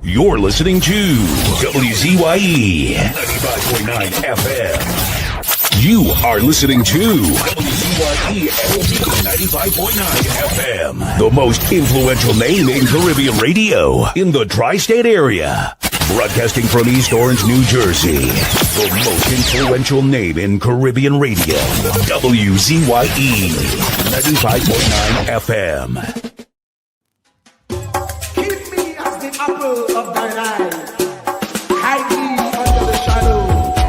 You're listening to WZYE 95.9 FM. You are listening to WZYE 95.9 FM. The most influential name in Caribbean radio in the tri-state area. Broadcasting from East Orange, New Jersey. The most influential name in Caribbean radio. WZYE 95.9 FM. Apple of thine eye, hide me under the shadow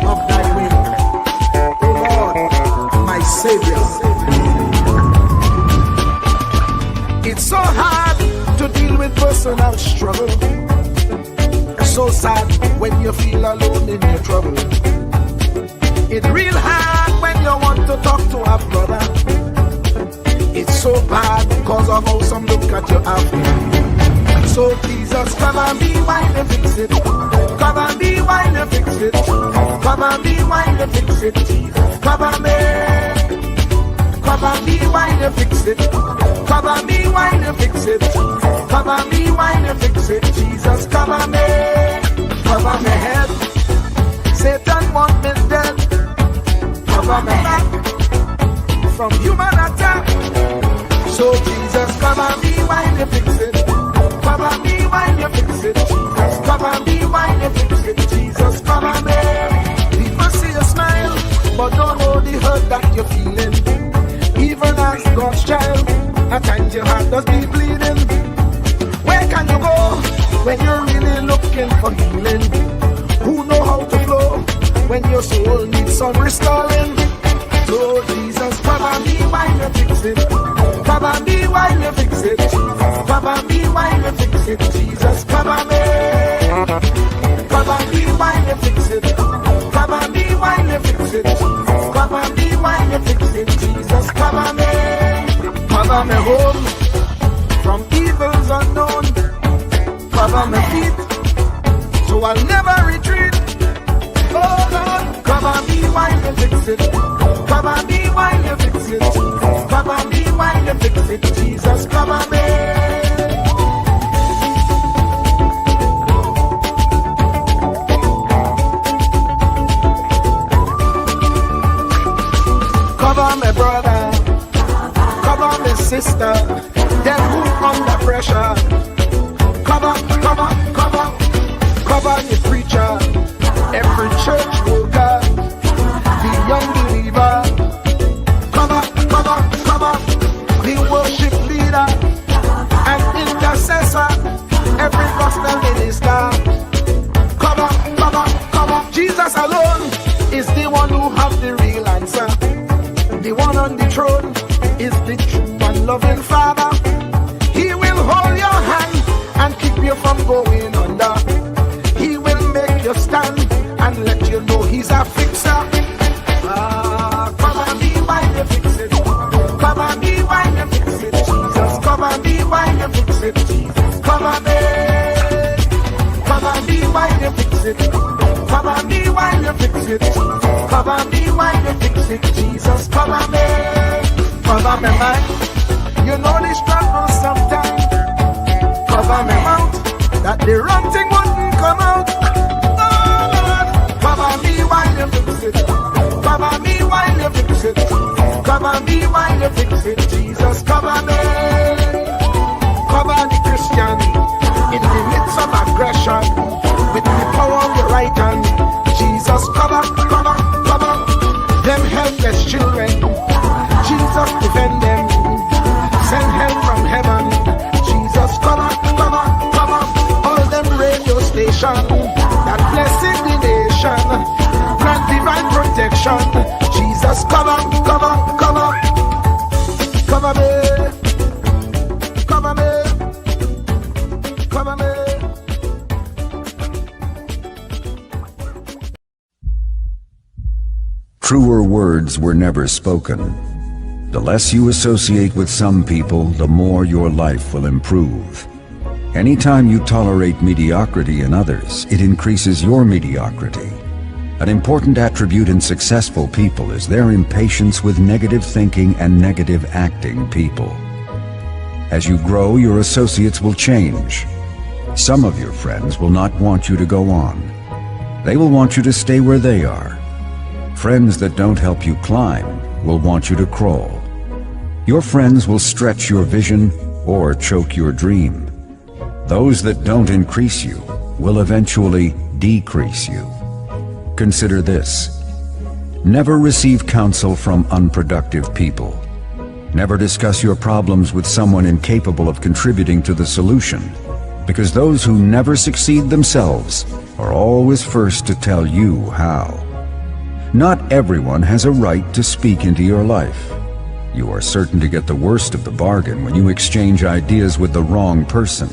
of thy wing, O Lord, my Savior. It's so hard to deal with personal struggle. It's so sad when you feel alone in your trouble. It's real hard when you want to talk to a brother. It's so bad because of how some look at you after. So Jesus, come and be while you fix it. Come and be while you fix it. Come and be while you fix it. Jesus, come and be. Come and be while you fix it. Come and be while you fix it. Come and be while you fix it. Jesus, come and be. Cover my head. Satan want me dead. Cover my back from human attack. So Jesus, come and be while you fix it. Come and be while you fix it, Jesus. Come and be while you fix it, Jesus. Come and be. People see you smile, but don't know the hurt that you're feeling. Even as God's child, at times your heart does be bleeding. Where can you go when you're really looking for healing? Who know how to flow when your soul needs some restoring? So Jesus, come and be while you fix it. Come and be while you fix it, Jesus. Come and be while you fix it, Jesus. Come and be. Come and be while you fix it. Come and be while you fix it, Jesus. Come and be while you fix it, Jesus. Come and be. Cover me home from evils unknown. Cover my feet so I'll never retreat. Oh Lord, come and be while you fix it. Come and be while you fix it, Jesus. Come and be while you fix it, Jesus. Come and be. Cover my brother, cover my sister, them who under pressure. Cover the preacher, every church worker, the young believer. Cover the worship leader and intercessor, every gospel minister. Cover. Jesus alone is the one who has the real answer. The one on the throne is the true and loving Father. He will hold your hand and keep you from going under. He will make you stand and let you know he's a fixer. Come and be while you fix it. Come and be while you fix it, Jesus. Come and be while you fix it, Jesus. Come and be. Come and be while you fix it. Come and be while you fix it, Jesus. Come and be while you fix it, Jesus. Come and be. Cover me mind. You know the struggle sometimes. Cover me mouth, that the wrong thing wouldn't come out. Oh Lord, cover me while you fix it. Cover me while you fix it. Cover me while you fix it, Jesus. Cover me. Cover the Christian in the midst of aggression with the power of your right hand. Jesus, cover them helpless children. Jesus, defend them. Send help from heaven. Jesus, cover all them radio stations that blessing the nation. Grant divine protection. Jesus, cover me. Truer words were never spoken. The less you associate with some people, the more your life will improve. Anytime you tolerate mediocrity in others, it increases your mediocrity. An important attribute in successful people is their impatience with negative thinking and negative acting people. As you grow, your associates will change. Some of your friends will not want you to go on. They will want you to stay where they are. Friends that don't help you climb will want you to crawl. Your friends will stretch your vision or choke your dream. Those that don't increase you will eventually decrease you. Consider this. Never receive counsel from unproductive people. Never discuss your problems with someone incapable of contributing to the solution, because those who never succeed themselves are always first to tell you how. Not everyone has a right to speak into your life. You are certain to get the worst of the bargain when you exchange ideas with the wrong person.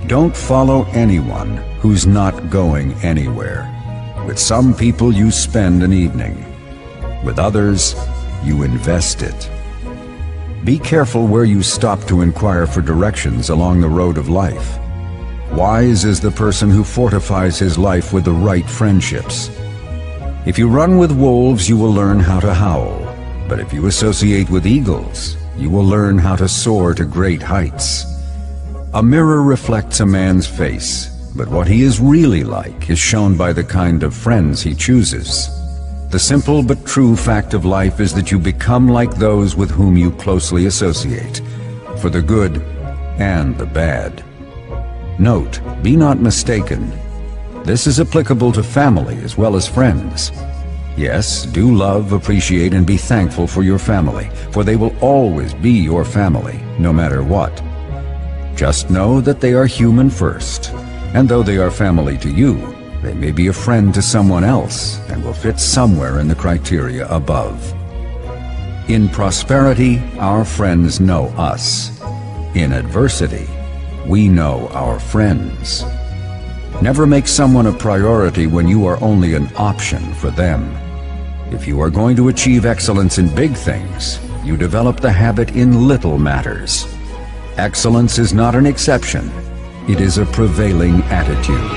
Don't follow anyone who's not going anywhere. With some people you spend an evening. With others, you invest it. Be careful where you stop to inquire for directions along the road of life. Wise is the person who fortifies his life with the right friendships. If you run with wolves, you will learn how to howl. But if you associate with eagles, you will learn how to soar to great heights. A mirror reflects a man's face, but what he is really like is shown by the kind of friends he chooses. The simple but true fact of life is that you become like those with whom you closely associate, for the good and the bad. Note, be not mistaken. This is applicable to family as well as friends. Yes, do love, appreciate, and be thankful for your family, for they will always be your family, no matter what. Just know that they are human first, and though they are family to you, they may be a friend to someone else and will fit somewhere in the criteria above. In prosperity, our friends know us. In adversity, we know our friends. Never make someone a priority when you are only an option for them. If you are going to achieve excellence in big things, you develop the habit in little matters. Excellence is not an exception. It is a prevailing attitude.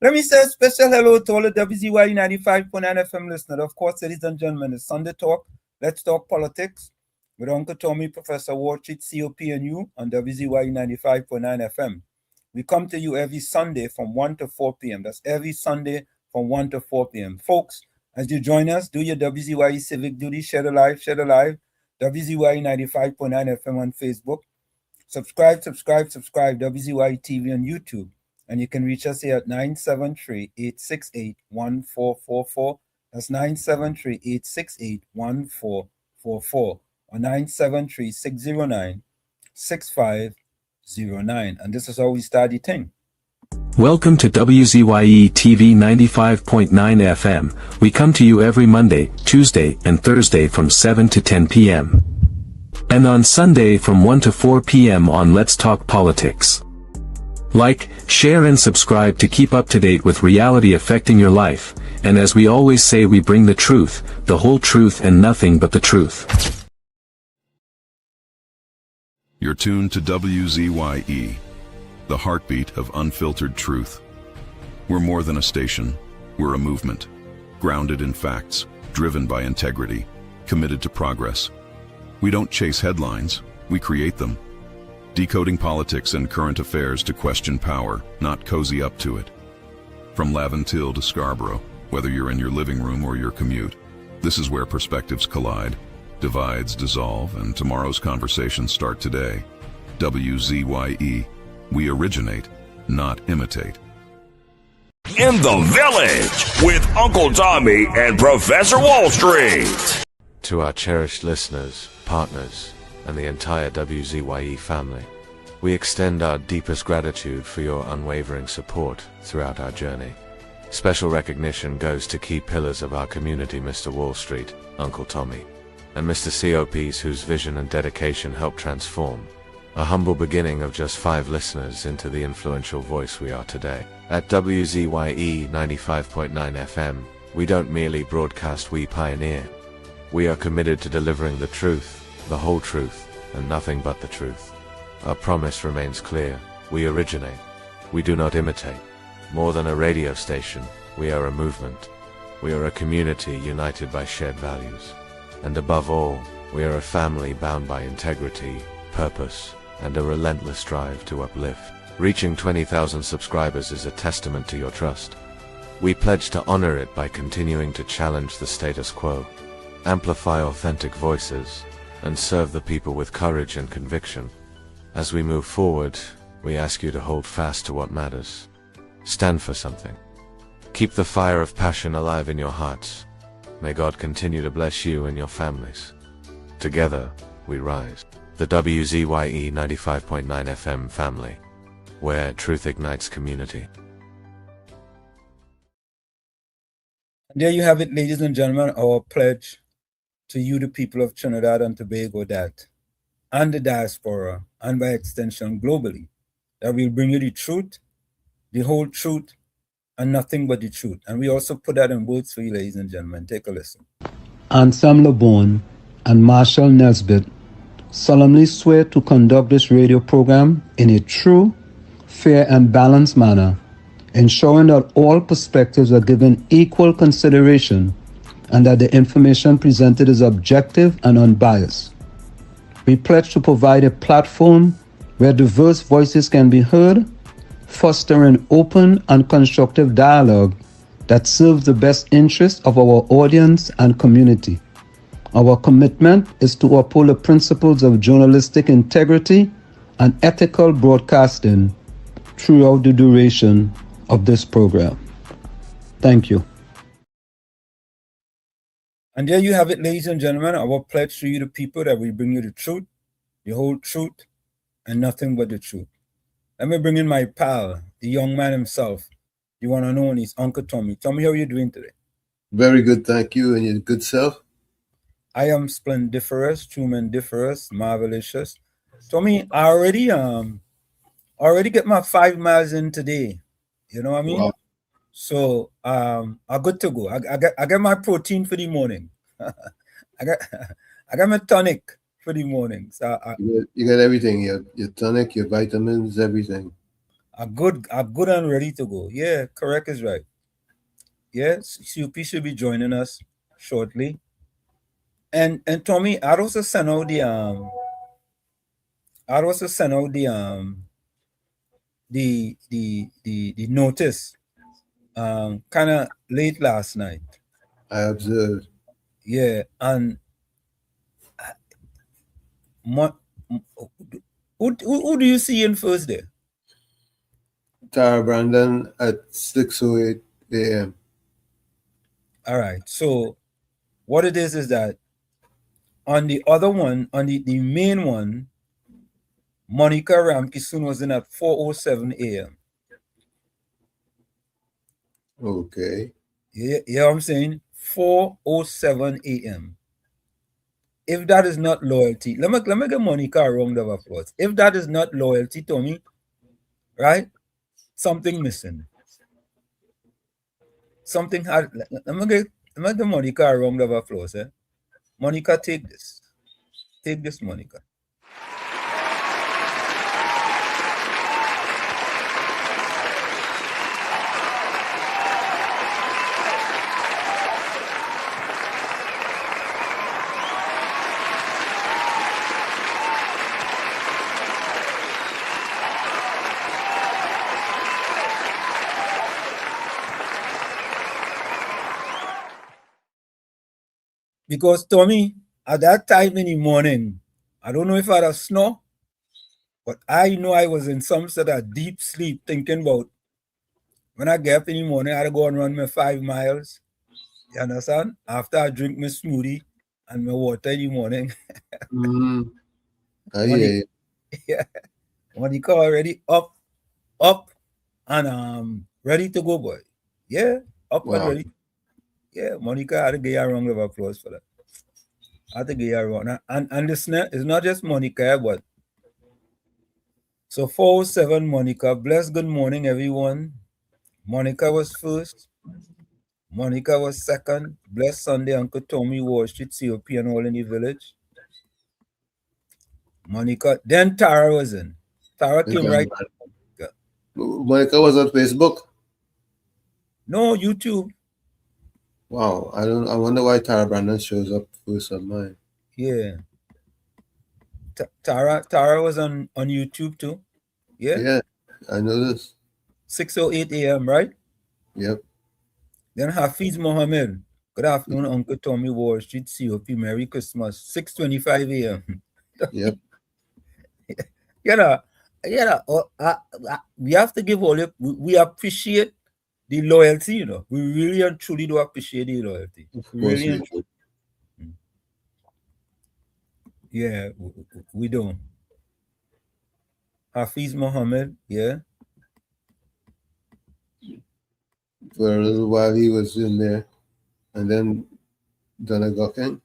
Let me say a special hello to all the WZYE 95.9 FM listeners. Of course, ladies and gentlemen, it's Sunday Talk. Let's talk politics with Uncle Tommy, Professor Wall Street, COP, and you on WZYE 95.9 FM. We come to you every Sunday from 1 to 4 p.m. That's every Sunday from 1 to 4 p.m. Folks, as you join us, do your WZYE civic duty, share the live, WZYE 95.9 FM on Facebook. Subscribe, WZYE TV on YouTube. And you can reach us here at 973-868-1444. That's 973-868-1444 or 973-609-6509. And this is how we start the thing. Welcome to WZYE TV 95.9 FM. We come to you every Monday, Tuesday, and Thursday from 7 to 10 p.m. and on Sunday from 1 to 4 p.m. on Let's Talk Politics. Like, share and subscribe to keep up to date with reality affecting your life, and as we always say, we bring the truth, the whole truth and nothing but the truth. You're tuned to WZYE, the heartbeat of unfiltered truth. We're more than a station, we're a movement, grounded in facts, driven by integrity, committed to progress. We don't chase headlines, we create them. Decoding politics and current affairs to question power, not cozy up to it. From Laventille to Scarborough, whether you're in your living room or your commute, this is where perspectives collide, divides dissolve, and tomorrow's conversations start today. WZYE. We originate, not imitate. In the Village with Uncle Tommy and Professor Wall Street. To our cherished listeners, partners, and the entire WZYE family, we extend our deepest gratitude for your unwavering support throughout our journey. Special recognition goes to key pillars of our community, Mr. Wall Street, Uncle Tommy, and Mr. COPs, whose vision and dedication helped transform a humble beginning of just 5 listeners into the influential voice we are today. At WZYE 95.9 FM, we don't merely broadcast, we pioneer. We are committed to delivering the truth, the whole truth, and nothing but the truth. Our promise remains clear. We originate. We do not imitate. More than a radio station, we are a movement. We are a community united by shared values. And above all, we are a family bound by integrity, purpose, and a relentless drive to uplift. Reaching 20,000 subscribers is a testament to your trust. We pledge to honor it by continuing to challenge the status quo, amplify authentic voices, and serve the people with courage and conviction. As we move forward, we ask you to hold fast to what matters. Stand for something. Keep the fire of passion alive in your hearts. May God continue to bless you and your families. Together, we rise. The WZYE 95.9 FM family, where truth ignites community. There you have it, ladies and gentlemen, our pledge to you, the people of Trinidad and Tobago, that, and the diaspora, and by extension globally, that we'll bring you the truth, the whole truth, and nothing but the truth. And we also put that in words for you, ladies and gentlemen. Take a listen. Ansam LeBon and Marshall Nesbitt solemnly swear to conduct this radio program in a true, fair, and balanced manner, ensuring that all perspectives are given equal consideration and that the information presented is objective and unbiased. We pledge to provide a platform where diverse voices can be heard, fostering open and constructive dialogue that serves the best interests of our audience and community. Our commitment is to uphold the principles of journalistic integrity and ethical broadcasting throughout the duration of this program. Thank you. And there you have it, ladies and gentlemen, our pledge to you, the people, that we bring you the truth, the whole truth, and nothing but the truth. Let me bring in my pal, the young man himself. You want to know, and he's Uncle Tommy. Tommy, how are you doing today? Very good, thank you. And your good self? I am splendiferous, trumandiferous, marvelous. Tommy, I already get my 5 miles in today. You know what I mean? Wow. So I'm good to go. I get my protein for the morning. I got my tonic for the morning. So you got everything, your tonic, your vitamins, everything. I'm good and ready to go. Yeah, correct is right. Yes, CUP should be joining us shortly. And Tommy, I'd also send out the notice kind of late last night. I observed. Yeah, and who do you see in first there? Tara Brandon at 6:08 a.m. All right. So what it is that on the other one, on the main one, Monica Ramkisoon was in at 4:07 a.m. Okay. Yeah, you know what I'm saying? 4:07 a.m. If that is not loyalty, let me give Monica a round of applause. If that is not loyalty, Tommy, right? Something missing. Something had. Let me give Monica a round of applause. Monica, take this. Take this, Monica. Because Tommy, at that time in the morning, I don't know if I had a snore, but I know I was in some sort of deep sleep thinking about when I get up in the morning, I had to go and run my 5 miles. You understand? After I drink my smoothie and my water in the morning. I hear you. Yeah. Monica already up, and ready to go, boy. Yeah, up and ready. Yeah, Monica, I had to give you a round of applause for that. I had to give you a round. And listener, it's not just Monica, but so 4:07, Monica. Bless good morning, everyone. Monica was first. Monica was second. Bless Sunday, Uncle Tommy, Wall Street, COP, and all in the village. Monica. Then Tara was in. Tara came right. Monica was on Facebook? No, YouTube. Wow. I wonder why Tara Brandon shows up first on mine. Yeah. Tara was on YouTube too. Yeah. Yeah, I noticed. 6:08 a.m., right? Yep. Then Hafiz Mohammed. Good afternoon, Uncle Tommy Wall Street, COP. Merry Christmas. 6:25 a.m. Yep. you know, we have to give all it. We appreciate the loyalty, We really and truly do appreciate the loyalty. Of We course really we and do. yeah, we don't. Hafiz Mohammed, yeah. For a little while he was in there, and then Donna Gocking.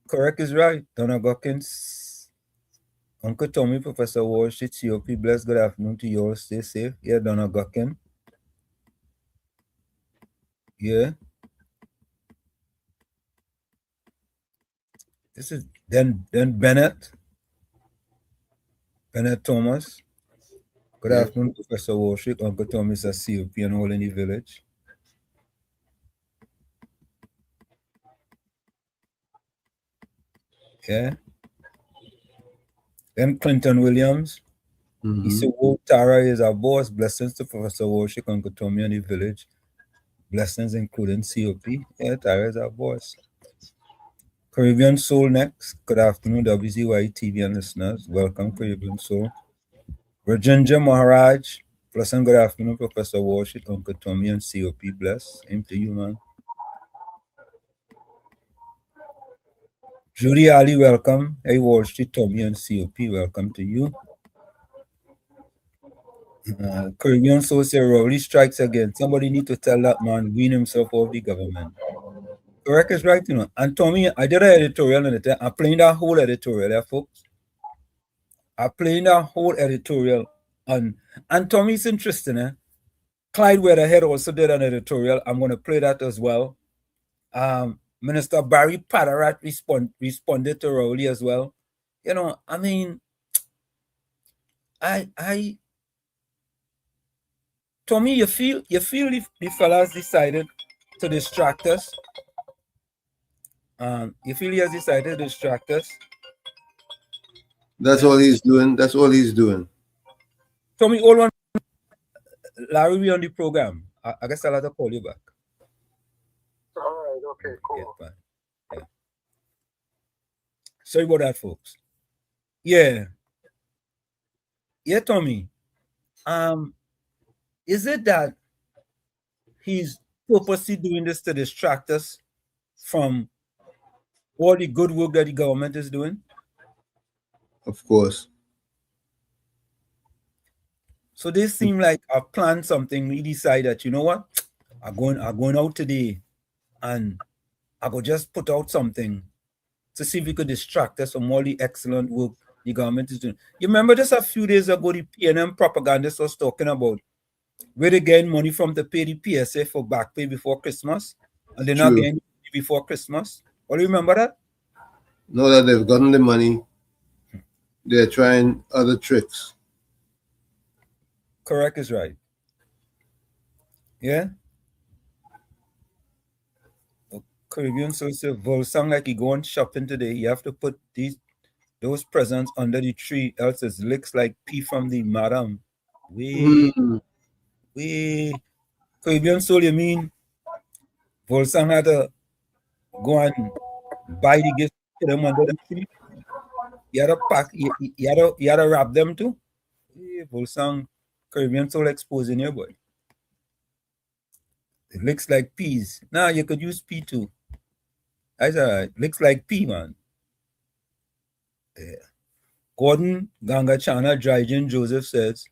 Correct is right. Donna Gawkins, Uncle Tommy, Professor Wall Street, COP. Bless. Good afternoon to you all. Stay safe. Yeah, Donna Gawkins. Yeah. This is then Bennett Thomas. Good Yep. afternoon, Professor Wall Street. Uncle Tommy is a COP and all in the village. Yeah. Then Clinton Williams. He said, "Oh, Tara is our boss. Blessings to Professor Worship, Uncle Tommy, and the village. Blessings including COP. Yeah, Tara is our boss." Caribbean Soul next. Good afternoon, WZYE TV and listeners. Welcome, Caribbean Soul. Rajendra Maharaj. Blessing, good afternoon, Professor Worship, Uncle Tommy, and COP. Bless. Same to you, man. Judy Ali, welcome. Hey, Wall Street, Tommy, and COP. Welcome to you. Caribbean Soul say Rowley strikes again. Somebody need to tell that man wean himself off the government. Correct is right, And Tommy, I did an editorial on it. I'm playing that whole editorial there, folks. I'm playing that whole editorial on, and Tommy, it's interesting, Clyde Weatherhead also did an editorial. I'm going to play that as well. Minister Barry Padarat responded to Rowley as well. I mean, Tommy, you feel the fellas decided to distract us. You feel he has decided to distract us. That's all he's doing. That's all he's doing. Tommy, hold on. Larry, we on the program. I guess I'll have to call you back. All right. Okay. Cool. Yeah, fine. Yeah. Sorry about that, folks. Yeah. Yeah, Tommy. Is it that he's purposely doing this to distract us from all the good work that the government is doing? Of course. So they seem like I've planned something. We decide that, you know what? I'm going out today and I could just put out something to see if we could distract us from all the excellent work the government is doing. You remember just a few days ago, the PNM propagandist was talking about where they getting money from to pay the PSA for back pay before Christmas, and they're not True. getting it before Christmas. All you remember that? Now that they've gotten the money, they're trying other tricks. Correct is right. Yeah? Caribbean social Volsang like you going shopping today, you have to put those presents under the tree, else it looks like pee from the madam. We Caribbean soul, you mean Volsang had to go and buy the gift to them under the tree? You had to pack, you had to wrap them too? Volsang, Caribbean soul exposing your boy. It looks like peas. Now you could use pea too. That's alright. Looks like pea, man. Yeah. Gordon Gangachana Drygen Joseph says,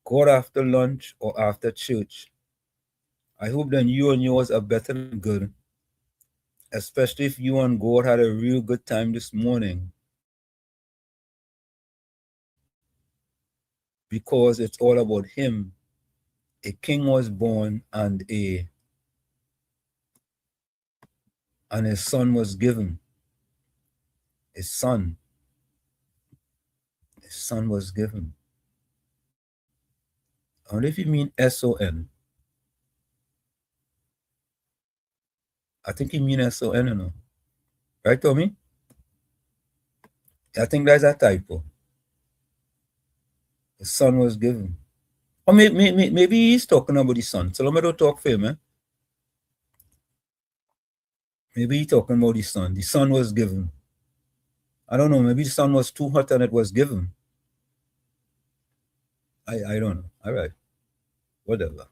God after lunch or after church. I hope that you and yours are better than good, especially if you and God had a real good time this morning. Because it's all about him. A king was born and his son was given. His son was given. I wonder if you mean SON. I think he mean S-O-N, you know. Right, Tommy? I think that's a typo. The son was given. Or maybe he's talking about the son. So let me don't talk for him, eh? Maybe he's talking about the son. The son was given. I don't know. Maybe the son was too hot and it was given. I don't know. All right. Whatever.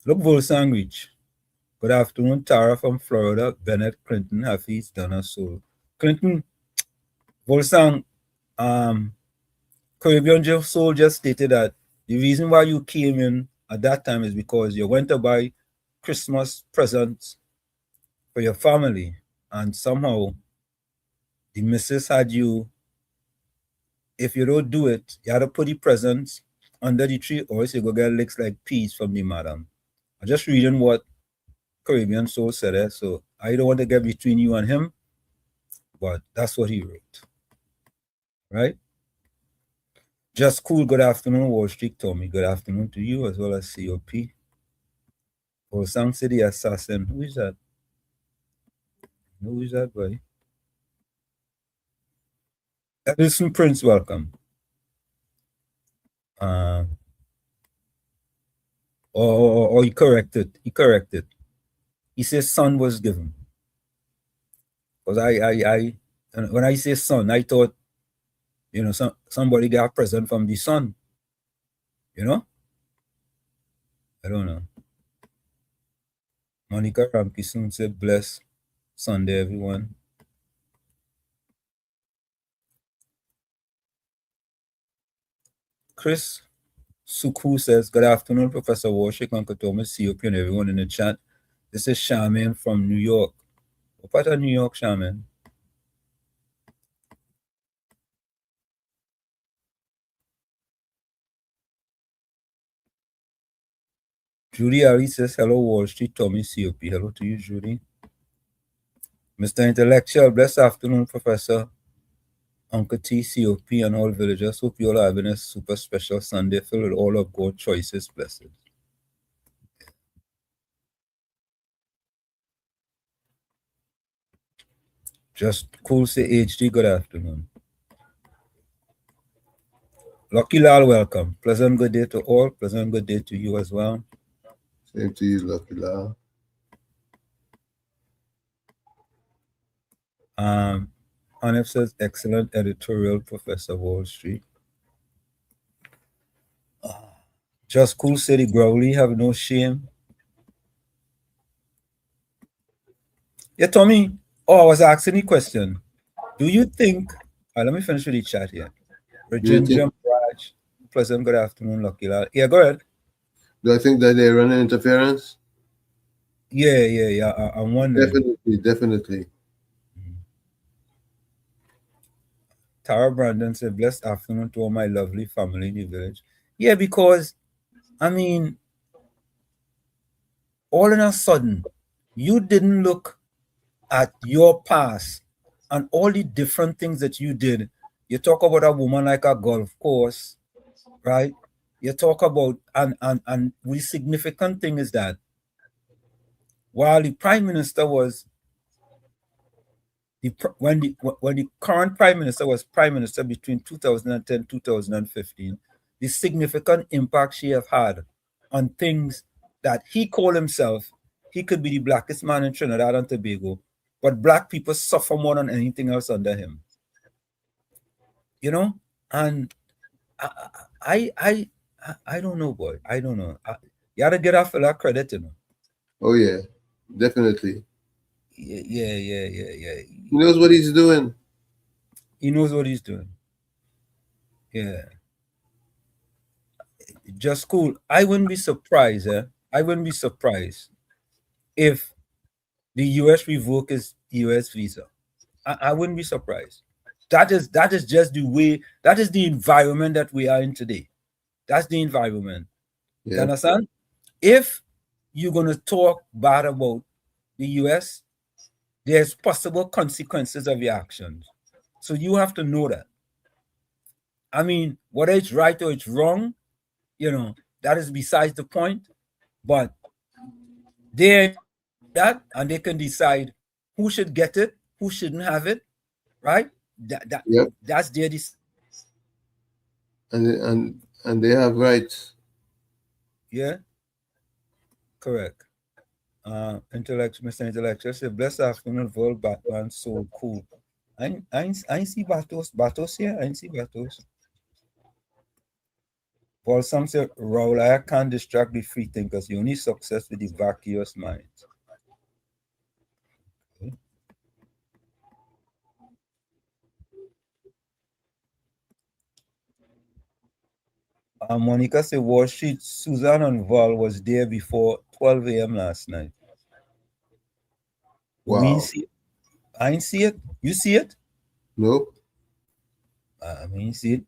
Look, Volsang Reach. Good afternoon, Tara from Florida. Bennett, Clinton, Hafiz, Donna, Soul. Clinton, Volsang, Caribbean Soul just stated that the reason why you came in at that time is because you went to buy Christmas presents for your family, and somehow the missus had you, if you don't do it, you had to put the presents under the tree, or else you go get licks like peas from the madam. I'm just reading what Caribbean Soul said there, so I don't want to get between you and him, but that's what he wrote. Right? Just cool. Good afternoon, Wall Street Tommy. Good afternoon to you as well as COP. Or Sang City Assassin. Who is that? Who is that, boy? Edison Prince, welcome. He corrected. He corrected. He says son was given. Because when I say son, I thought, you know, somebody got a present from the son. You know? I don't know. Monica Ramki soon said, bless Sunday, everyone. Chris Sukhu says, good afternoon, Professor Warshik, Uncle Thomas, COP, and everyone in the chat. This is Charmaine from New York. What part of New York, Charmaine? Judy Ari says, hello, Wall Street, Tommy, COP. Hello to you, Judy. Mr. Intellectual, blessed afternoon, Professor, Uncle T, COP, and all villagers. Hope you all are having a super special Sunday filled with all of God's choices, blessed. Just cool, say HD, good afternoon. Lucky Lal, welcome. Pleasant good day to all. Pleasant good day to you as well. Same to you, Lucky Lal. Hanif says, excellent editorial, Professor Wall Street. Just cool, city growly, have no shame. Yeah, Tommy. Oh, I was asking the question. Do you think, let me finish with the chat here. Rajendra Raj, pleasant good afternoon, Lucky Lal. Yeah, go ahead. Do I think that they're running interference? Yeah. I'm wondering. Definitely. Tara Brandon said, blessed afternoon to all my lovely family in the village. Yeah, because, I mean, all in a sudden, you didn't look at your past and all the different things that you did. You talk about a woman like a golf course, right? You talk about, and the significant thing is that while the prime minister was, when the current prime minister was prime minister between 2010 2015, the significant impact she have had on things that he called himself, he could be the blackest man in Trinidad and Tobago, but black people suffer more than anything else under him. You know, and I don't know, boy. I don't know. You gotta get off of that credit, you know. Oh yeah, definitely. Yeah. He knows what he's doing. He knows what he's doing. Yeah. Just cool. I wouldn't be surprised, I wouldn't be surprised if the US revoke his US visa. I wouldn't be surprised. That is just the way, that is the environment that we are in today. That's the environment. Yeah. You understand? If you're gonna talk bad about the US, there's possible consequences of your actions. So you have to know that. I mean, whether it's right or it's wrong, you know, that is besides the point. But there that, and they can decide who should get it, who shouldn't have it, right? Yep. That's their And they have rights. yeah, correct. Mr. Intellectual said, blessed afternoon, world Batman, so cool. I ain't see Batos here. I ain't see Batos. Paul some say, Raul, I can't distract the free thinkers. You only success with the vacuous mind. Okay. Monica said, Wall Street, Susan and Val was there before 12 a.m. last night. Wow. I ain't see it. You see it? Nope. I mean, you see it.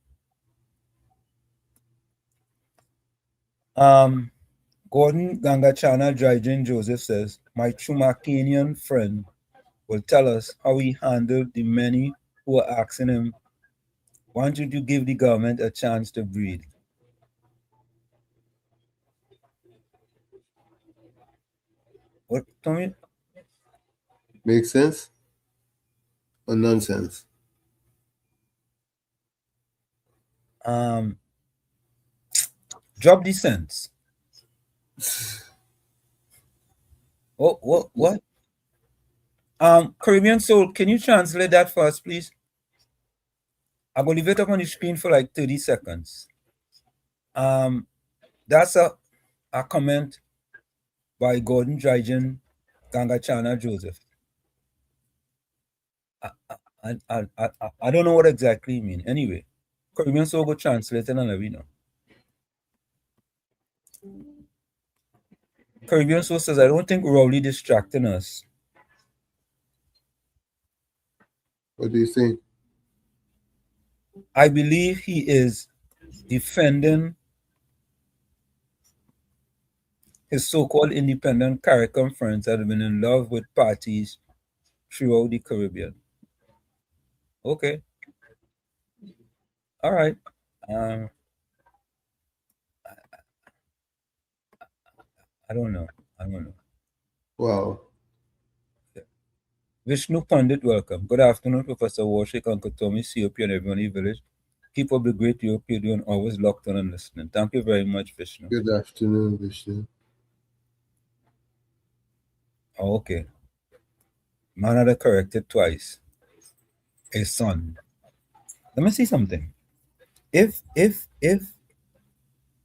Gordon Gangachana Dryden Joseph says, my Chumakanian friend will tell us how he handled the many who are asking him, why don't you give the government a chance to breathe? What, Tommy? Make sense? Or nonsense? Drop the sense. Oh, what? Caribbean Soul, can you translate that for us, please? I'm gonna leave it up on the screen for like 30 seconds. That's a comment by Gordon Dryden Gangachana Joseph. I don't know what exactly you mean. Anyway, Caribbean Soul go translate it and let me know. Caribbean Soul says, I don't think Rowley distracting us. What do you think? I believe he is defending his so-called independent CARICOM friends that have been in love with parties throughout the Caribbean. Okay. All right. I don't know. Wow. Vishnu Pandit, welcome. Good afternoon, Professor Warshik, Uncle Tommy, COP, and everyone in the village. Keep up the great work you're doing, always locked on and listening. Thank you very much, Vishnu. Good afternoon, Vishnu. Oh, okay. Man had corrected twice. A son. Let me see something. If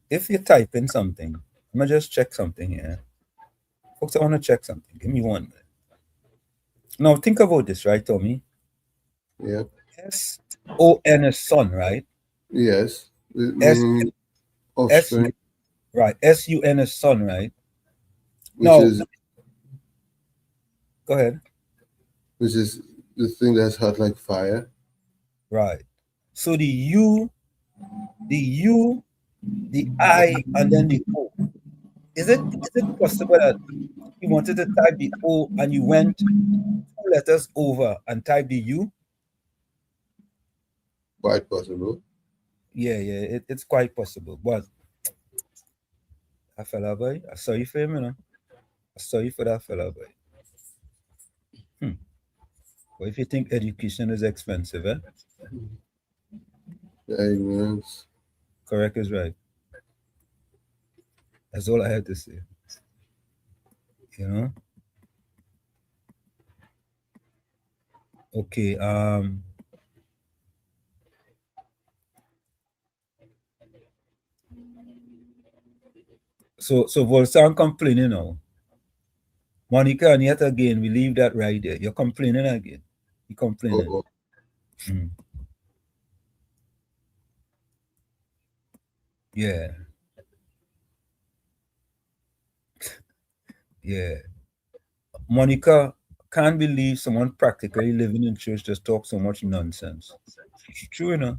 you're typing something, let me just check something here. Folks, I want to check something. Give me 1 minute. Now think about this, right, Tommy? Yeah. S-O-N is son, right? Yes. S Meaning S offspring, right. S-U-N is son, right? which Now is go ahead. the thing that's hot like fire. Right. So the U, the I, and then the O. Is it possible that you wanted to type the O and you went 2 letters over and type the U? Quite possible. Yeah, it's quite possible. But that fella boy, I sorry for him, you know. I sorry for that fella boy. But if you think education is expensive, Ignorance. correct is right. That's all I had to say. You know? Okay, so Volsan complaining now. Monica, and yet again, we leave that right there. You're complaining again. You're complaining. Oh, Yeah. Yeah. Monica, can't believe someone practically living in church just talk so much nonsense. It's true, you know.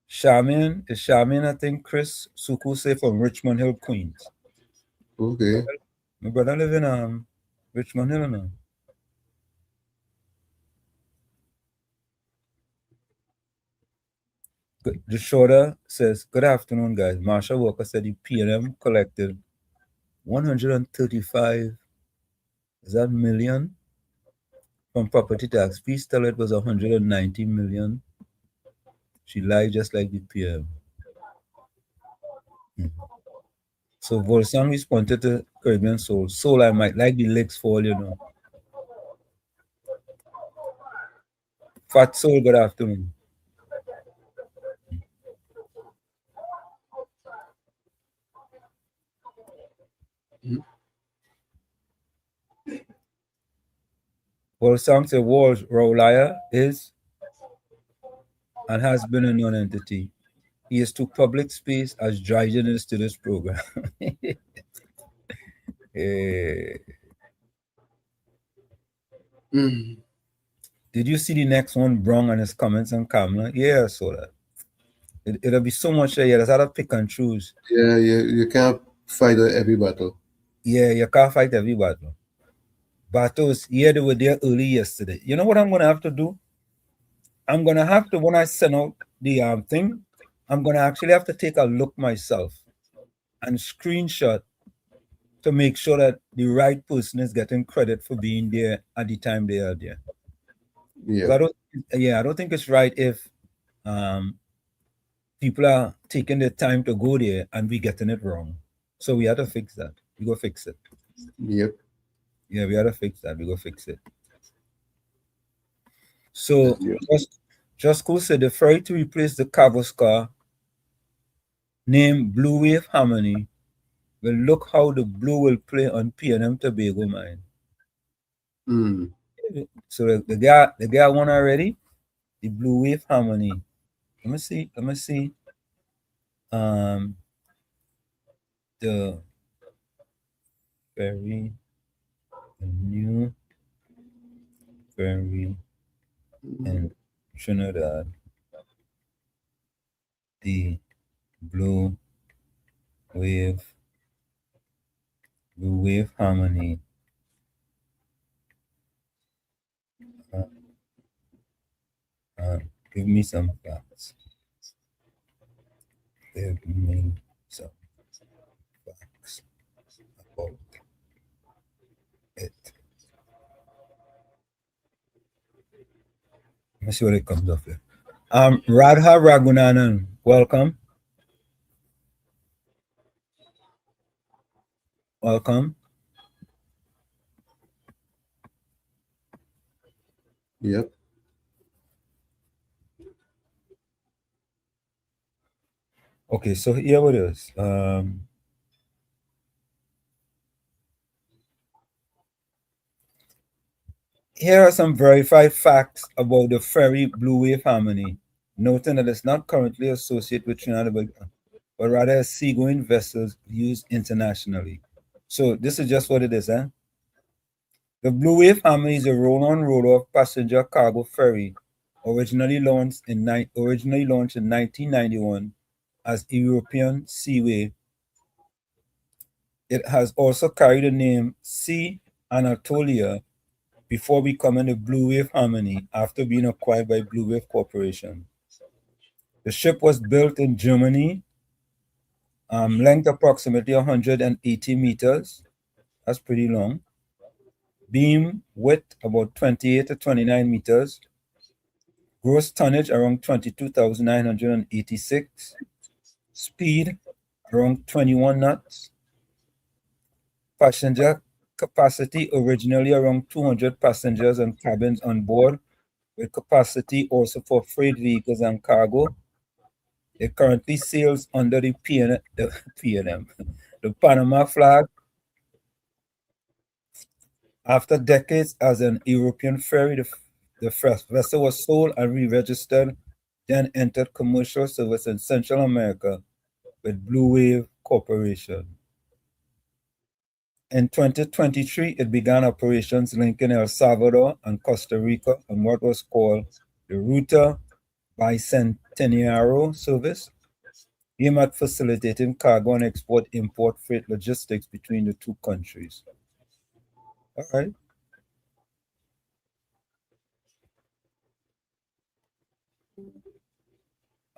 Charmaine, I think Chris Sukuse from Richmond Hill, Queens. Okay. My brother live in Richmond Hill now. The shorter says, good afternoon, guys. Marsha Walker said the PNM collected 135, is that million from property tax. Please tell her it was 190 million. She lied just like the PM. So Volsang responded to Caribbean Soul. Soul, I might like the licks fall, you know. Fat Soul, good afternoon. Volsang said Walsh Rowlaya is and has been a non-entity. He is to public space as dry journalist to this program. Eh, did you see the next one, Brong, and his comments on Kamala? Yeah, I saw that. It'll be so much there. Yeah, there's how to pick and choose. Yeah, you can't fight every battle. Yeah, you can't fight every battle. Battles, yeah, they were there early yesterday. You know what I'm gonna have to do? I'm gonna have to, when I send out the thing, I'm gonna actually have to take a look myself and screenshot to make sure that the right person is getting credit for being there at the time they are there. Yeah. I don't think it's right if people are taking the time to go there and we getting it wrong. So we have to fix that. We go fix it. Yep. Yeah, we have to fix that. We go fix it. So just cool said the ferry to replace the Cavos car named Blue Wave Harmony will look how the blue will play on PNM Tobago mine. So the guy one already, the Blue Wave Harmony. Let me see. The ferry, the new ferry in Trinidad, the Blue Wave Harmony. Give me some facts. Give me some facts about it. Let me see what it comes up here. Radha Ragunanan, welcome. Welcome. Yep. Okay, so here it is. Here are some verified facts about the ferry Blue Wave Harmony, noting that it's not currently associated with Trinidad, but rather a seagoing vessels used internationally. So this is just what it is, eh? The Blue Wave Harmony is a roll-on, roll-off passenger cargo ferry, originally launched in 1991 as European Seaway. It has also carried the name Sea Anatolia before becoming the Blue Wave Harmony after being acquired by Blue Wave Corporation. The ship was built in Germany, length approximately 180 meters. That's pretty long. Beam width about 28 to 29 meters. Gross tonnage around 22,986. Speed around 21 knots. Passenger capacity originally around 200 passengers and cabins on board, with capacity also for freight vehicles and cargo. It currently sails under the the Panama flag. After decades as an European ferry, the first vessel was sold and re-registered, then entered commercial service in Central America with Blue Wave Corporation. In 2023, it began operations linking El Salvador and Costa Rica on what was called the Ruta Bicentenario service, aimed at facilitating cargo and export-import freight logistics between the two countries. All right.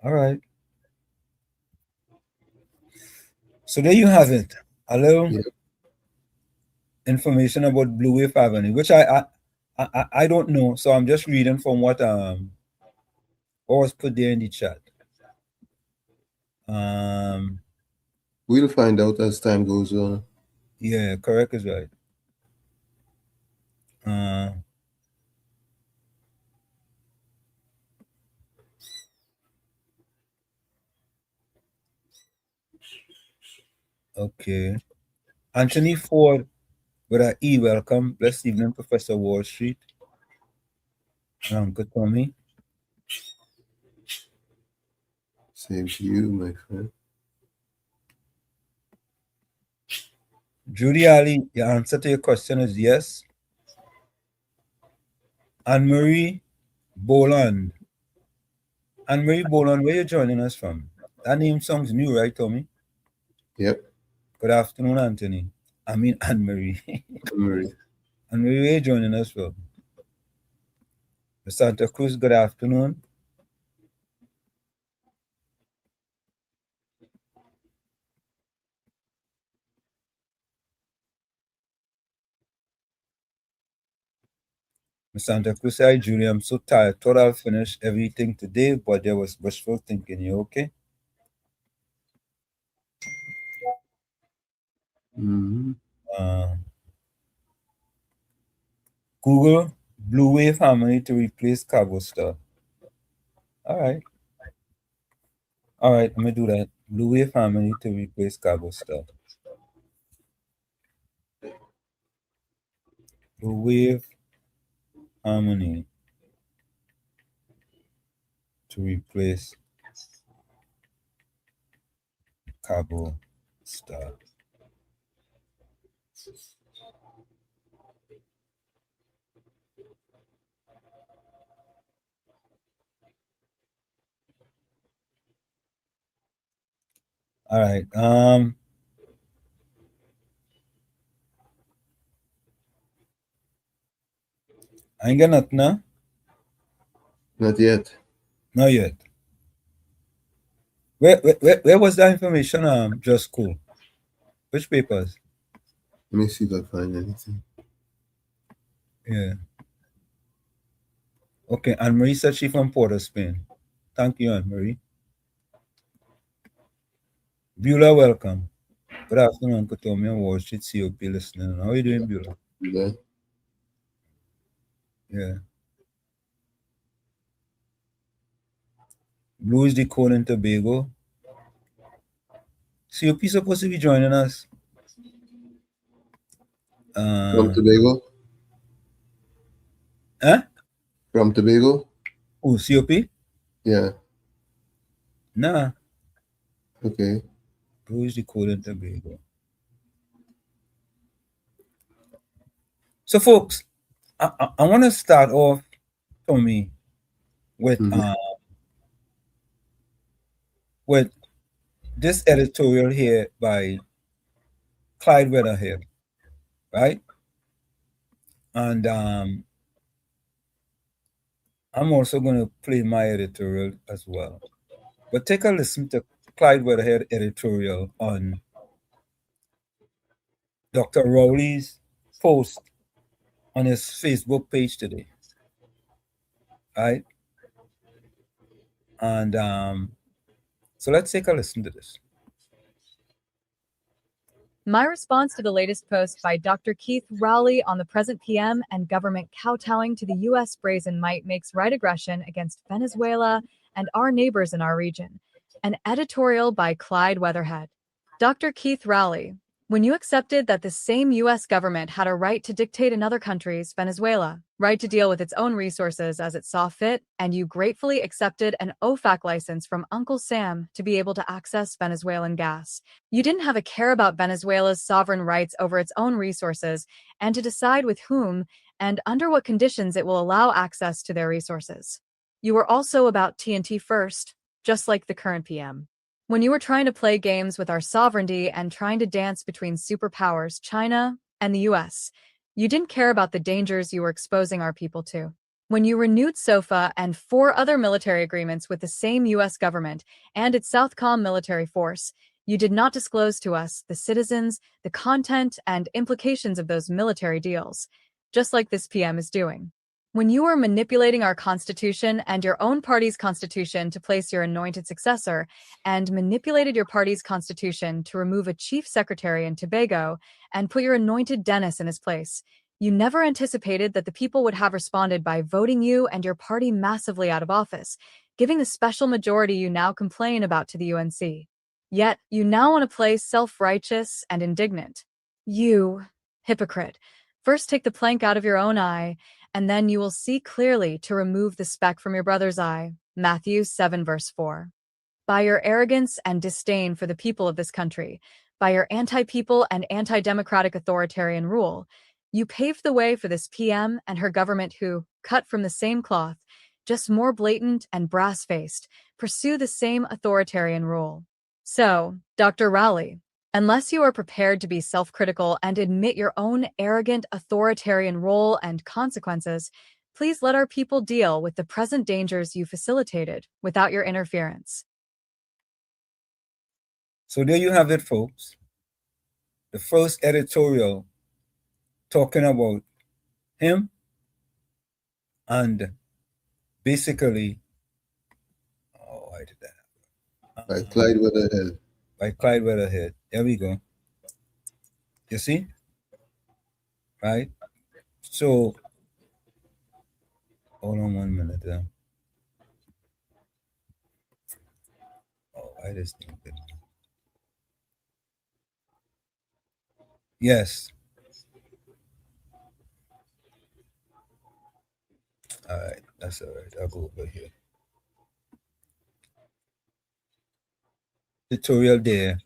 All right. So there you have it. A little information about Blue Wave Avenue, which I don't know. So I'm just reading from what was put there in the chat. We'll find out as time goes on. Yeah, correct is right. Okay. Anthony Ford with an E, welcome. Blessed evening, Professor Wall Street. And Uncle Tommy. Same to you, my friend. Judy Ali, your answer to your question is yes. Anne-Marie Boland. Anne-Marie Boland, where you joining us from? That name sounds new, right, Tommy? Yep. Good afternoon, Anthony. I mean, Anne-Marie. Anne-Marie. Anne-Marie, where you joining us from? Santa Cruz, good afternoon. Santa Cruz, hi, Julie. I'm so tired. Thought I'll finish everything today, but there was wishful thinking. You okay? Google Blue Wave Harmony to replace Cabo Star. All right. All right, I'm going to do that. Blue Wave Harmony to replace Cabo Star. Blue Wave Harmony to replace Cabo Star. All right. I ain't got nothing now. Not yet. Not yet. Where was that information? Just cool. Which papers? Let me see if I find anything. Yeah. Okay, Anne-Marie said she from Port of Spain. Thank you, Anne-Marie. Beulah, welcome. Good afternoon, Uncle Tommy and Wall Street COP listening. How are you doing, Beulah? Good. Yeah. Blue is the code in Tobago. COP supposed to be joining us. From Tobago? Huh? From Tobago? Oh, COP? Yeah. Nah. Okay. Blue is the code in Tobago. So, folks, I want to start off, Tommy, with this editorial here by Clyde Weatherhead, right? And I'm also going to play my editorial as well. But take a listen to Clyde Weatherhead editorial on Dr. Rowley's post on his Facebook page today, right? And so let's take a listen to this. My response to the latest post by Dr. Keith Rowley on the present PM and government kowtowing to the U.S. brazen might makes right aggression against Venezuela and our neighbors in our region. An editorial by Clyde Weatherhead. Dr. Keith Rowley, when you accepted that the same U.S. government had a right to dictate another country's, Venezuela, right to deal with its own resources as it saw fit, and you gratefully accepted an OFAC license from Uncle Sam to be able to access Venezuelan gas. You didn't have a care about Venezuela's sovereign rights over its own resources and to decide with whom and under what conditions it will allow access to their resources. You were also about TNT first, just like the current PM. When you were trying to play games with our sovereignty and trying to dance between superpowers, China and the US, you didn't care about the dangers you were exposing our people to. When you renewed SOFA and 4 other military agreements with the same US government and its Southcom military force, You did not disclose to us, the citizens, the content and implications of those military deals, just like this PM is doing. When you were manipulating our constitution and your own party's constitution to place your anointed successor, and manipulated your party's constitution to remove a chief secretary in Tobago and put your anointed Dennis in his place, you never anticipated that the people would have responded by voting you and your party massively out of office, giving the special majority you now complain about to the UNC. Yet, you now want to play self-righteous and indignant. You, hypocrite, first take the plank out of your own eye, and then you will see clearly to remove the speck from your brother's eye. Matthew 7 verse 4. By your arrogance and disdain for the people of this country, by your anti-people and anti-democratic authoritarian rule, you paved the way for this PM and her government who, cut from the same cloth, just more blatant and brass-faced, pursue the same authoritarian rule. So, Dr. Rowley, unless you are prepared to be self-critical and admit your own arrogant authoritarian role and consequences, please let our people deal with the present dangers you facilitated without your interference. So there you have it, folks. The first editorial talking about him and basically, why did that? By Clyde Weatherhead. By Clyde Weatherhead. There we go. You see? Right? So, hold on 1 minute there. Oh, why this thing? Yes. All right, that's all right. I'll go over here. Tutorial there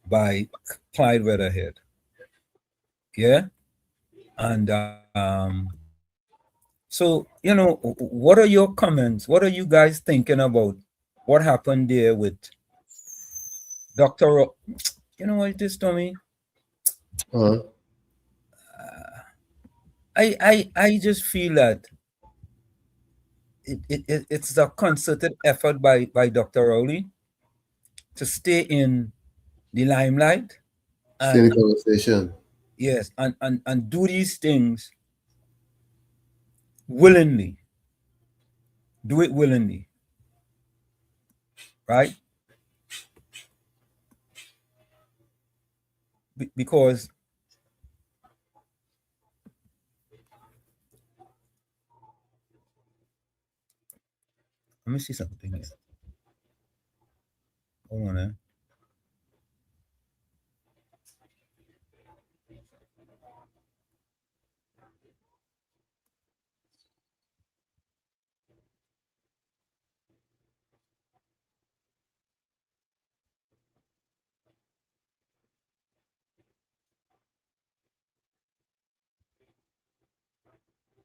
by Clyde Weatherhead. Yeah? And so, you know, what are your comments? What are you guys thinking about what happened there with Dr. You know what this told me? I just feel that it's a concerted effort by Dr. Rowley to stay in the limelight and conversation. Yes, and do these things willingly. Do it willingly. Right? Because let me see something here. Hold on,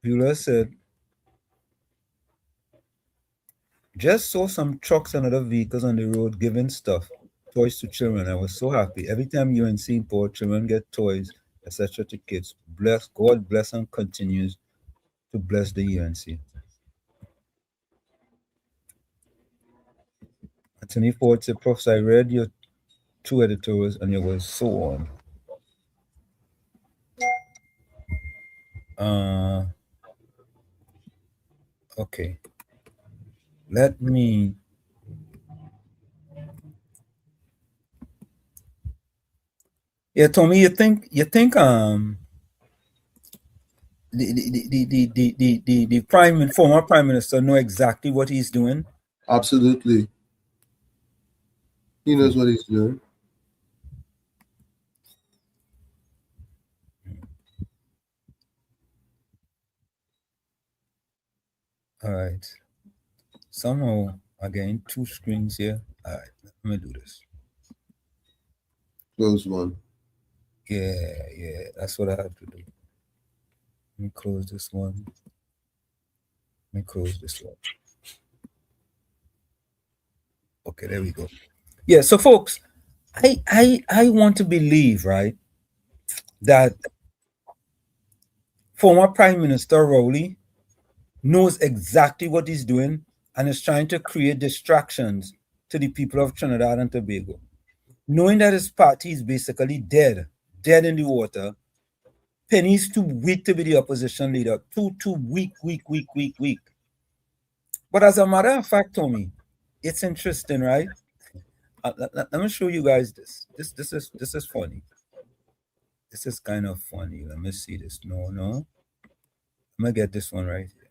Bueller said, just saw some trucks and other vehicles on the road giving stuff, toys to children. I was so happy. Every time UNC poor children get toys, etc. to kids. Bless, God bless and continues to bless the UNC. Anthony Ford said, Profs, I read your 2 editorials and you were so on. Okay. Let me Tommy, you think the former prime minister know exactly what he's doing? Absolutely. He knows what he's doing. All right. Somehow, again, 2 screens here. All right, let me do this. Close one. Yeah, that's what I have to do. Let me close this one. Let me close this one. Okay, there we go. Yeah, so folks, I want to believe, right, that former Prime Minister Rowley knows exactly what he's doing and is trying to create distractions to the people of Trinidad and Tobago. knowing that his party is basically dead in the water. Penny's too weak to be the opposition leader. Too weak. But as a matter of fact, Tommy, it's interesting, right? Let me show you guys this. This is funny. This is kind of funny. Let me see this. No. I'm gonna get this one right here.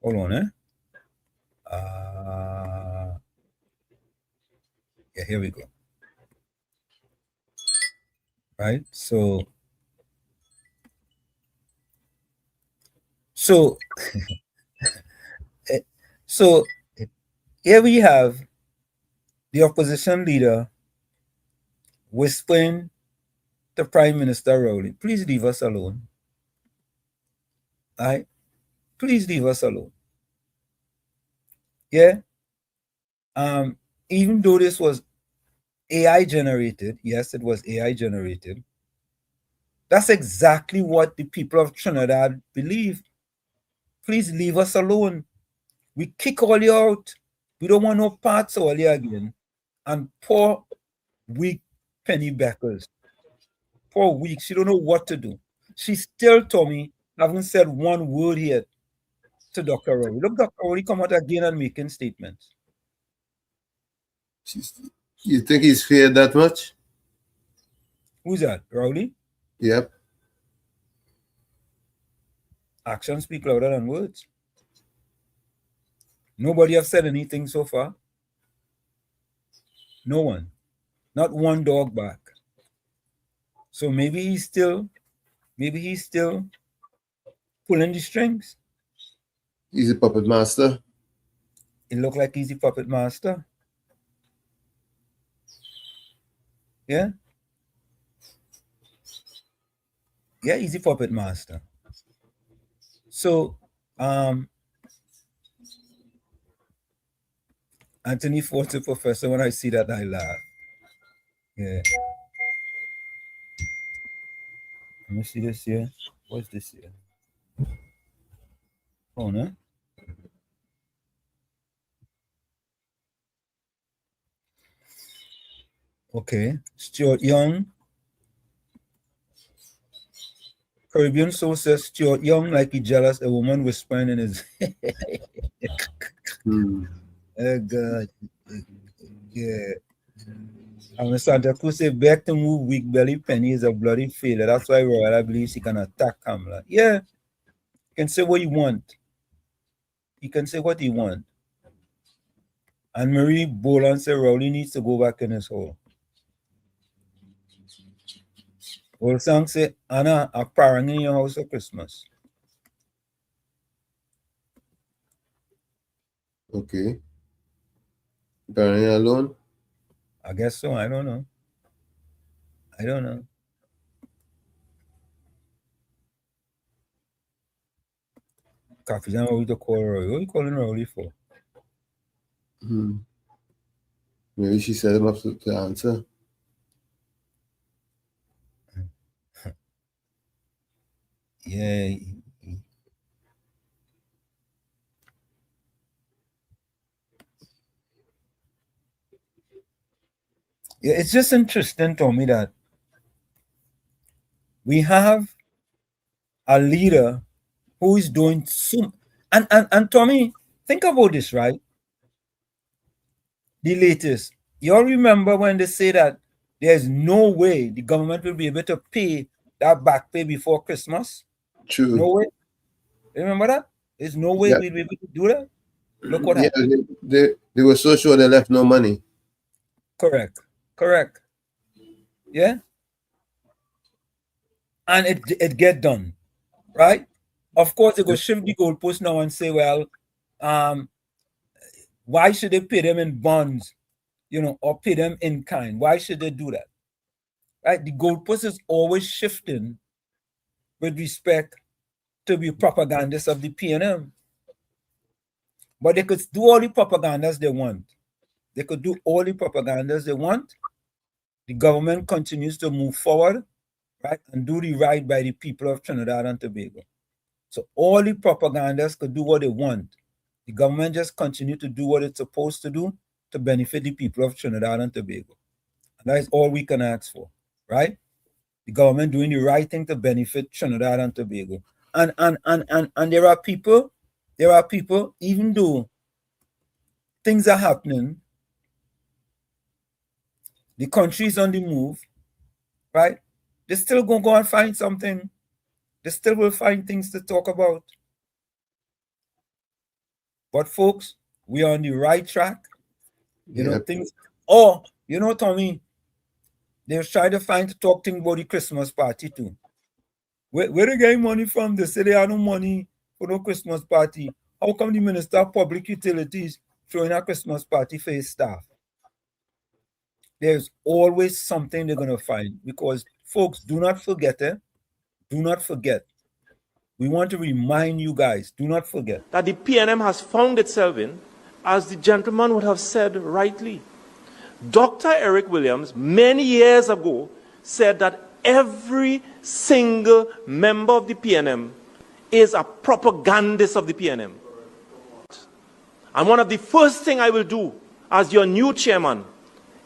Hold on, yeah, here we go. Right? So so here we have the opposition leader whispering to Prime Minister Rowley, please leave us alone. Right? Please leave us alone. Yeah. Even though this was AI generated, yes, it was AI generated. That's exactly what the people of Trinidad believe. Please leave us alone. We kick all you out. We don't want no parts of all you again. And poor, weak Penny Beckers. Poor weak. She don't know what to do. She still, Tommy, haven't said one word yet to Dr. Rowley. Look, Dr. Rowley come out again and making statements. You think he's feared that much? Who's that? Rowley? Yep. Actions speak louder than words. Nobody have said anything so far. No one. Not one dog back. So maybe he's still pulling the strings. He's a puppet master. It looked like he's a puppet master. Yeah? Yeah, he's a puppet master. So, Anthony Ford, professor, when I see that, I laugh. Yeah. Let me see this here. What's this here? Oh, no? Okay. Stuart Young. Caribbean soul says Stuart Young, like he jealous, a woman whispering in his. Oh, God. Yeah. And when Santa Cruz say back to move weak belly, Penny is a bloody failure. That's why Royal believes he can attack Kamala. Yeah. You can say what you want. He can say what he want. And Marie Boland said Rowley needs to go back in his hole. Old song say, Anna, a parang in your house for Christmas. Okay. Parang alone? I guess so. I don't know. Coffee time, what to call Rowley? What are you calling Rowley for? Maybe she set him up to answer. Yeah. Yeah, it's just interesting to me that we have a leader who is doing so. And Tommy, think about this, right? The latest. You all remember when they say that there's no way the government will be able to pay that back pay before Christmas? True. No way. Remember that? There's no way we'll be able to do that. Look what happened. They were so sure they left no money. Correct. Yeah. And it get done, right? Of course, they go shift the goalpost now and say, well, why should they pay them in bonds, or pay them in kind? Why should they do that? Right? The goalpost is always shifting with respect to the propagandists of the PNM. But they could do all the propagandas they want. The government continues to move forward, right, and do the right by the people of Trinidad and Tobago. So all the propagandists could do what they want. The government just continue to do what it's supposed to do to benefit the people of Trinidad and Tobago. And that is all we can ask for, right? The government doing the right thing to benefit Trinidad and Tobago. And there are people, even though things are happening, the country is on the move, right? They still gonna go and find something. They still will find things to talk about. But folks, we are on the right track. You know, things. Oh, you know, Tommy, they was trying to find to talk things about the Christmas party too. Where they getting money from? They say they have no money for no Christmas party. How come the Minister of Public Utilities throwing a Christmas party for his staff? There's always something they're gonna find, because folks, do not forget it. Do not forget. We want to remind you guys, do not forget that the PNM has found itself in, as the gentleman would have said rightly. Dr. Eric Williams, many years ago, said that every single member of the PNM is a propagandist of the PNM. And one of the first things I will do as your new chairman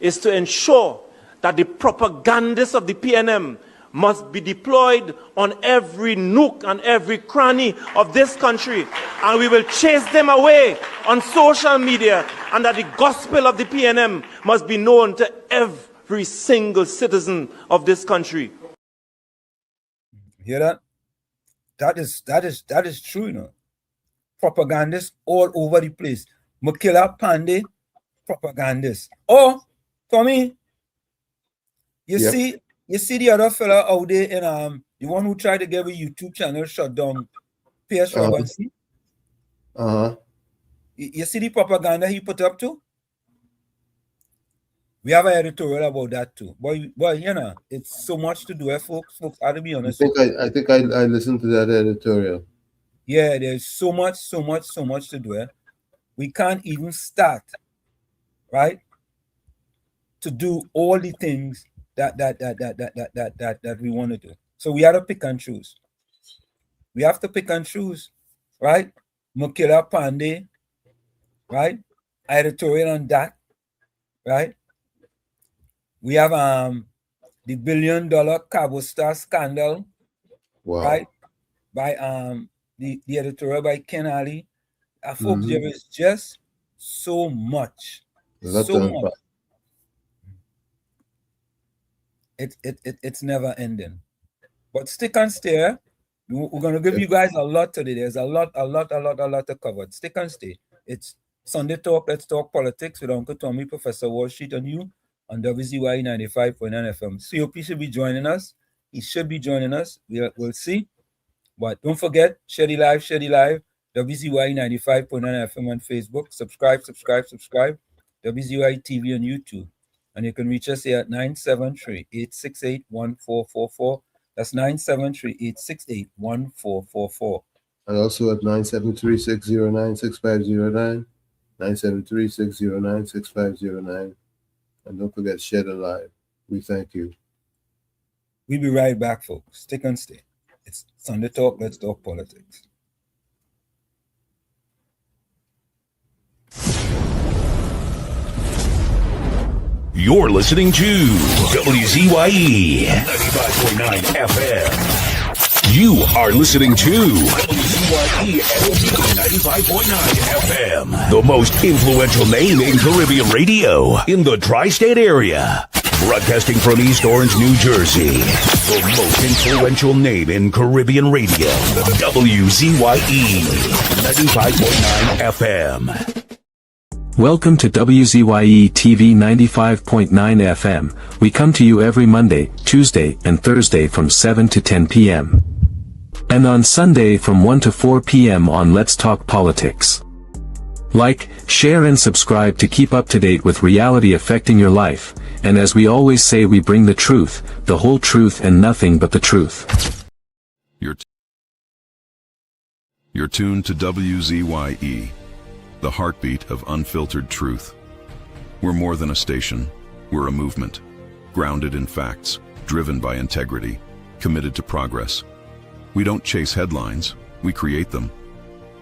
is to ensure that the propagandists of the PNM must be deployed on every nook and every cranny of this country, and we will chase them away on social media, and that the gospel of the PNM must be known to every single citizen of this country. Hear that? That is true, you know. Propagandists all over the place. Makila Pandey, propagandists. Oh, Tommy, you see the other fella out there in the one who tried to get a YouTube channel shut down, Pierce Robinson. You see the propaganda he put up too? We have an editorial about that too. But you know, it's so much to do, folks. Folks, I have to be honest. I think I listened to that editorial. Yeah, there's so much to do. We can't even start, right, to do all the things that we want to do. So we have to pick and choose. We have to pick and choose, right? Makila Pandey, right? Editorial on that, right? We have the $1 billion Cabo Star scandal, right? By the editorial by Ken Ali. Folks, there is just so much. It's never ending. But stick and stay. We're gonna give you guys a lot today. There's a lot to cover. Stick and stay. It's Sunday Talk. Let's talk politics with Uncle Tommy, Professor Wall Street, and you on WZYE 95.9 FM. COP should be joining us. He should be joining us. We'll see. But don't forget, share the live. WZYE 95.9 FM on Facebook. Subscribe. WZYE TV on YouTube. And you can reach us here at 973-868-1444. That's 973-868-1444. And also at 973-609-6509. 973-609-6509. And don't forget, share the live. We thank you. We'll be right back, folks. Stick and stay. It's Sunday Talk. Let's talk politics. You're listening to WZYE 95.9 FM. You are listening to WZYE 95.9 FM, the most influential name in Caribbean radio in the tri-state area. Broadcasting from East Orange, New Jersey, the most influential name in Caribbean radio, WZYE 95.9 FM. Welcome to WZYE TV 95.9 FM. We come to you every Monday, Tuesday, and Thursday from 7 to 10 p.m. And on Sunday from 1 to 4 p.m. on Let's Talk Politics. Like, share and subscribe to keep up to date with reality affecting your life. And as we always say, we bring the truth, the whole truth, and nothing but the truth. You're tuned to WZYE, the heartbeat of unfiltered truth. We're more than a station, we're a movement, grounded in facts, driven by integrity, committed to progress. We don't chase headlines, we create them.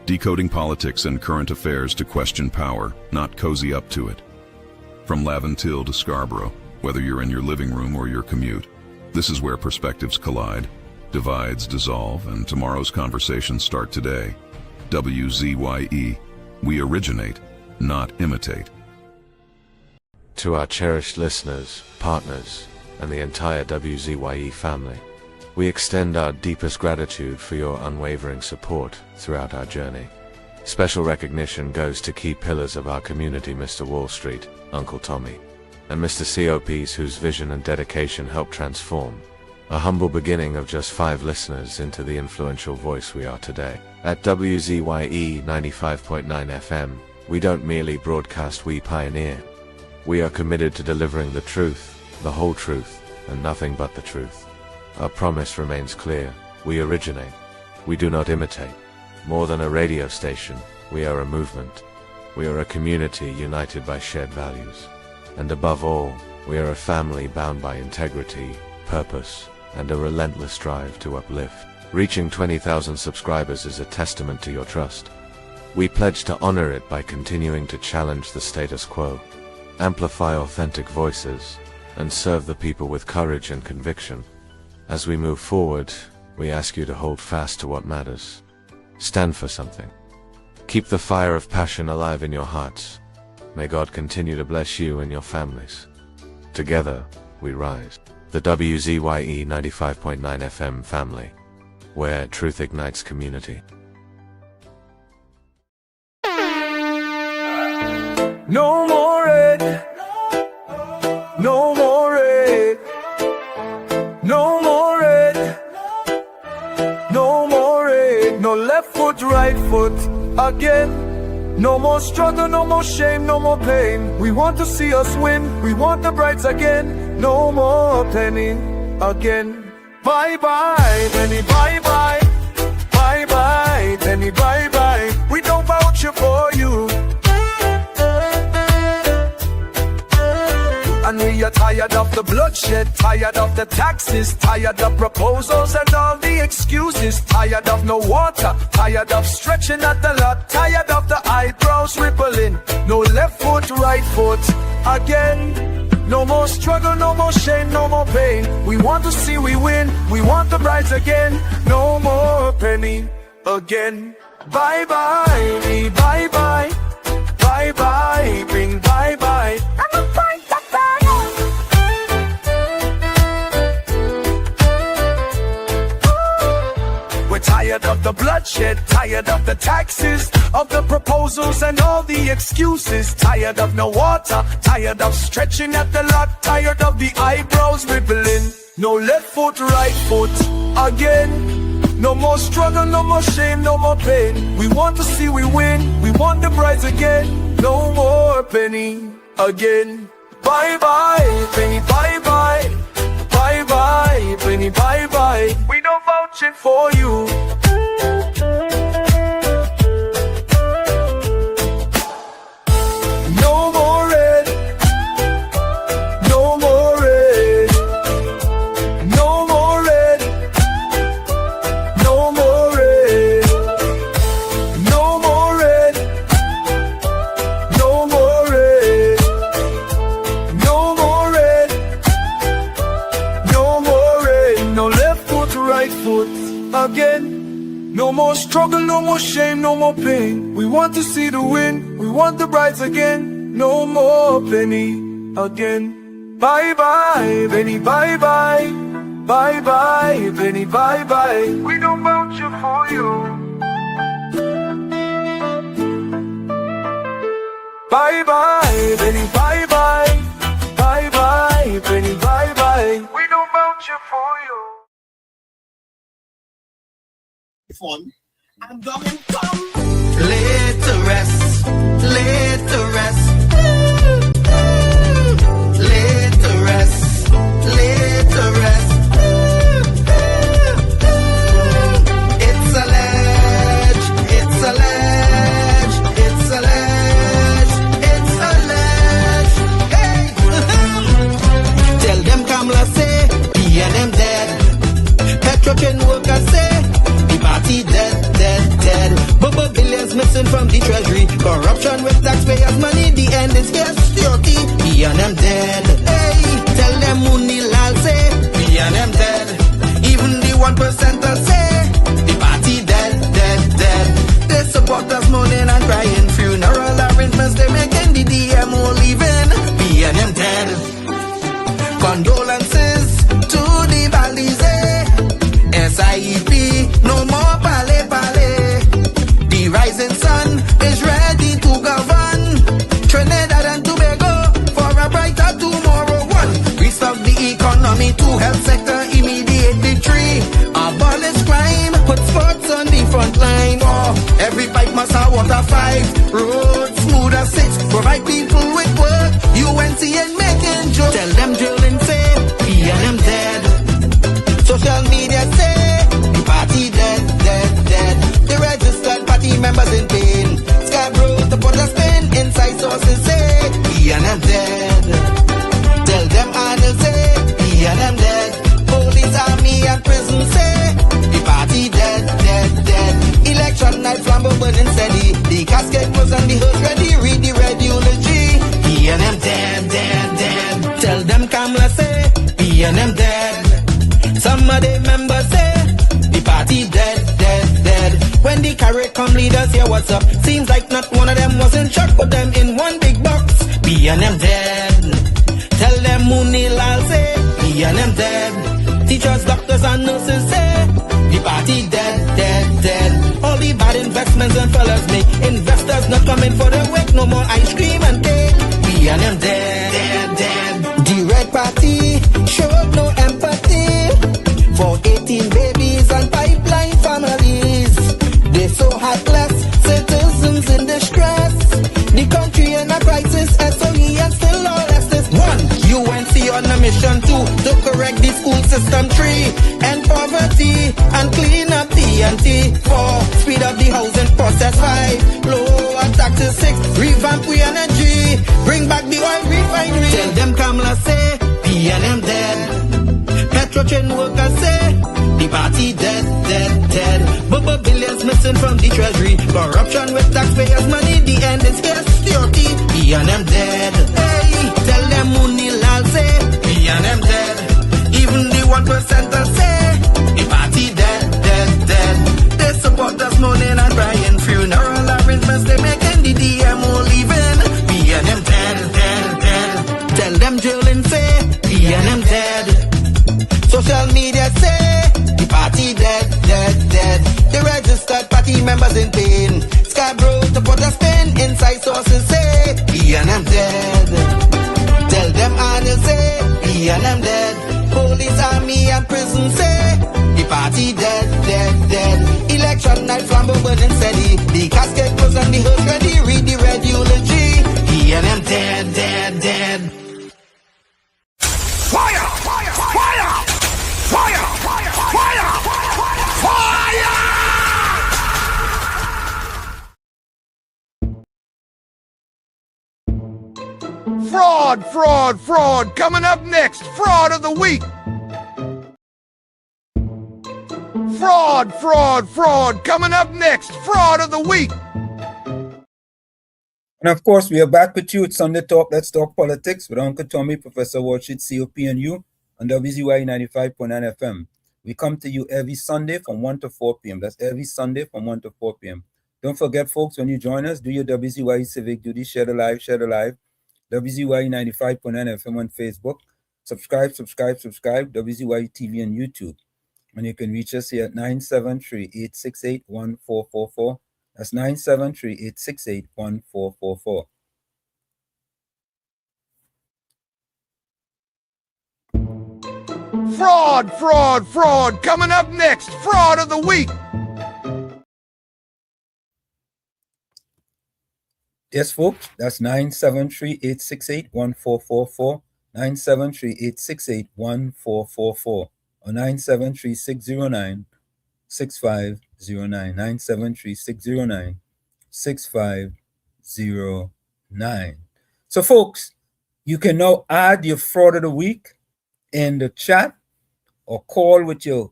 Decoding politics and current affairs to question power, not cozy up to it. From Laventille to Scarborough, whether you're in your living room or your commute, this is where perspectives collide, divides dissolve, and tomorrow's conversations start today. WZYE. We originate, not imitate. To our cherished listeners, partners, and the entire WZYE family, we extend our deepest gratitude for your unwavering support throughout our journey. Special recognition goes to key pillars of our community, Mr. Wall Street, Uncle Tommy, and Mr. COPs whose vision and dedication helped transform a humble beginning of just 5 listeners into the influential voice we are today. At WZYE 95.9 FM, we don't merely broadcast, we pioneer. We are committed to delivering the truth, the whole truth, and nothing but the truth. Our promise remains clear. We originate. We do not imitate. More than a radio station, we are a movement. We are a community united by shared values. And above all, we are a family bound by integrity, purpose, and a relentless drive to uplift. Reaching 20,000 subscribers is a testament to your trust. We pledge to honor it by continuing to challenge the status quo, amplify authentic voices, and serve the people with courage and conviction. As we move forward, we ask you to hold fast to what matters. Stand for something. Keep the fire of passion alive in your hearts. May God continue to bless you and your families. Together, we rise. The WZYE 95.9 FM family, where truth ignites community. No more red, no more red, no more red, no more red, no left foot, right foot again. No more struggle, no more shame, no more pain. We want to see us win, we want the brides again. No more penny again. Bye bye, penny, bye bye. Bye bye, penny, bye bye. We don't vouch for you. And we are tired of the bloodshed, tired of the taxes, tired of proposals and all the excuses, tired of no water, tired of stretching at the lot, tired of the eyebrows rippling. No left foot, right foot again. No more struggle, no more shame, no more pain. We want to see we win, we want the brides again. No more penny again. Bye bye, me bye bye. Bye bye, bring bye bye. I'm a point of We're tired of the bloodshed, tired of the taxes, of the proposals and all the excuses, tired of no water, tired of stretching at the lot, tired of the eyebrows rippling. No left foot, right foot again. No more struggle, no more shame, no more pain. We want to see we win, we want the brides again. No more penny again. Bye bye, penny, bye bye. Bye bye, penny, bye bye. We don't vouch it for you. No more red, no more red, no more red, no more red, no more red, no more red, no more red, no more red, no left foot, right foot again. No more struggle, no more shame, no more pain. We want to see the win, we want the brides again. No more penny again. Bye bye, penny, bye bye. Bye bye, penny, bye bye. We don't vouch for you. Bye bye, penny, bye bye. Bye bye, penny, bye bye. We don't vouch for you. Fun. I'm going to come. Laid to rest, laid to rest, laid to rest, laid to rest. It's a ledge, it's a ledge, it's a ledge, it's a ledge. Hey, tell them Kamala say, he and them dead. Petrocan workers say. Party dead, dead, dead. Bubble billions missing from the treasury. Corruption with taxpayers' money. The end is here. Security. we and them dead. Hey, tell them Munilal say, we and them dead. Even the 1% say, the party dead, dead, dead. They support us mourning and crying, funeral arrangements they making, the DMO leaving, we and them dead. Condolences to the Balize, SIEP, no more pale pale. The rising sun is ready to govern Trinidad and Tobago for a brighter tomorrow. One, restart the economy, two, health sector, immediate victory. Abolish crime, put sports on the front line. Oh, every pipe must have water. 5, roads smooth as 6, provide people with work. UNC and making jokes. Tell them drilling say, we and them dead. Social media say, the party dead, dead, dead. The registered party members in pain. Scarborough to put a spin, inside sources say, we and them dead. Tell them Arnold say, we and them dead. Police, army and prison say, the party dead, dead, dead. Election night flambeau burning steady. The casket was on the hood ready, read the red eulogy. We and them dead, dead, dead. Tell them Kamala say, we and them dead. Some of the members say, the party dead, dead, dead. When the CARICOM leaders hear what's up, seems like not one of them was in shock, put them in one big box. We and them dead. Tell them Munilal say, we and them dead. Teachers, doctors and nurses say, the party dead, dead, dead. All the bad investments and fellas make, investors not coming for the work, no more ice cream and cake. We and them dead, dead, dead. The Red Party showed no empathy for 18 babies and pipeline families. They so heartless, citizens in distress. The country in a crisis, SOE and still lawless. 1, UNC on a mission 2, to correct the school system. 3, end poverty and clean up TNT. 4, speed up the housing process. 5, lower taxes. 6, revamp we energy, bring back the oil refinery. Tell them Kamala say, we and them dead. Petrotrain workers say, the party dead, dead, dead. Bubba billions missing from the treasury. Corruption with taxpayers' money, the end is security. We and them dead. Hey, tell them Munilal say, we and them dead. Even the 1% say, the party dead, dead, dead. They support us mourning and crying, funeral arrangements they making, the DMO leaving. We and them dead, dead, dead. Tell them drilling say, we and them dead. Social media say, the party dead, dead, dead. The registered party members in pain. Scarborough to put a spin, inside sources say, we and them dead. Tell them Arnold say, we and them dead. Police, army and prison say, the party dead, dead, dead. Election night flambeau burning steady. The casket was on the hood ready, read the red eulogy. We and them dead, dead, dead. Fire! Fire! Fire! Fire! Fire! Fire! Fire! Fraud! Fraud! Fraud! Coming up next, fraud of the week. Fraud! Fraud! Fraud! Coming up next, fraud of the week. And of course, we are back with you. It's Sunday Talk. Let's talk politics with Uncle Tommy, Professor Walshit, COP, and you on WZYE 95.9 FM. We come to you every Sunday from 1 to 4 p.m. That's every Sunday from 1 to 4 p.m. Don't forget, folks, when you join us, do your WZYE civic duty. Share the live, share the live. WZYE 95.9 FM on Facebook. Subscribe. WZYE TV on YouTube. And you can reach us here at 973-868-1444. That's 973-868-1444. Fraud! Fraud! Fraud! Coming up next, fraud of the week. Yes, folks, that's 973-868-1444, 973-868-1444, or 973-609-6509, 973-609-6509. So, folks, you can now add your fraud of the week in the chat, or call with your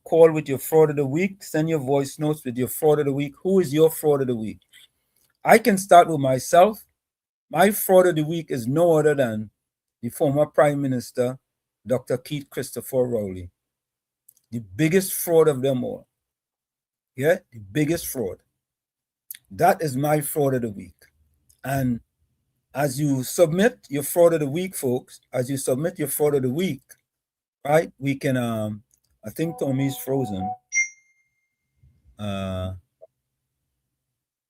fraud of the week. Send your voice notes with your fraud of the week. Who is your fraud of the week? I can start with myself. My fraud of the week is no other than the former Prime Minister, Dr. Keith Christopher Rowley. The biggest fraud of them all. Yeah, the biggest fraud. That is my fraud of the week. And as you submit your fraud of the week, folks, as you submit your fraud of the week, right, we can, I think Tommy's frozen.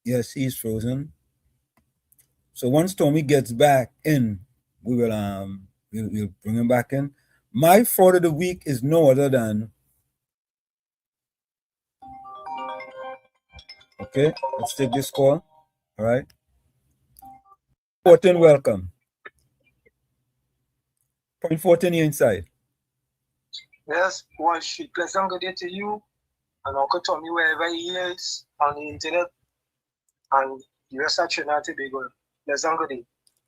Yes, he's frozen. So once Tommy gets back in, we will we'll bring him back in. My fraud of the week is no other than, okay, let's take this call. All right. 14, welcome. Point 14, you're inside. Yes, well, shit, pleasant good day to you and Uncle Tommy wherever he is on the internet and the rest of Trinidad and Tobago. Pleasant good day.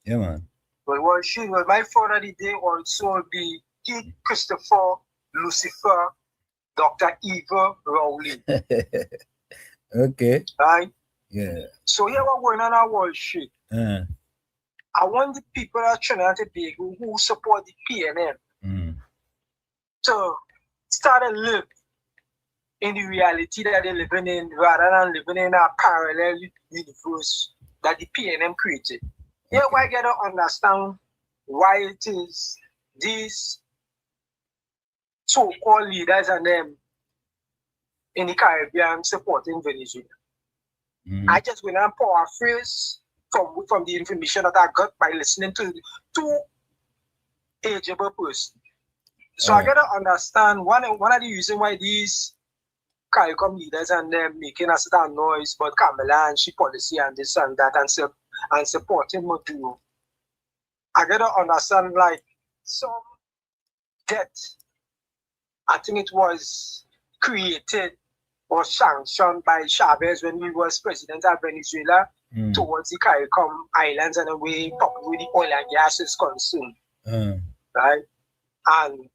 Yeah, man. Well, shit, well, my phone of the day also will be Keith Christopher, Lucifer, Dr. Eva Rowley. Okay. Right? Yeah. So here we're going on our world shit. I want the people of Trinidad and Tobago who support the PNM to start to live in the reality that they're living in rather than living in a parallel universe that the PNM created. Here we got to understand why it is these so-called leaders and them in the Caribbean supporting Venezuela. I just went and paraphrase from the information that I got by listening to two ageable persons. So I gotta understand one of the reasons why these CARICOM leaders and them making a certain noise about Kamala and she policy and this and that and supporting Maduro. I gotta understand like some debt. I think it was created or sanctioned by Chavez when he was president of Venezuela towards the CARICOM islands and the way with the oil and gas is concerned. Right? And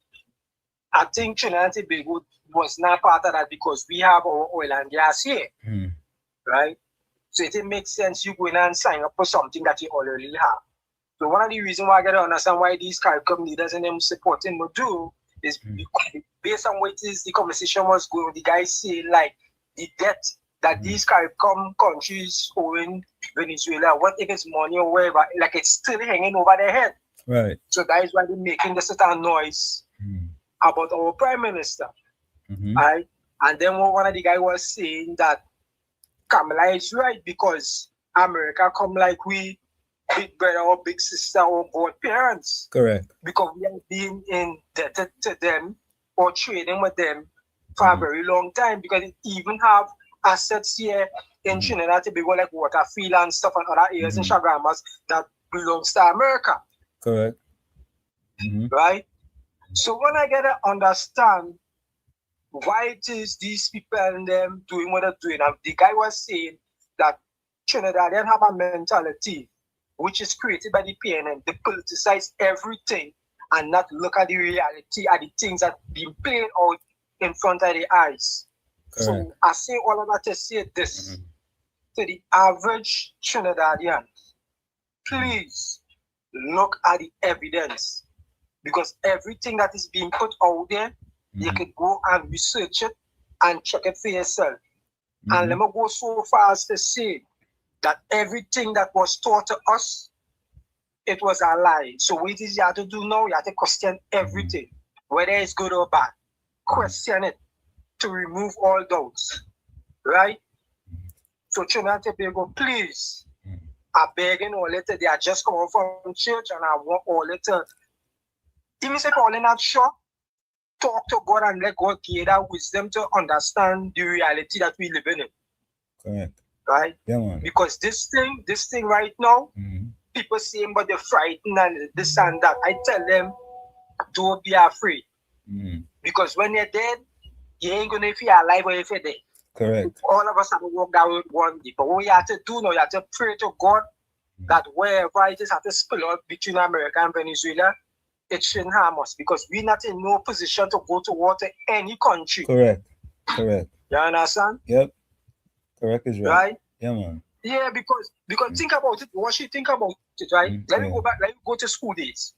I think Trinidad and Tobago was not part of that because we have our oil and gas here. Right? So it makes sense you go in and sign up for something that you already have. So one of the reasons why I gotta understand why these CARICOM leaders and them supporting Maduro is based on what is the conversation was going. The guys say like the debt that these CARICOM countries owing Venezuela, what if it's money or whatever, like it's still hanging over their head. Right. So that is why they're making the certain noise about our prime minister. Right? And then one of the guys was saying that Kamala is right because America come like we big brother or big sister or godparents. Correct. Because we have been indebted to them or trading with them for a very long time because they even have assets here in Trinidad to be like water field and stuff and other areas in Chaguamas that belongs to America. Correct. Right? So when I get to understand why it is these people and them doing what they're doing, and the guy was saying that Trinidadians have a mentality which is created by the PNM. They politicize everything and not look at the reality, at the things that being played out in front of their eyes. Correct. So I say all of that to say this to the average Trinidadian. Please look at the evidence because everything that is being put out there, you can go and research it and check it for yourself. And let me go so far as to say that everything that was taught to us, it was a lie. So what is you have to do now? You have to question everything, whether it's good or bad. Question it to remove all doubts, right? So Trinidad and Tobago, please, I beg and all it. They are just coming from church, and I want all it to, even if all in not sure, talk to God and let God give that wisdom to understand the reality that we live in. Correct. Right? Yeah, man. Because this thing right now, people saying but they're frightened and this and that. I tell them, don't be afraid. Because when you're dead, you ain't gonna know if you're alive or if you're dead. Correct. All of us have to walk that road one day. But what you have to do now, you have to pray to God that wherever it is have to spill out between America and Venezuela, it shouldn't harm us because we're not in no position to go to war to any country. Correct. Correct. You understand? Yep. Correct is right. Right? Yeah, man. Yeah, because think about it. What you think about it, right? Let me go back. Let me go to school days.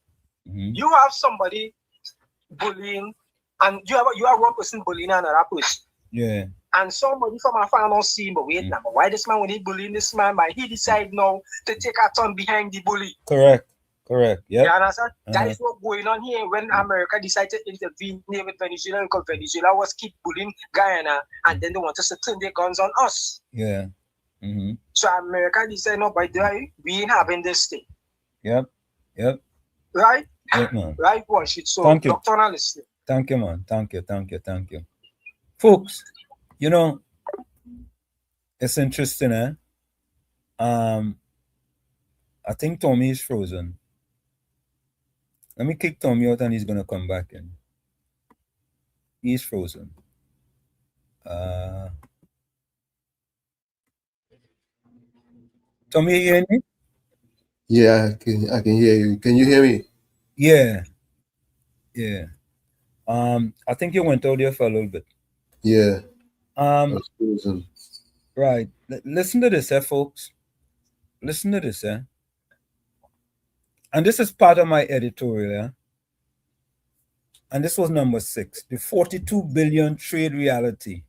You have somebody bullying, and you have one person bullying another person. Yeah. And somebody from afar don't see him, but wait now, why this man when he bullying this man, but he decide now to take a turn behind the bully. Correct. Yeah. You understand? That is what going on here when America decided to intervene with Venezuela, because Venezuela was keep bullying Guyana, and then they want us to turn their guns on us. Yeah. So America decided, no, by the way, we ain't having this thing. Yep. Right? Yep, man. Right, watch it. So, Thank you. Dr. Alistair. Thank you, man. Thank you. Folks, you know, it's interesting, eh? I think Tommy is frozen. Let me kick Tommy out and he's gonna come back in. He's frozen. Tommy, you hear me? Yeah, I can hear you. Can you hear me? Yeah. I think you went out there for a little bit. Yeah. I was frozen. Right. Listen to this, folks. Listen to this, And this is part of my editorial, And this was number 6, the 42 billion trade reality.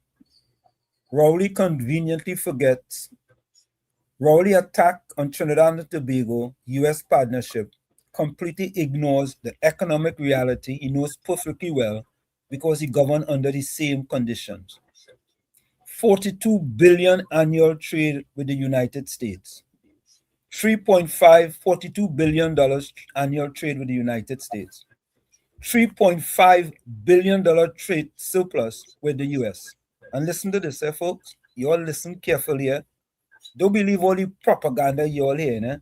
Rowley conveniently forgets. Rowley attack on Trinidad and Tobago U.S. partnership completely ignores the economic reality he knows perfectly well because he governed under the same conditions. 42 billion annual trade with the United States. $42 billion annual trade with the United States. $3.5 billion trade surplus with the US. And listen to this, folks. You all listen carefully. Don't believe all the propaganda you all hear.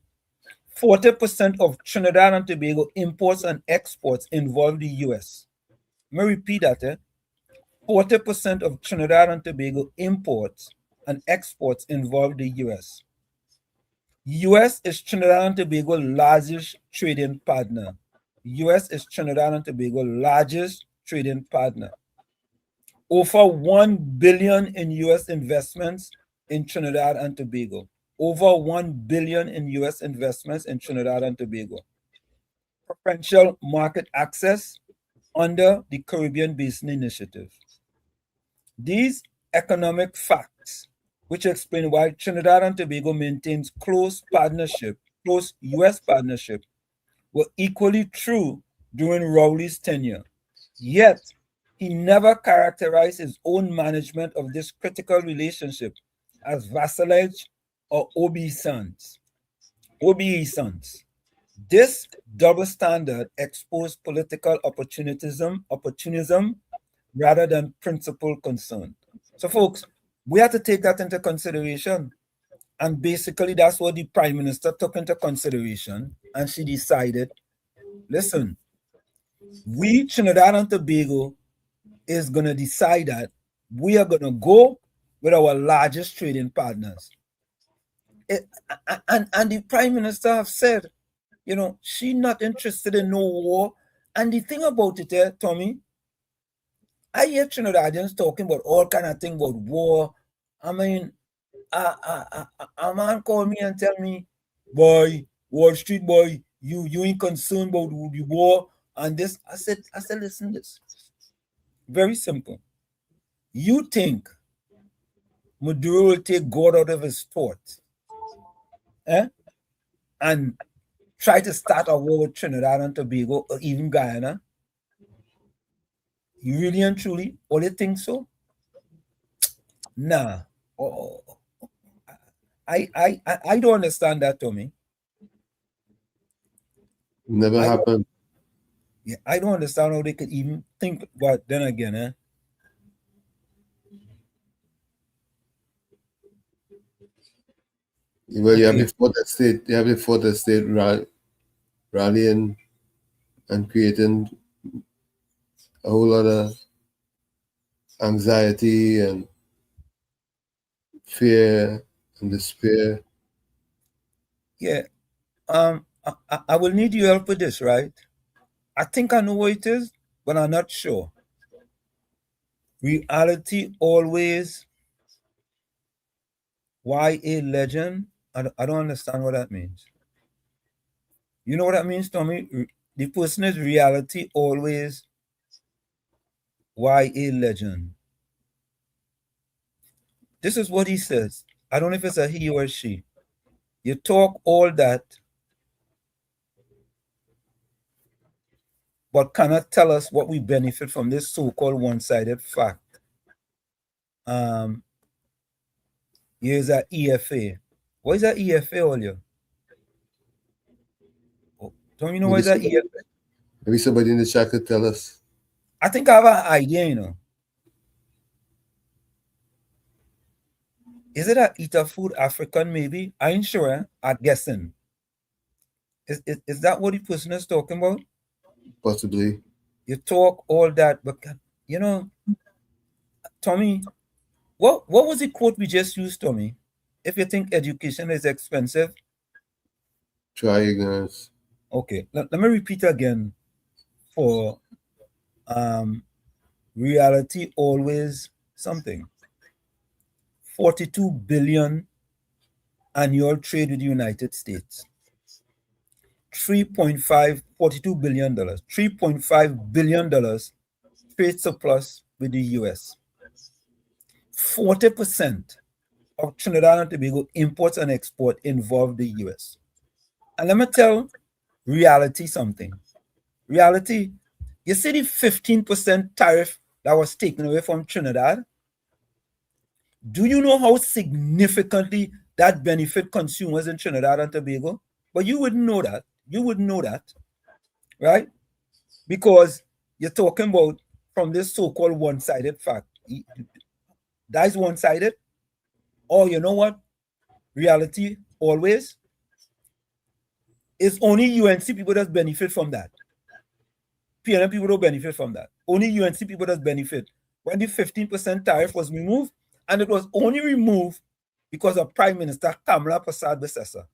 40% of Trinidad and Tobago imports and exports involve the US. Let me repeat that. 40% of Trinidad and Tobago imports and exports involve the US. US is Trinidad and Tobago's largest trading partner. US is Trinidad and Tobago's largest trading partner. Over $1 billion in US investments in Trinidad and Tobago. Over $1 billion in US investments in Trinidad and Tobago. Preferential market access under the Caribbean Basin Initiative. These economic facts, which explain why Trinidad and Tobago maintains close US partnership, were equally true during Rowley's tenure. Yet, he never characterized his own management of this critical relationship as vassalage or obeisance. This double standard exposed political opportunism rather than principal concern. So, folks, we have to take that into consideration. And basically, that's what the Prime Minister took into consideration. And she decided, listen, we, Trinidad and Tobago, is going to decide that we are going to go with our largest trading partners. And the Prime Minister have said, she's not interested in no war. And the thing about it, Tommy, I hear Trinidadians talking about all kind of things about war. I mean, a man call me and tell me, boy, Wall Street boy, you ain't concerned about the war and this. I said, listen, this very simple. You think Maduro will take God out of his thoughts, and try to start a war with Trinidad and Tobago or even Guyana? You really and truly only think so? Nah. I don't understand that, Tommy. Never happened. Yeah, I don't understand how they could even think. But then again, Well, you have before the state rallying and creating a whole lot of anxiety and fear and despair. Yeah. I will need your help with this, right? I think I know what it is, but I'm not sure. Reality always. Why a legend? I don't understand what that means. You know what that means, Tommy? The person is reality always YA legend. This is what he says. I don't know if it's a he or a she. You talk all that, but cannot tell us what we benefit from this so-called one-sided fact. Here's an EFA. What is that EFA, Olio? Don't you know what is that EFA? Maybe somebody in the chat could tell us. I think I have an idea, you know. Is it a eat a food African maybe? I ain't sure. I'm guessing. Is that what the person is talking about? Possibly. You talk all that, but you know, Tommy, what was the quote we just used, Tommy? If you think education is expensive, try ignorance. Okay, let me repeat again. For reality always something. 42 billion annual trade with the United States. $42 billion. $3.5 billion trade surplus with the US. 40% of Trinidad and Tobago imports and export involve the US. And let me tell reality something. Reality, you see the 15% tariff that was taken away from Trinidad? Do you know how significantly that benefit consumers in Trinidad and Tobago? But you wouldn't know that. You wouldn't know that, right? Because you're talking about from this so-called one-sided fact. That is one-sided. Or you know what? Reality always is only UNC people that benefit from that. PNM people don't benefit from that. Only UNC people that benefit. When the 15% tariff was removed, and it was only removed because of Prime Minister Kamala Persad-Bissessar.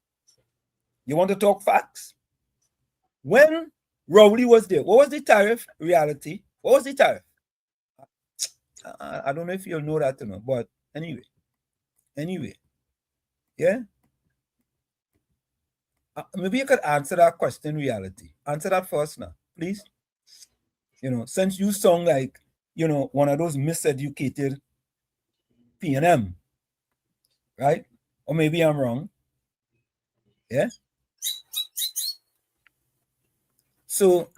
You want to talk facts? When Rowley was there, what was the tariff? Reality. What was the tariff? I don't know if you'll know that or not, but anyway. Yeah? Maybe you could answer that question, reality. Answer that first now, please. You know, since you sound like, you know, one of those miseducated PNM, right? Or maybe I'm wrong. Yeah? So,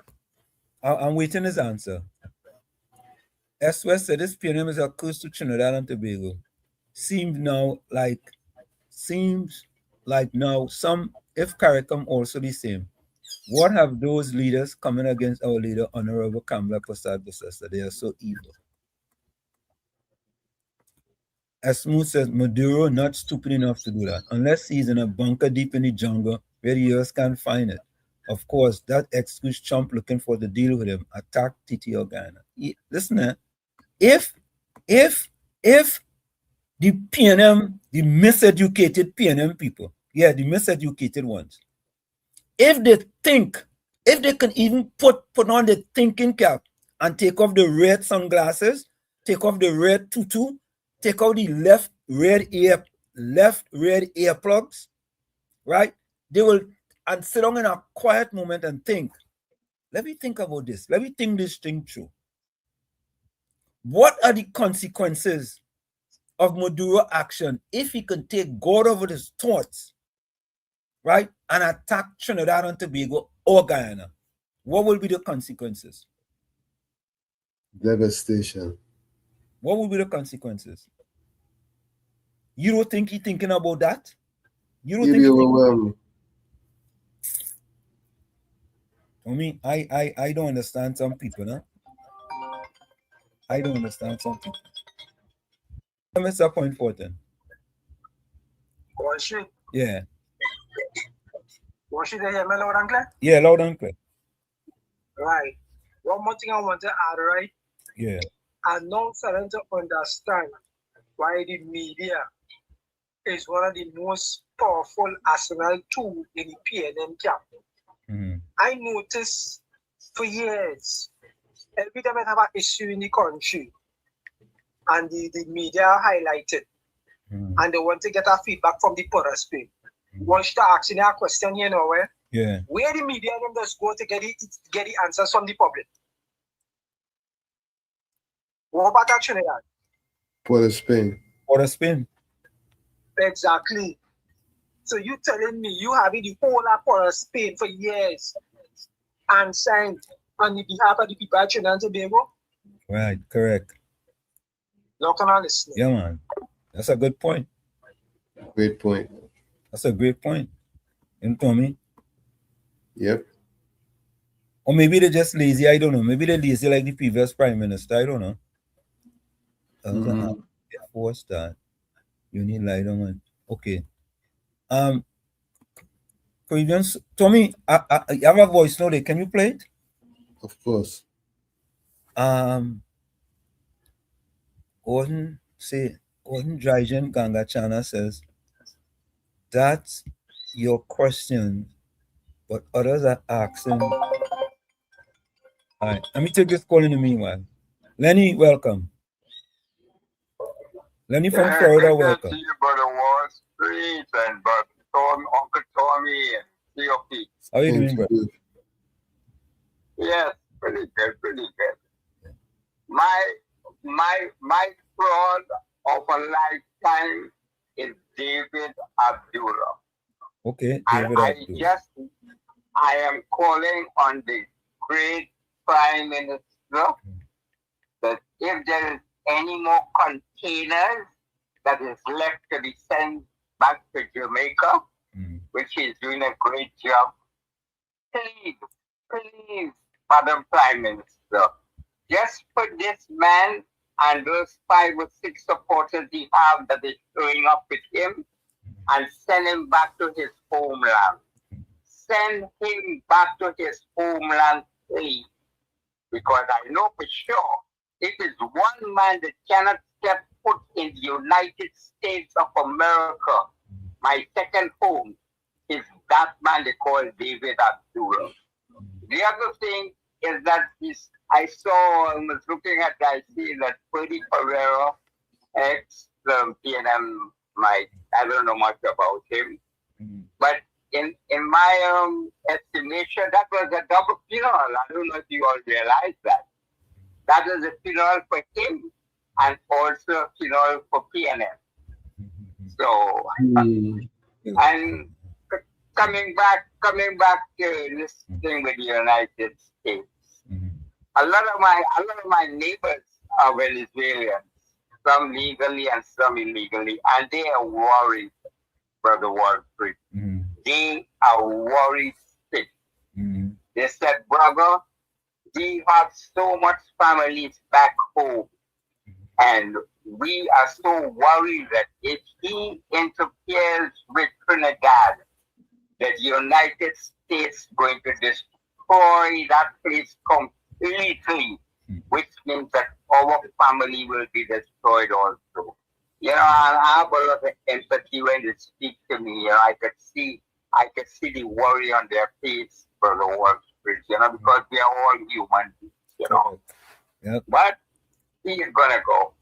I'm waiting his answer. S-West said this PNM is a curse to Trinidad and Tobago. Seems like now some, if CARICOM also the same. What have those leaders coming against our leader, Honorable Kamala Persad-Bissessar? They are so evil. Asmu says, Maduro not stupid enough to do that, unless he's in a bunker deep in the jungle where the US can't find it. Of course, that excuse Trump looking for the deal with him, attack Titi Ogana. Listen, if the PNM, the miseducated PNM people, yeah, the miseducated ones, if they can even put on the thinking cap and take off the red sunglasses, take off the red tutu, take out the left red earplugs, right? They will, and sit down in a quiet moment and think, let me think about this. Let me think this thing through. What are the consequences of Maduro action if he can take God over his thoughts, right, and attack Trinidad and Tobago or Guyana? What will be the consequences? Devastation. What will be the consequences? You don't think he's thinking about that? You don't think overwhelmed. I mean, I don't understand some people, huh? I don't understand some people. Mr. Point Fortin. Was she? Yeah. Was she there, me loud and clear? Yeah, loud and clear. Right. One more thing I want to add, right? Yeah. I'm now starting to understand why the media is one of the most powerful arsenal tool in the PNM camp. Mm-hmm. I noticed for years, every time I have an issue in the country, and the media highlighted, and they want to get a feedback from the participant. Once you start asking a question, you know, Yeah. Where the media them just go to get the answers from the public. What about that, Trinidad? Port of Spain. Port of Spain. Exactly. So you telling me you having the whole of Port of Spain for years and signed on the behalf of the people of Trinidad and Tobago? Right, correct. Look on listening. Yeah, man. That's a good point. Great point. That's a great point. You know me? Yep. Or maybe they're just lazy. I don't know. Maybe they're lazy like the previous prime minister. I don't know. Force that. You need light on it. Okay. Previous Tommy, you have a voice note there. Can you play it? Of course. Gordon Dryden Gangachana says, that's your question, but others are asking. All right, let me take this call in the meanwhile. Lenny, welcome. Lenny from Florida, welcome. See you, Brother Wars, Street, and Brother Tom, Uncle Tommy, and COP. How are you doing, bro? Yes, pretty good, pretty good. My fraud of a lifetime is David Abdullah. Okay, and I am calling on the great Prime Minister that if there is any more containers that is left to be sent back to Jamaica, which is doing a great job, please, Madam Prime Minister, just put this man and those 5 or 6 supporters he have that is showing up with him and send him back to his homeland. Send him back to his homeland, please. Because I know for sure, it is one man that cannot step foot in the United States of America. My second home is that man they call David Abdullah. The other thing is that I was looking at, I see that Freddie Pereira, ex-PNM Mike, I don't know much about him. But in my estimation, that was a double funeral. I don't know if you all realize that. That was a funeral for him and also a funeral for PNM. So, and coming back to this thing with the United States, a lot of my neighbors are Venezuelans, some legally and some illegally, and they are worried, Brother Walford. They are worried sick. They said, brother, we have so much families back home, and we are so worried that if he interferes with Trinidad, that the United States is going to destroy that place completely, which means that our family will be destroyed also. You know, I have a lot of empathy when they speak to me. You know, I could see the worry on their face for the Wall Street, you know, because we are all human beings, you know. Yep. But he is gonna go.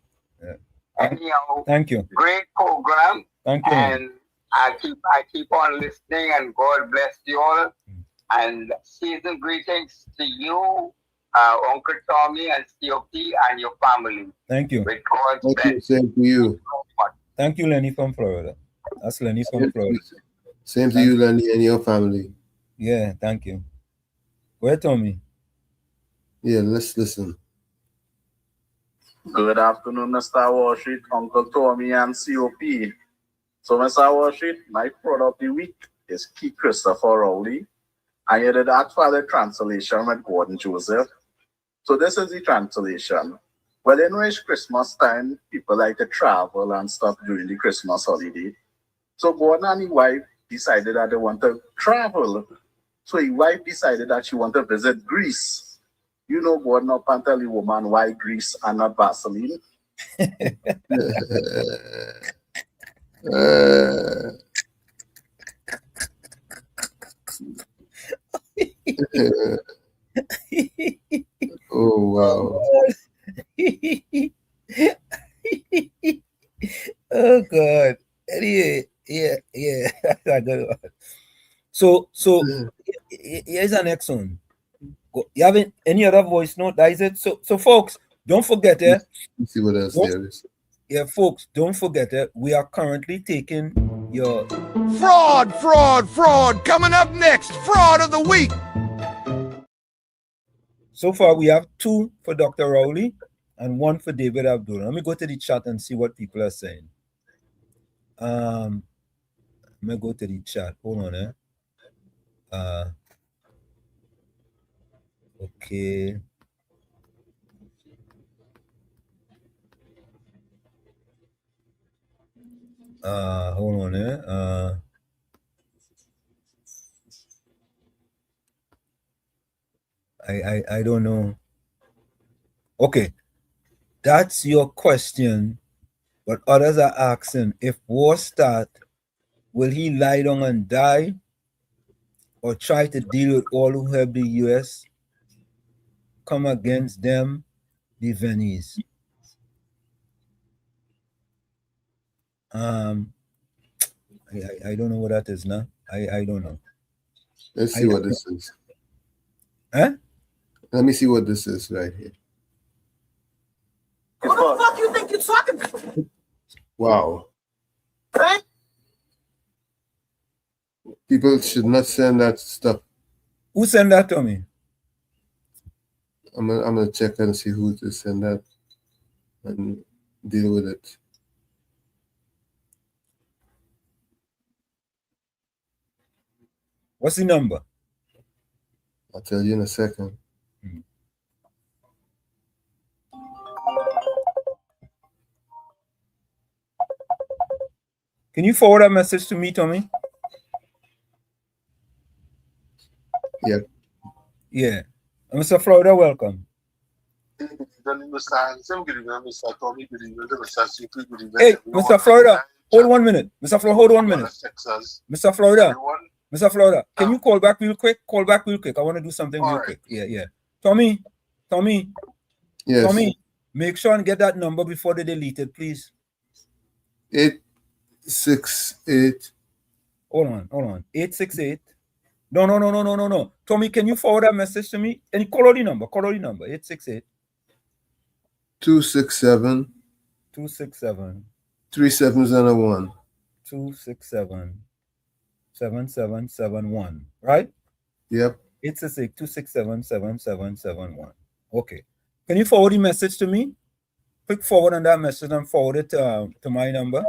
Yeah. Anyhow, thank you. Great program. Thank you. And I keep on listening, and God bless you all. And season greetings to you, Uncle Tommy and COP and your family. Thank you. With God's blessing. Same to you. Thank you, Lenny from Florida. That's Lenny from Florida. Same to you, Lenny, and your family. Yeah, thank you. Go ahead, Tommy. Yeah, let's listen. Good afternoon, Mr. Washit, Uncle Tommy, and COP. So, Mr. Washit, my product of the week is Key Christopher Rowley. I did that for the translation with Gordon Joseph. So this is the translation. Well, you know, it's Christmas time. People like to travel and stuff during the Christmas holiday. So Gordon and his wife decided that they want to travel. So his wife decided that she want to visit Greece. You know, Gordon up and tell the woman why Greece and not Vaseline. Oh, wow. Oh, God. Anyway, yeah, that's a good one. So Here's the next one. You have any other voice note? That is it. So folks, don't forget it. Let's see what else there is. Yeah, folks, don't forget it. We are currently taking your Fraud, fraud, fraud. Coming up next, fraud of the week. So far, we have 2 for Dr. Rowley and 1 for David Abdul. Let me go to the chat and see what people are saying. Let me go to the chat. Hold on, okay. Hold on, I don't know. Okay, that's your question, but others are asking, if war start, will he lie down and die or try to deal with all who help the U.S. come against them, the Venice? I don't know what that is now. I don't know. Let's see what this is. Huh? Let me see what this is right here. Who the fuck you think you're talking to? Wow. Huh? People should not send that stuff. Who sent that to me? I'm gonna check and see who to send that and deal with it. What's the number? I'll tell you in a second. Can you forward a message to me, Tommy? Yep. Yeah. Mr. Florida, welcome. Hey, Mr. Florida, hold 1 minute. Mr. Florida, hold 1 minute. Mr. Florida, Mr. Florida, can you call back real quick? Call back real quick. I want to do something real quick. Yeah. Tommy. Yes. Tommy, make sure and get that number before they delete it, please. 868. Hold on. 868. No. Tommy, can you forward that message to me? And call out the number. 868. 267. 3701. 267. 7771. Right? Yep. 868-267-7771. Okay. Can you forward the message to me? Click forward on that message and forward it to my number.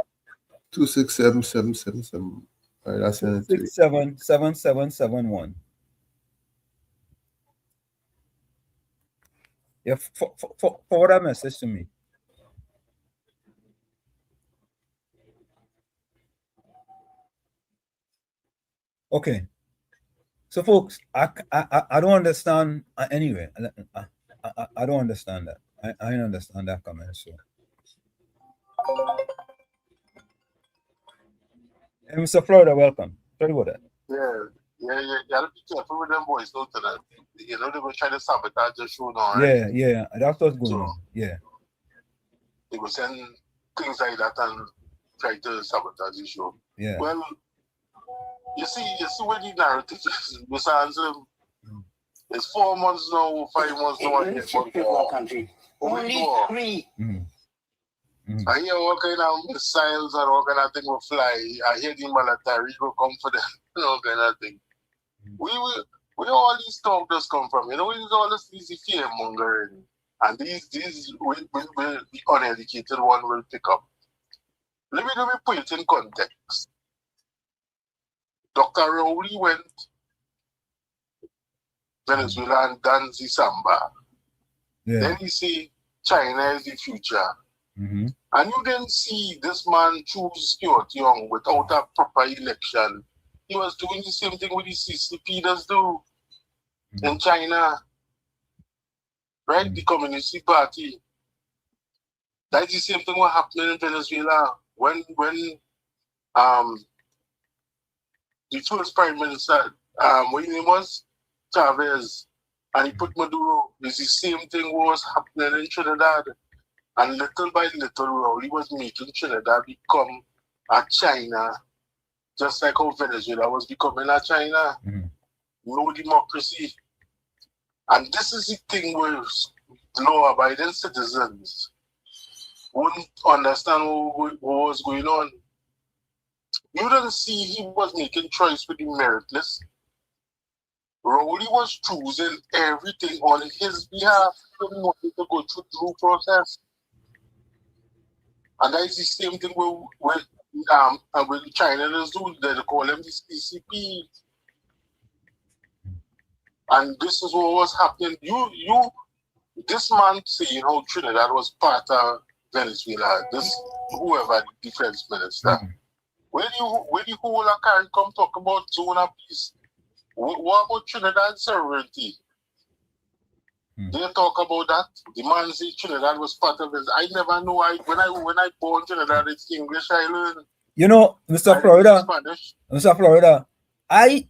267-777. All right, I'll send it to you. 267-7771. Yeah, forward that message to me. Okay. So, folks, I don't understand anyway. I don't understand that. I don't understand that comment. So, hey, Mr. Florida, welcome. Sorry about that. Yeah. You gotta be careful with them boys, don't you? You know, they were trying to sabotage the show now, right? Yeah, that's what's going on. Yeah. They will send things like that and try to sabotage the show. Yeah. Well, you see where the narrative is. It's 4 months now, 5 months now. Only 3. I hear all kind of missiles and all kind of thing will fly. I hear the military will come for them, all kind of thing. Where all these talk does come from? You know, where all this easy fear mongering, and these will the uneducated one will pick up. Let me put it in context. Dr. Rowley went Venezuela and done the samba. Yeah. Then he say China is the future. Mm-hmm. And you then see this man choose Stuart Young without a proper election. He was doing the same thing with the CCP does do in China. Right? The Communist Party. That's the same thing what happening in Venezuela. When the first Prime Minister, what his name was? Chavez, and he put Maduro, it's the same thing what was happening in Trinidad. And little by little, he was making Trinidad become a China, just like how Venezuela was becoming a China. no democracy. And this is the thing where law-abiding citizens wouldn't understand what was going on. You didn't see he was making choice with the meritless. Rowley was choosing everything on his behalf. He didn't want to go through due process. And that is the same thing with China do. They call them the CCP. And this is what was happening. This man saying how Trinidad was part of Venezuela, this whoever the defense minister. When you whole can come talk about zone of peace, what about Trinidad sovereignty? They talk about that. The man say Trinidad was part of it. I never know. When I born Trinidad, it's English I learned. You know, Mr. Florida, I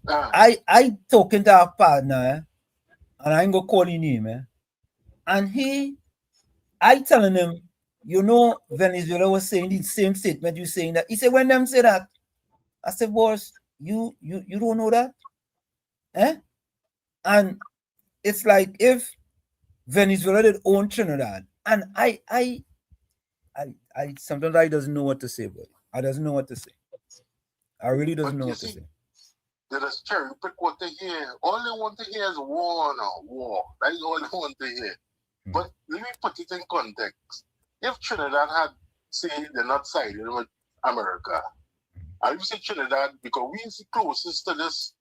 talking to our partner, and I ain't gonna call his name, and I telling him, you know, Venezuela was saying the same statement you saying that. He said, when them say that, I said, boss, you don't know that? And it's like if Venezuela did own Trinidad, and I sometimes I doesn't know what to say, but I doesn't know what to say. I really doesn't know what to say. They just cherry pick what they hear. All they want to hear is war now, war. That is all they want to hear. But let me put it in context. If Trinidad had, say, they're not siding with America, I would say Trinidad, because we is the closest to this,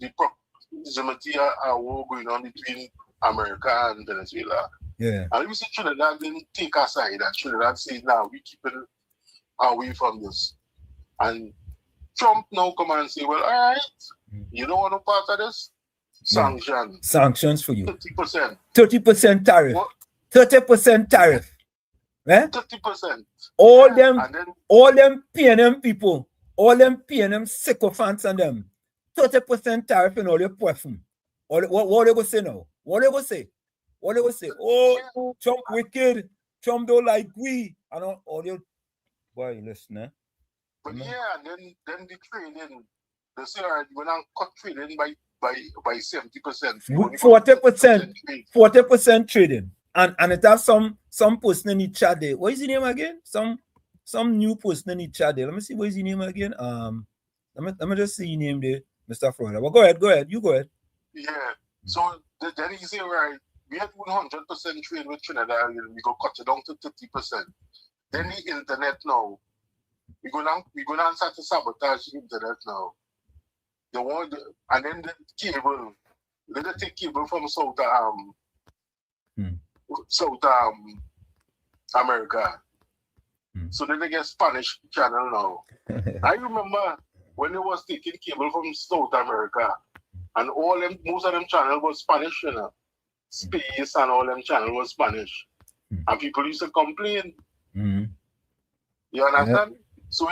the proximity war going on between America and Venezuela. Yeah. And we say Trinidad didn't take our side, and Trinidad says, now we keep it away from this. And Trump now come and say, well, all right, you don't want no part of this? Sanctions. Sanctions for you. 30%. 30% tariff. What? 30% tariff. Eh? 30%. All them PNM people, all them PNM sycophants and them. 30% tariff in all your perfume. What they go say now? What they go say? What they go say? Oh, Trump wicked. Trump don't like we. I don't all your boy, listen, eh? But yeah, then the trading, they say when I cut trading by 70%. 40% trading. And it has some person in the chat there. What is his name again? Some new person in the chat there. Let me see what is his name again. Let me just see his name there, Mr. Florida. Well, go ahead. You go ahead. Yeah. So then he say, right, we had 100% trade with Trinidad, we go cut it down to 30%. Then the internet now, we're gonna start to sabotage the internet now. And then the cable, let us take cable from South America. So then they get Spanish channel now. I remember when they was taking cable from South America, and most of them channel was Spanish, you know. Space and all them channel was Spanish. And people used to complain. You understand? Yep. So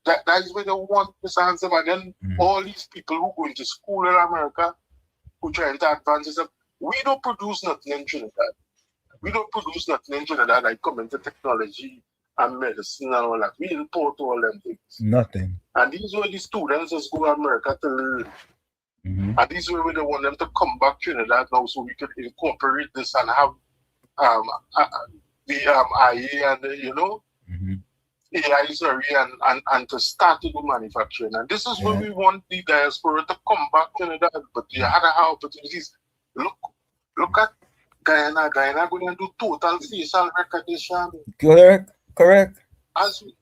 that is where they want this answer. But then all these people who go into school in America, who trying to advance this, we don't produce nothing in Trinidad. We don't produce nothing in Trinidad like come into technology and medicine and all that. We import all them things. Nothing. And these were the students that go to America to learn. And these were where they want them to come back to Trinidad now so we can incorporate this and have the IA and you know, AI sorry and to start to do manufacturing. And this is where we want the diaspora to come back to Trinidad, but you had to have opportunities. Look at Guyana. Guyana going to do total facial recognition. Correct. As you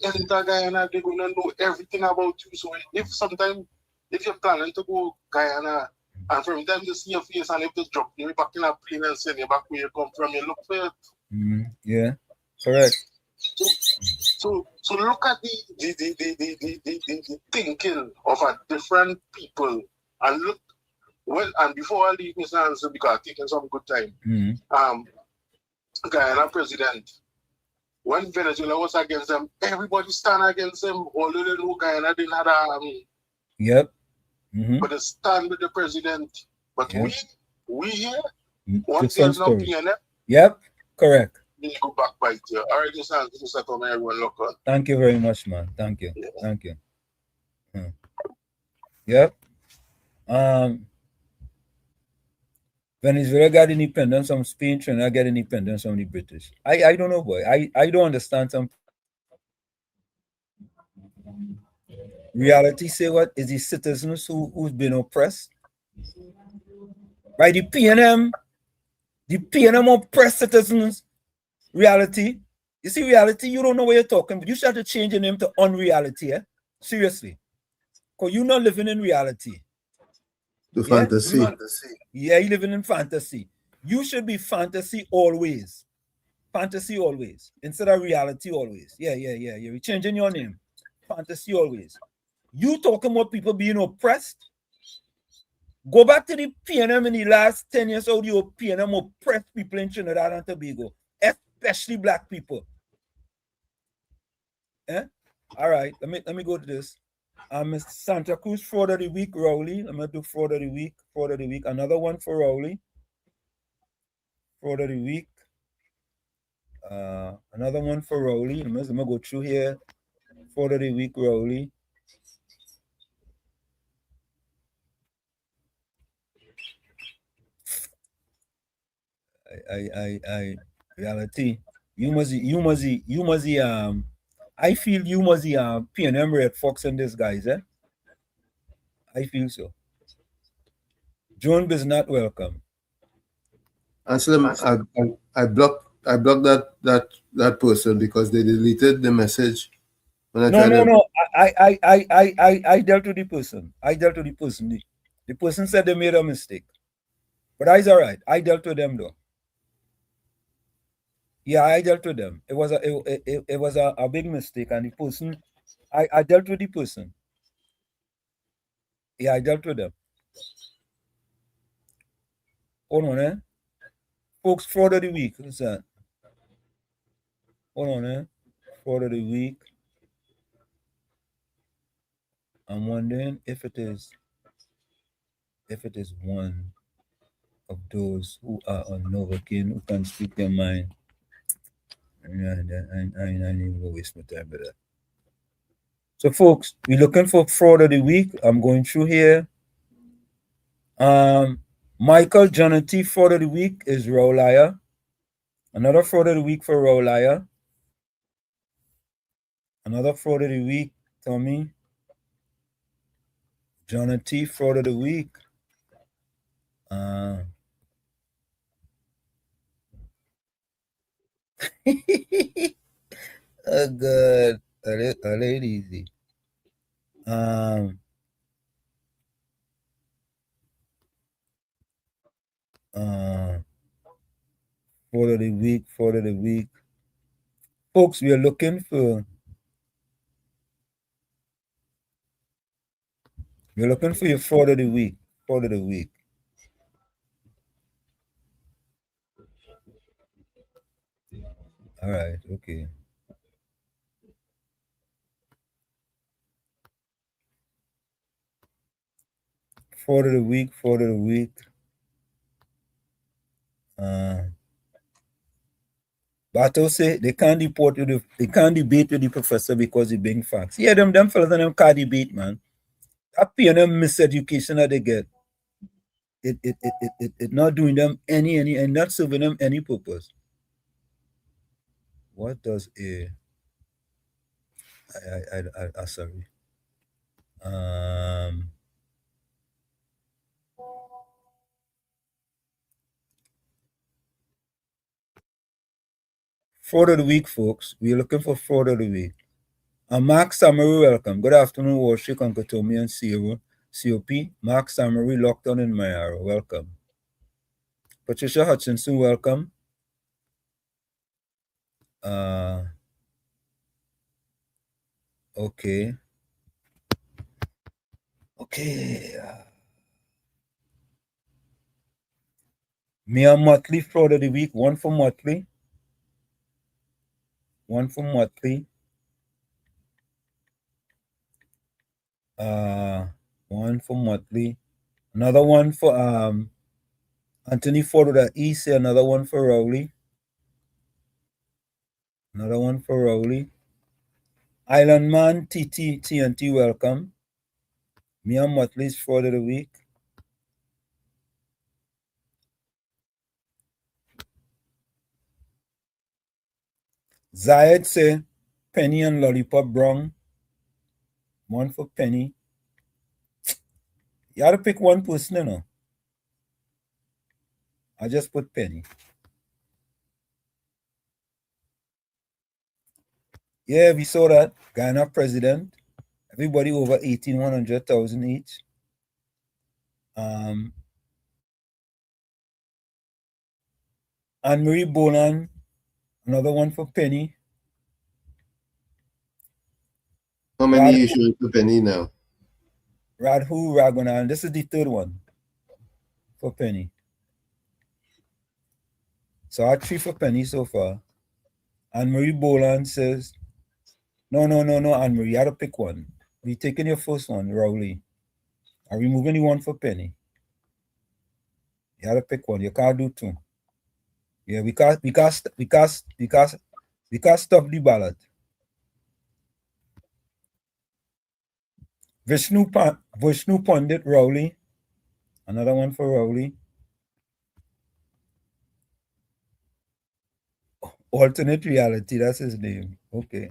enter Guyana, they're going to know everything about you. So if you're planning to go Guyana, and from them to see your face, and if they drop you back in a plane and send you back where you come from, you look for it. Yeah, correct. So look at the thinking of a different people, and look. Well, and before I leave Mr. Hansen, because I've taken some good time, Guyana president, when Venezuela was against them, everybody stand against them, although they know Guyana didn't have an army. Yep. But they stand with the president. But we here, once there's no PNF. Yep, correct. Then you go back by it. All right, Mr. Hansen, Mr. Tommy, everyone look on. Thank you very much, man. Thank you. Thank you. Yep. Venezuela got independence from Spain, Trinidad got independence from the British. I don't know, boy. I don't understand some reality. Say what is the citizens who's been oppressed by the PNM. The PNM oppressed citizens. Reality. You see, reality. You don't know what you're talking, but you should have to change your name to unreality. Eh? Seriously, because you're not living in reality. To fantasy. Yeah, you're living in fantasy. You should be fantasy always. Fantasy always. Instead of reality always. Yeah. You're changing your name. Fantasy always. You talking about people being oppressed? Go back to the PNM in the last 10 years, how the PNM oppressed people in Trinidad and Tobago, especially black people. Eh? All right, let me go to this. Santa Cruz fraud of the week, Rowley. I'm gonna do fraud of the week, Another one for Rowley. Fraud of the week. Another one for Rowley. I'm gonna go through here. Fraud of the week, Rowley. I reality. You must I feel you must PNM Red Fox and this guys, eh? I feel so. Joan is not welcome. Anselm, I blocked that person because they deleted the message when I tried to. No. I dealt with the person. The person said they made a mistake. But it's all right. I dealt with them though. Yeah, I dealt with them. It was a big mistake, and the person I dealt with the person. Yeah, I dealt with them. Hold on, eh? Folks, fraud of the week. What's that? Hold on, eh? Fraud of the week. I'm wondering if it is one of those who are on Novocaine who can speak their mind. Yeah, I ain't even gonna waste my time with that. So, folks, we're looking for fraud of the week. I'm going through here. Michael Jonathan fraud of the week is Rowlaya. Another fraud of the week for Rowlaya. Another fraud of the week, Tommy. Jonathan fraud of the week. Oh good. Are they easy? Fraud of the week. Folks, we are looking for your fraud of the week. Fraud of the week. All right, okay. Fraud of the week. Bato say they can't debate with the professor because he bring facts. Yeah, them fellas and them can't debate, man. That PNM miseducation that they get. It not doing them any and not serving them any purpose. What does I sorry. Fraud of the week, folks. We're looking for fraud of the week. Mark Samari, welcome. Good afternoon, Warshik, Uncle Tommy, and Sierra. COP. Mark Samari, locked on in Mayara. Welcome. Patricia Hutchinson, welcome. Okay. Mia Motley, fraud of the week. One for Motley. One for Motley. Another one for Anthony Ford with East. Another one for Rowley. Island Man TNT, welcome. Mia Motley's fraud of the week. Zayed say Penny and Lollipop Brown. One for Penny. You gotta pick one person, you know. I just put Penny. Yeah, we saw that. Ghana president. Everybody over 100,000 each. Anne-Marie Bolan, another one for Penny. How many you showing for Penny now? Radhu Raghunan. This is the third one for Penny. So I had 3 for Penny so far. Anne-Marie Bolan says, no, Anne-Marie, you had to pick one. We taking your first one, Rowley. I'm removing the one for Penny. You had to pick one. You can't do 2. Yeah, we can't stop the ballot. Vishnu Pandit Rowley. Another one for Rowley. Alternate reality, that's his name. Okay.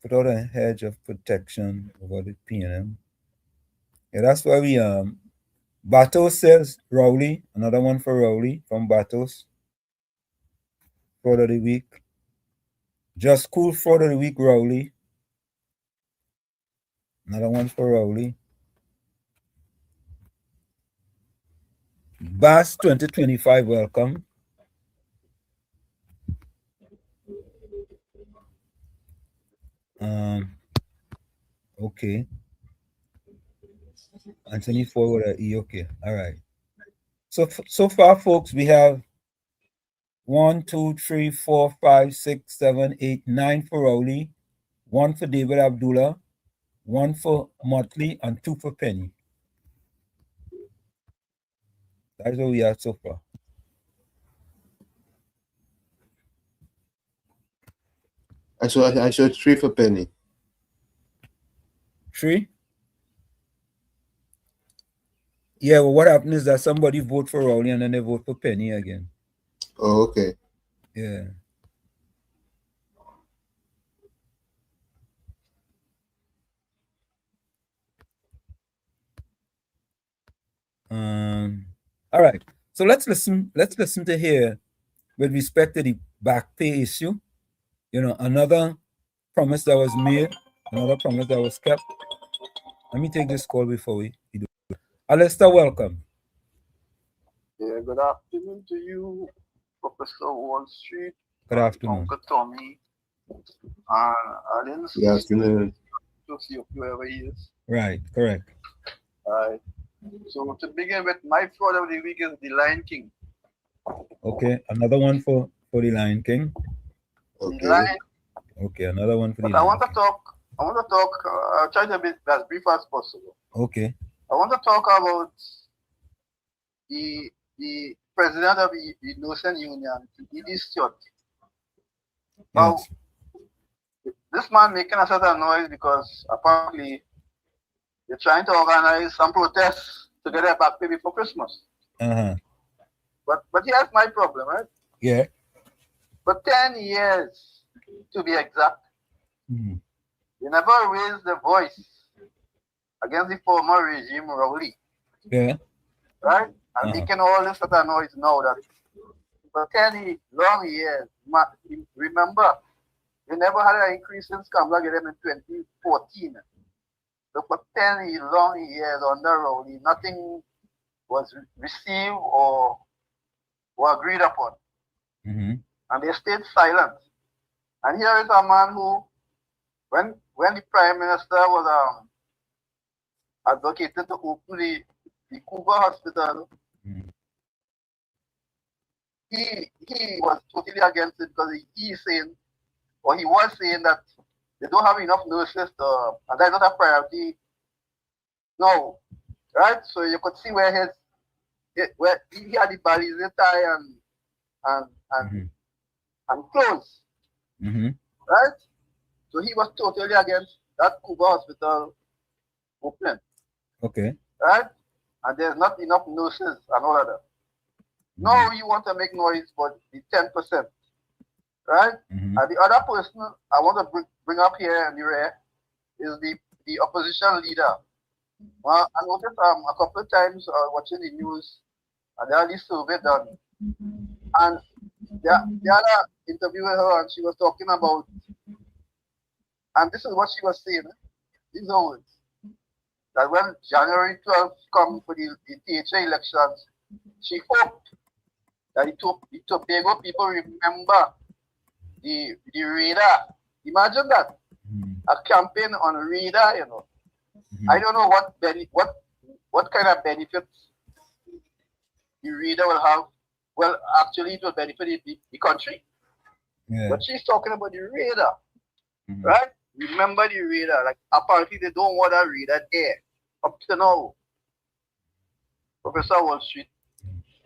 Put out a hedge of protection over the PNM. Yeah, that's why we Batos says Rowley, another one for Rowley from Batos. Fraud of the week. Just Cool Fraud of the week, Rowley. Another one for Rowley. Bass 2025, welcome. Okay. Anthony Forward, okay. All right. So far, folks, we have 1, 2, 3, 4, 5, 6, 7, 8, 9 for Rowley, 1 for David Abdullah, 1 for Motley, and 2 for Penny. That's what we have so far. I showed 3 for Penny. 3? Yeah, well, what happened is that somebody vote for Rowley and then they vote for Penny again. Oh, okay. Yeah. All right. So let's listen to here with respect to the back pay issue. You know, another promise that was made, another promise that was kept. Let me take this call before we do. Alistair, welcome. Yeah, good afternoon to you, Professor Wall Street. Good afternoon. Uncle Tommy. I didn't Good afternoon. to see whoever he is. Right, correct. Right. So to begin with, my fraud of the week is the Lion King. Okay, another one for the Lion King. Okay. The Lion. Okay, another one for the But Lion I want to talk. I'll try to be as brief as possible. Okay. I want to talk about the president of the Innocent Union, E.D. Stewart. Now, this man making a certain noise because apparently they're trying to organize some protests to get their back pay before Christmas. Uh-huh. But here's my problem, right? Yeah. For 10 years, to be exact, they never raised their voice against the former regime, Rowley. Yeah. Right? And making all this other noise now that for 10 long years, remember, they never had an increase since Kamala get them in 2014. So for 10 long years under Rowley, nothing was received or agreed upon. And they stayed silent. And here is a man who, when the Prime Minister was advocating to open the Cuba hospital, he was totally against it because he was saying that they don't have enough nurses and that's not a priority. No, right? So you could see where where he had the baliza tie and clothes, right? So he was totally against that Cuba hospital opening. Okay. Right? And there's not enough nurses and all of that. Now you want to make noise for the 10%. right? Mhm. And the other person I want to bring up here in the rear is the opposition leader. Well, I noticed a couple of times watching the news, and there are these survey done, and the other interview with her, and she was talking about, and this is what she was saying. These are words that when January 12th come for the THA elections, she hoped that the Tobago people remember the radar. Imagine that, a campaign on radar. I don't know what kind of benefits the radar will have. Well, actually, it will benefit the country. Yeah. But she's talking about the radar, right? Remember the radar. Like, apparently, they don't want a radar there up to now, Professor Wall Street.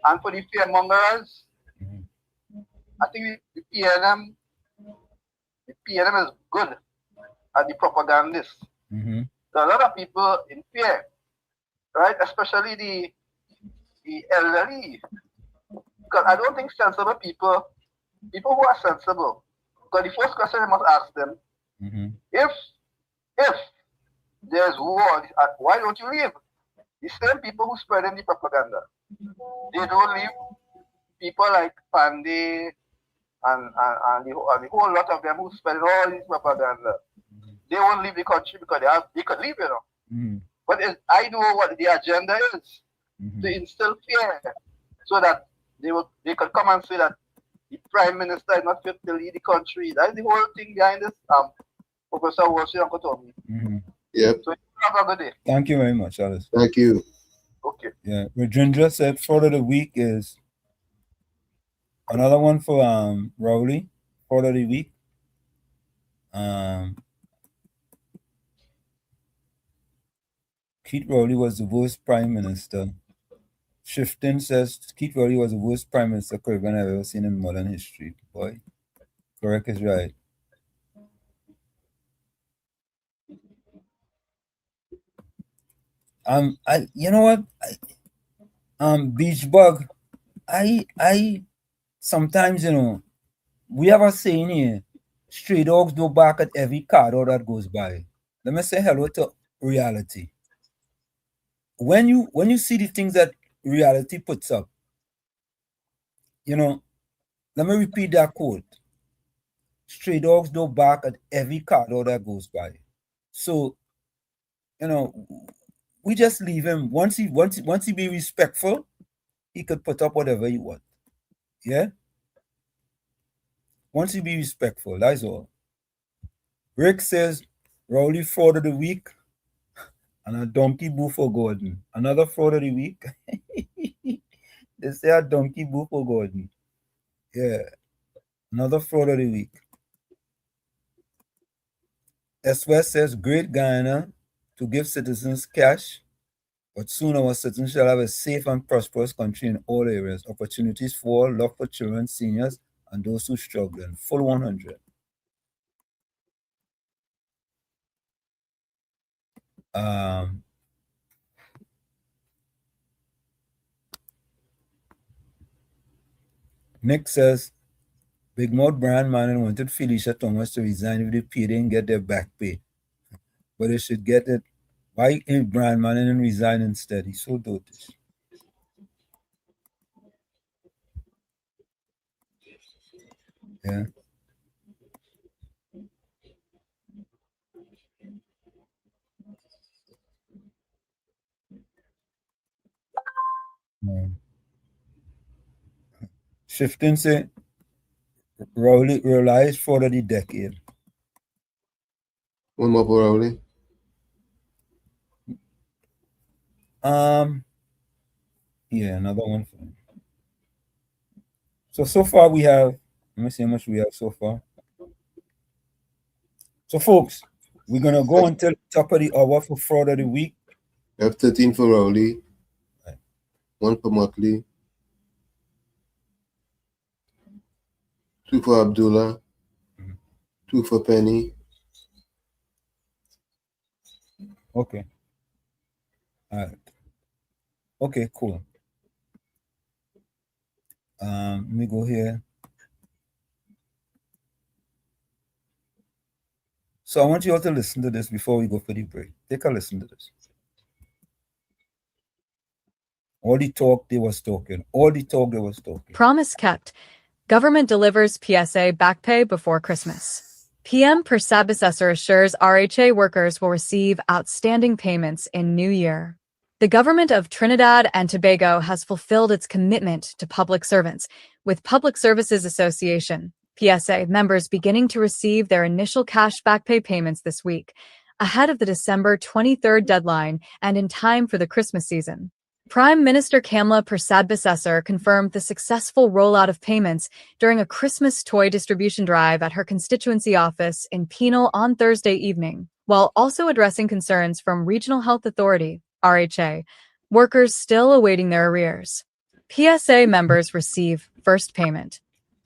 And for the fearmongers, I think the PNM is good at the propagandists. So a lot of people in fear, right? Especially the elderly. Because I don't think sensible people who are sensible, because the first question I must ask them, if there's war, why don't you leave? The same people who spreading the propaganda, they don't leave. People like Pandey and the whole lot of them who spread all this propaganda, they won't leave the country because they could leave, But I know what the agenda is, to instill fear, so that they could come and say that the prime minister is not fit to lead the country. That's the whole thing behind this. Professor Worship Uncle Tommy. Yep. So you have a good day. Thank you very much, Alice. Thank you. Okay. Yeah, Rajendra said fraud of the week is another one for Rowley. Fraud of the week. Keith Rowley was the worst prime minister. Shifton says Keith Rowley was the worst prime minister Caribbean I've ever seen in modern history. Boy, correct is right. You know what? Beach bug. I sometimes, we have a saying here, stray dogs do bark at every car door that goes by. Let me say hello to reality. When you see the things that reality puts up, let me repeat that quote. Stray dogs do bark at every car door that goes by. So, we just leave him. Once he be respectful, he could put up whatever he want. Yeah? Once he be respectful, that's all. Rick says, Rowley fraud of the week and a donkey boo for Gordon. Another fraud of the week. They say a donkey boo for Gordon. Yeah. Another fraud of the week. S. West says, great Guyana to give citizens cash, but soon our citizens shall have a safe and prosperous country in all areas. Opportunities for all, love for children, seniors, and those who struggle. Full 100. Nick says, Big Mouth brand man wanted Felicia Thomas to resign if they pay and get their back pay. But they should get it. Why ain't brand man and resign instead? He's so dotish. Yeah. Shifting say Rowley realized for the decade. One more for Rowley. Yeah, another one for him. So far we have, let me see how much we have so far. So folks, we're gonna go until top of the hour for fraud of the week. We have 13 for Rowley, 1 for Motley, 2 for Abdullah, 2 for Penny. Okay. All right. Okay, cool. Let me go here. So I want you all to listen to this before we go for the break. Take a listen to this. All the talk they was talking. Promise kept. Government delivers PSA back pay before Christmas. PM Persad assures RHA workers will receive outstanding payments in New Year. The government of Trinidad and Tobago has fulfilled its commitment to public servants, with Public Services Association, PSA, members beginning to receive their initial cash back pay payments this week, ahead of the December 23rd deadline and in time for the Christmas season. Prime Minister Kamla Persad confirmed the successful rollout of payments during a Christmas toy distribution drive at her constituency office in Penal on Thursday evening, while also addressing concerns from Regional Health Authority, RHA, workers still awaiting their arrears. PSA members receive first payment.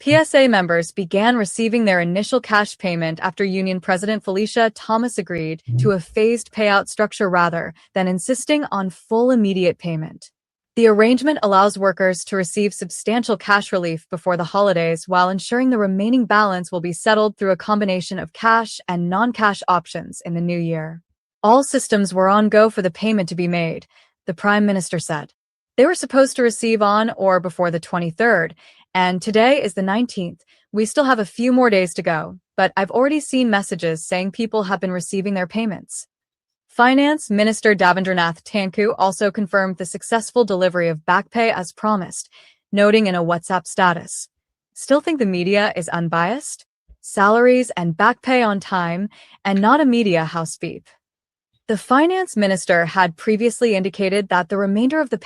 PSA members began receiving their initial cash payment after Union President Felicia Thomas agreed to a phased payout structure rather than insisting on full immediate payment. The arrangement allows workers to receive substantial cash relief before the holidays while ensuring the remaining balance will be settled through a combination of cash and non-cash options in the new year. All systems were on go for the payment to be made, the Prime Minister said. They were supposed to receive on or before the 23rd, and today is the 19th. We still have a few more days to go, but I've already seen messages saying people have been receiving their payments. Finance Minister Davendranath Tanku also confirmed the successful delivery of back pay as promised, noting in a WhatsApp status. Still think the media is unbiased? Salaries and back pay on time, and not a media house beep. The finance minister had previously indicated that the remainder of the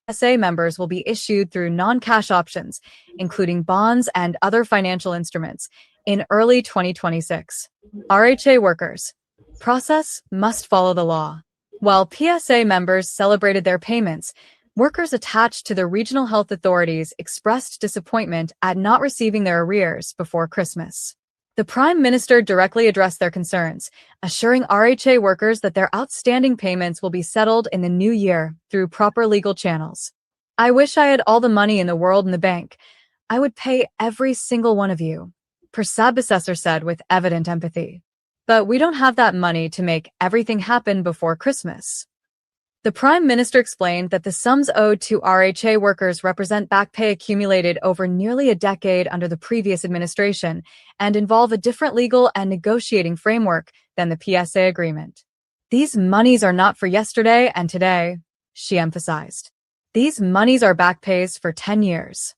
PSA members will be issued through non-cash options, including bonds and other financial instruments, in early 2026. RHA workers. Process must follow the law. While PSA members celebrated their payments, workers attached to the regional health authorities expressed disappointment at not receiving their arrears before Christmas. The Prime Minister directly addressed their concerns, assuring RHA workers that their outstanding payments will be settled in the new year through proper legal channels. I wish I had all the money in the world in the bank. I would pay every single one of you, Persad said with evident empathy. But we don't have that money to make everything happen before Christmas. The Prime Minister explained that the sums owed to RHA workers represent back pay accumulated over nearly a decade under the previous administration and involve a different legal and negotiating framework than the PSA agreement. These monies are not for yesterday and today, she emphasized. These monies are back pays for 10 years.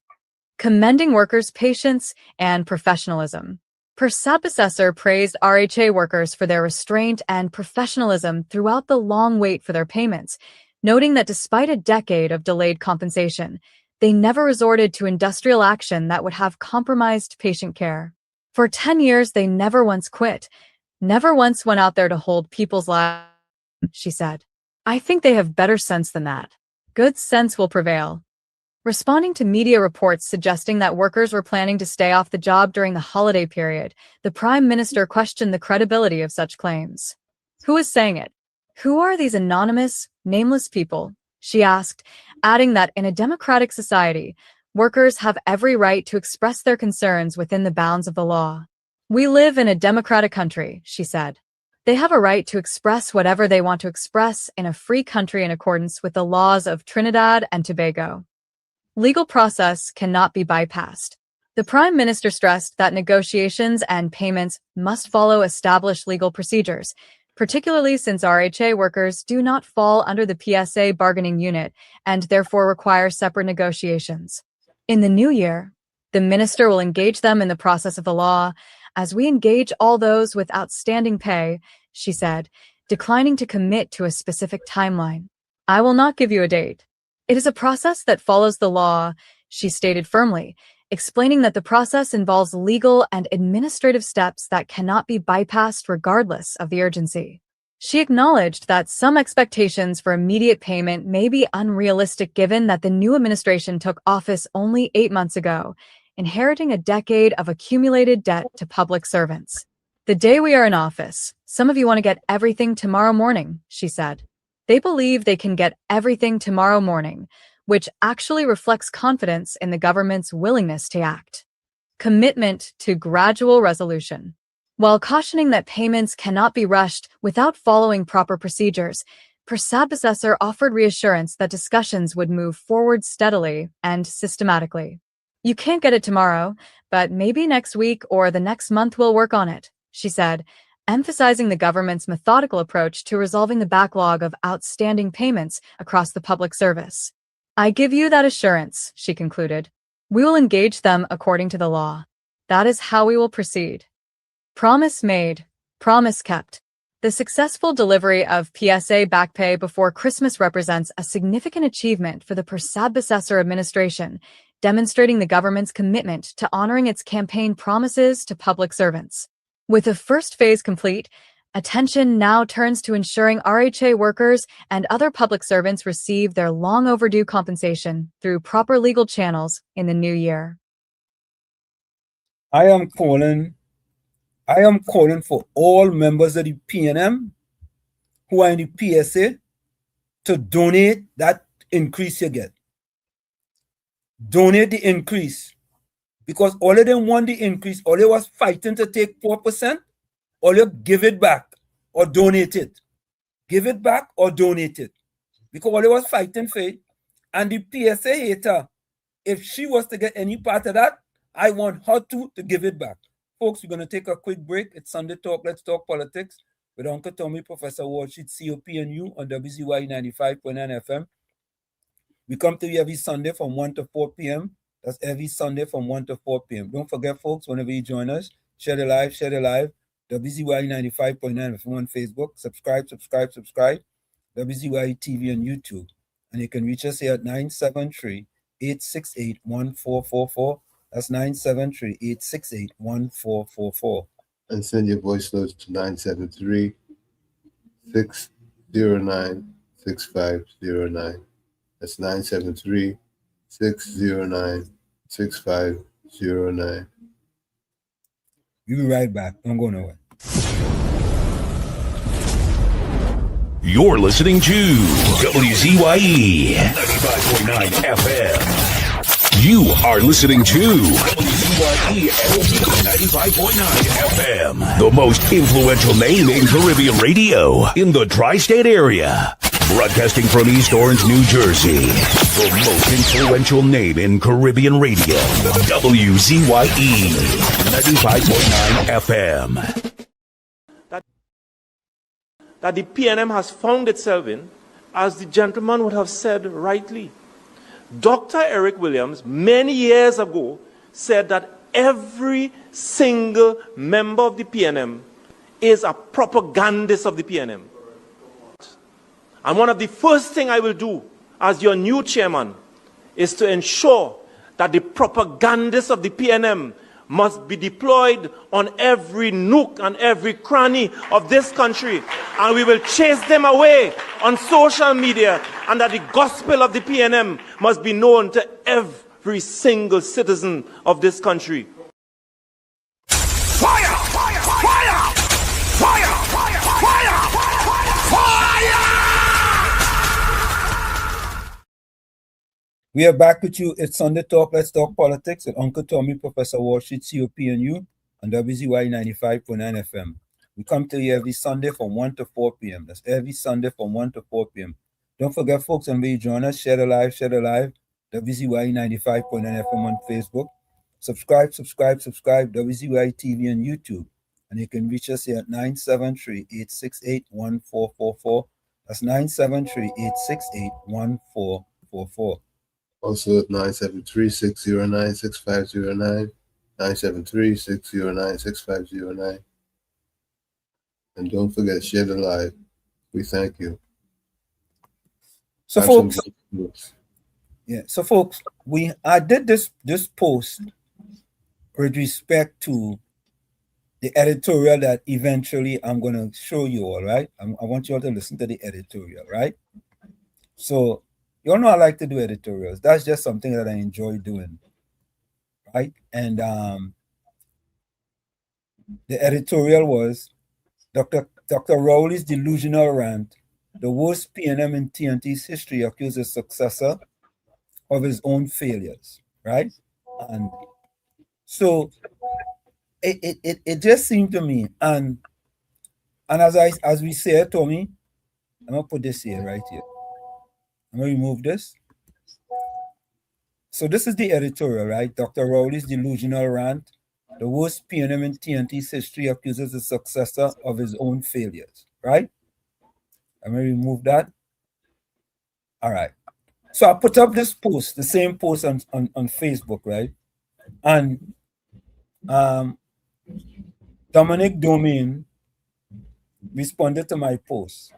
Commending workers' patience and professionalism. Persad praised RHA workers for their restraint and professionalism throughout the long wait for their payments, noting that despite a decade of delayed compensation, they never resorted to industrial action that would have compromised patient care. For 10 years, they never once quit, never once went out there to hold people's lives, she said. I think they have better sense than that. Good sense will prevail. Responding to media reports suggesting that workers were planning to stay off the job during the holiday period, the Prime Minister questioned the credibility of such claims. Who is saying it? Who are these anonymous, nameless people? She asked, adding that in a democratic society, workers have every right to express their concerns within the bounds of the law. We live in a democratic country, she said. They have a right to express whatever they want to express in a free country in accordance with the laws of Trinidad and Tobago. Legal process cannot be bypassed. The Prime Minister stressed that negotiations and payments must follow established legal procedures, particularly since RHA workers do not fall under the PSA bargaining unit and therefore require separate negotiations. In the new year, the Minister will engage them in the process of the law, as we engage all those with outstanding pay, she said, declining to commit to a specific timeline. I will not give you a date. It is a process that follows the law, she stated firmly, explaining that the process involves legal and administrative steps that cannot be bypassed regardless of the urgency. She acknowledged that some expectations for immediate payment may be unrealistic given that the new administration took office only 8 months ago, inheriting a decade of accumulated debt to public servants. The day we are in office, some of you want to get everything tomorrow morning, she said. They believe they can get everything tomorrow morning, which actually reflects confidence in the government's willingness to act. Commitment to gradual resolution. While cautioning that payments cannot be rushed without following proper procedures, Prasad Basessar offered reassurance that discussions would move forward steadily and systematically. You can't get it tomorrow, but maybe next week or the next month we'll work on it, she said, emphasizing the government's methodical approach to resolving the backlog of outstanding payments across the public service. I give you that assurance, she concluded. We will engage them according to the law. That is how we will proceed. Promise made, promise kept. The successful delivery of PSA back pay before Christmas represents a significant achievement for the Prasad Basessar administration, demonstrating the government's commitment to honoring its campaign promises to public servants. With the first phase complete, attention now turns to ensuring RHA workers and other public servants receive their long overdue compensation through proper legal channels in the new year. I am calling for all members of the PNM who are in the PSA to donate that increase you get. Donate the increase. Because all of them want the increase. All they was fighting to take 4%. All you give it back or donate it. Give it back or donate it. Because all they was fighting for it. And the PSA hater, if she was to get any part of that, I want her to give it back. Folks, we're going to take a quick break. It's Sunday Talk. Let's talk politics with Uncle Tommy, Professor Walsheet, COP, and you on WZYE 95.9 FM. We come to you every Sunday from 1 to 4 p.m. That's every Sunday from 1 to 4 p.m. Don't forget, folks, whenever you join us, share the live. WZYE 95.9 FM on Facebook. Subscribe. WZYE TV on YouTube. And you can reach us here at 973-868-1444. That's 973-868-1444. And send your voice notes to 973-609-6509. That's 973-609-6509. We'll be right back. Don't go nowhere. You're listening to WZYE 95.9 FM. You are listening to WZYE 95.9 FM, the most influential name in Caribbean radio in the tri-state area. Broadcasting from East Orange, New Jersey, the most influential name in Caribbean radio, WZYE 95.9 FM. That the PNM has found itself in, as the gentleman would have said rightly. Dr. Eric Williams, many years ago, said that every single member of the PNM is a propagandist of the PNM. And one of the first things I will do as your new chairman is to ensure that the propagandists of the PNM must be deployed on every nook and every cranny of this country. And we will chase them away on social media, and that the gospel of the PNM must be known to every single citizen of this country. Fire! Fire! Fire! Fire! Fire! Fire! Fire! We are back with you. It's Sunday Talk. Let's talk politics with Uncle Tommy, Professor Walsheet, COP, and you on WZYE 95.9 FM. We come to you every Sunday from 1 to 4 p.m. That's every Sunday from 1 to 4 p.m. Don't forget, folks, and when you join us, share the live. WZYE 95.9 FM on Facebook. Subscribe. WZYE TV on YouTube. And you can reach us here at 973-868-1444. That's 973-868-1444. Also at 973-609-6509, 973-609-6509. And don't forget, share the live. We thank you. So folks, I did this post with respect to the editorial that eventually I'm going to show you all, right? I want you all to listen to the editorial, right? So you all know I like to do editorials. That's just something that I enjoy doing, right? And the editorial was Dr. Rowley's delusional rant, the worst PNM in TNT's history, accused his successor of his own failures, right? And so it just seemed to me, and as we say, Tommy, I'm gonna put this here right here. I'm gonna remove this. So this is the editorial, right? Dr. Rowley's delusional rant. The worst PNM in TNT's history accuses the successor of his own failures, right? I'm gonna remove that. All right. So I put up this post, the same post on Facebook, right? And Dominic Domain responded to my post.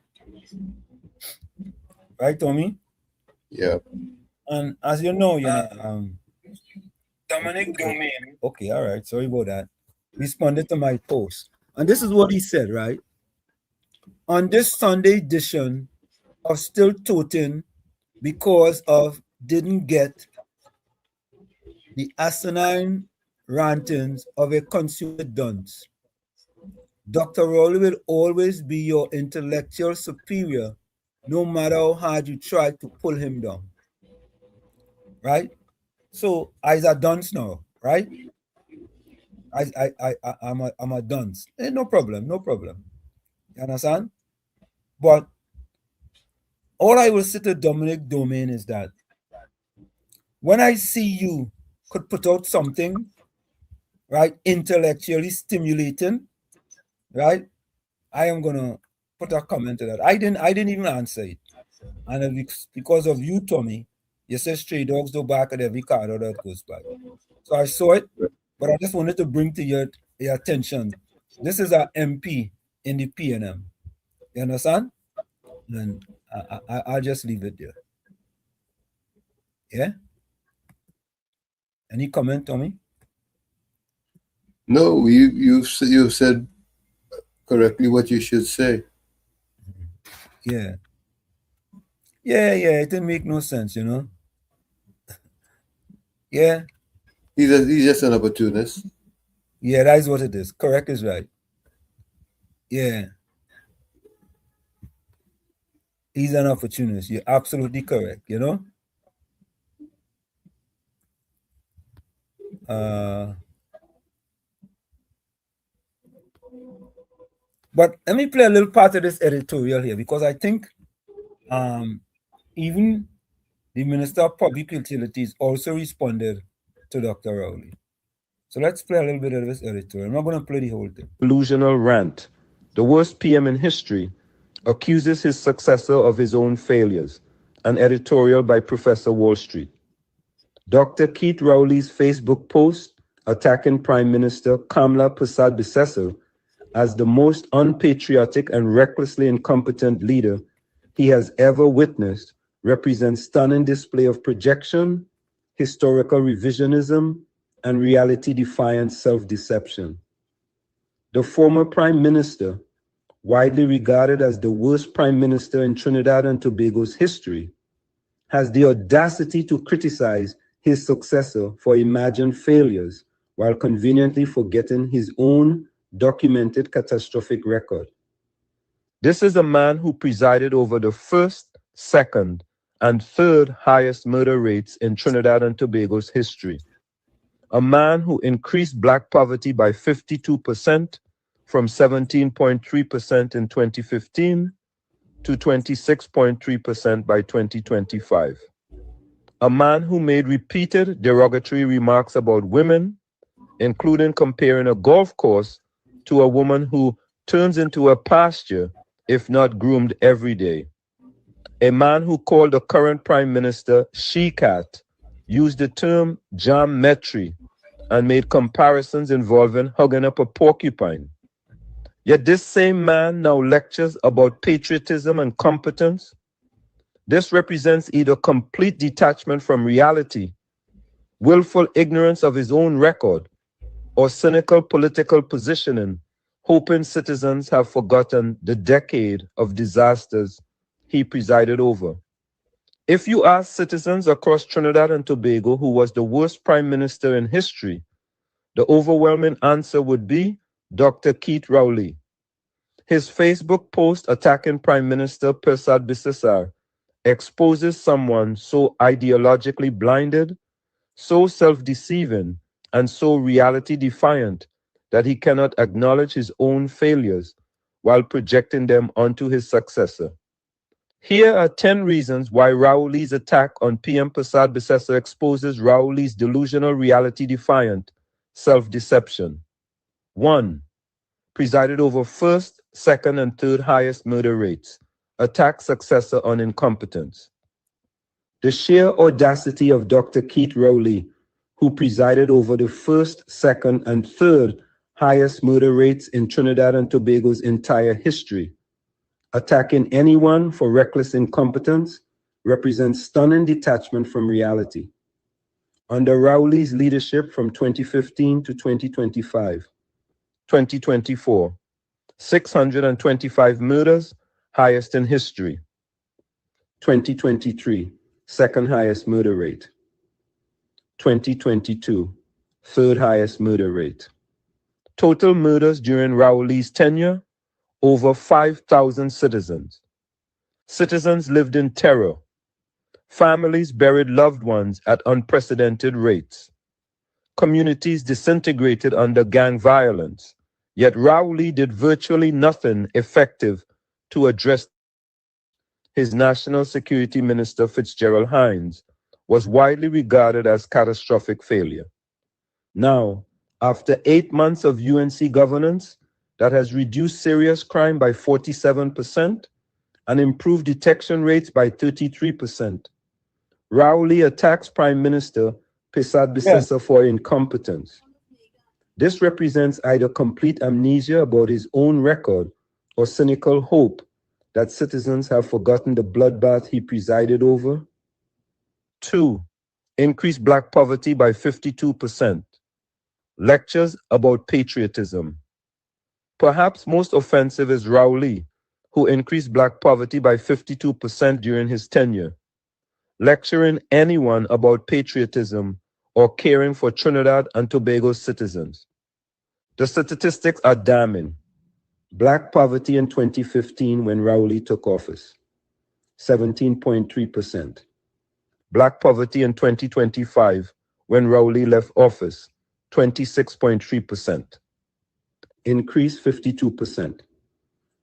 Right, Tommy? Yeah. And as you know, Dominic Domain. Okay, all right. Sorry about that. Responded to my post. And this is what he said, right? On this Sunday edition of Still Toting because of didn't get the asinine rantings of a consumer dunce. Dr. Rowley will always be your intellectual superior, no matter how hard you try to pull him down. Right? So I's a dunce now, right? I'm a dunce. No problem, no problem. You understand? But all I will say to Dominic Domain is that when I see you could put out something, right, intellectually stimulating, right, I am gonna put a comment to that. I didn't even answer it. And it's because of you, Tommy, you said stray dogs do back at every car that goes by. So I saw it, but I just wanted to bring to your attention. This is our MP in the PNM. You understand? And I'll just leave it there. Yeah? Any comment, Tommy? No, you've said correctly what you should say. Yeah. Yeah, it didn't make no sense, you know. Yeah. He's just an opportunist. Yeah, that is what it is. Correct is right. Yeah. He's an opportunist. You're absolutely correct, you know. But let me play a little part of this editorial here because I think even the Minister of Public Utilities also responded to Dr. Rowley. So let's play a little bit of this editorial. I'm not going to play the whole thing. Delusional rant. The worst PM in history accuses his successor of his own failures. An editorial by Professor Wall Street. Dr. Keith Rowley's Facebook post attacking Prime Minister Kamla Persad-Bissessar as the most unpatriotic and recklessly incompetent leader he has ever witnessed represents stunning display of projection, historical revisionism, and reality-defiant self-deception. The former Prime Minister, widely regarded as the worst Prime Minister in Trinidad and Tobago's history, has the audacity to criticize his successor for imagined failures while conveniently forgetting his own documented catastrophic record. This is a man who presided over the first, second, and third highest murder rates in Trinidad and Tobago's history. A man who increased Black poverty by 52% from 17.3% in 2015 to 26.3% by 2025. A man who made repeated derogatory remarks about women, including comparing a golf course to a woman who turns into a pasture if not groomed every day. A man who called the current Prime Minister she-cat, used the term geometry, and made comparisons involving hugging up a porcupine. Yet this same man now lectures about patriotism and competence. This represents either complete detachment from reality, willful ignorance of his own record, or cynical political positioning, hoping citizens have forgotten the decade of disasters he presided over. If you ask citizens across Trinidad and Tobago who was the worst prime minister in history, the overwhelming answer would be Dr. Keith Rowley. His Facebook post attacking Prime Minister Persad-Bissessar exposes someone so ideologically blinded, so self-deceiving, and so reality-defiant that he cannot acknowledge his own failures while projecting them onto his successor. Here are 10 reasons why Rowley's attack on PM Prasad Bisesa exposes Rowley's delusional reality-defiant self-deception. 1. Presided over first, second, and third highest murder rates. Attack successor on incompetence. The sheer audacity of Dr. Keith Rowley, who presided over the first, second, and third highest murder rates in Trinidad and Tobago's entire history, attacking anyone for reckless incompetence, represents stunning detachment from reality. Under Rowley's leadership from 2015 to 2024, 625 murders, highest in history. 2023, second highest murder rate. 2022, third highest murder rate. Total murders during Rowley's tenure, over 5,000 citizens. Citizens lived in terror. Families buried loved ones at unprecedented rates. Communities disintegrated under gang violence. Yet Rowley did virtually nothing effective to address. His National Security Minister, Fitzgerald Hines, was widely regarded as catastrophic failure. Now, after 8 months of UNC governance that has reduced serious crime by 47% and improved detection rates by 33%, Rowley attacks Prime Minister Prasad Bisesa for incompetence. This represents either complete amnesia about his own record or cynical hope that citizens have forgotten the bloodbath he presided over. 2. Increased black poverty by 52%. Lectures about patriotism. Perhaps most offensive is Rowley, who increased black poverty by 52% during his tenure, lecturing anyone about patriotism or caring for Trinidad and Tobago's citizens. The statistics are damning. Black poverty in 2015 when Rowley took office, 17.3%. Black poverty in 2025 when Rowley left office, 26.3%. Increase 52%.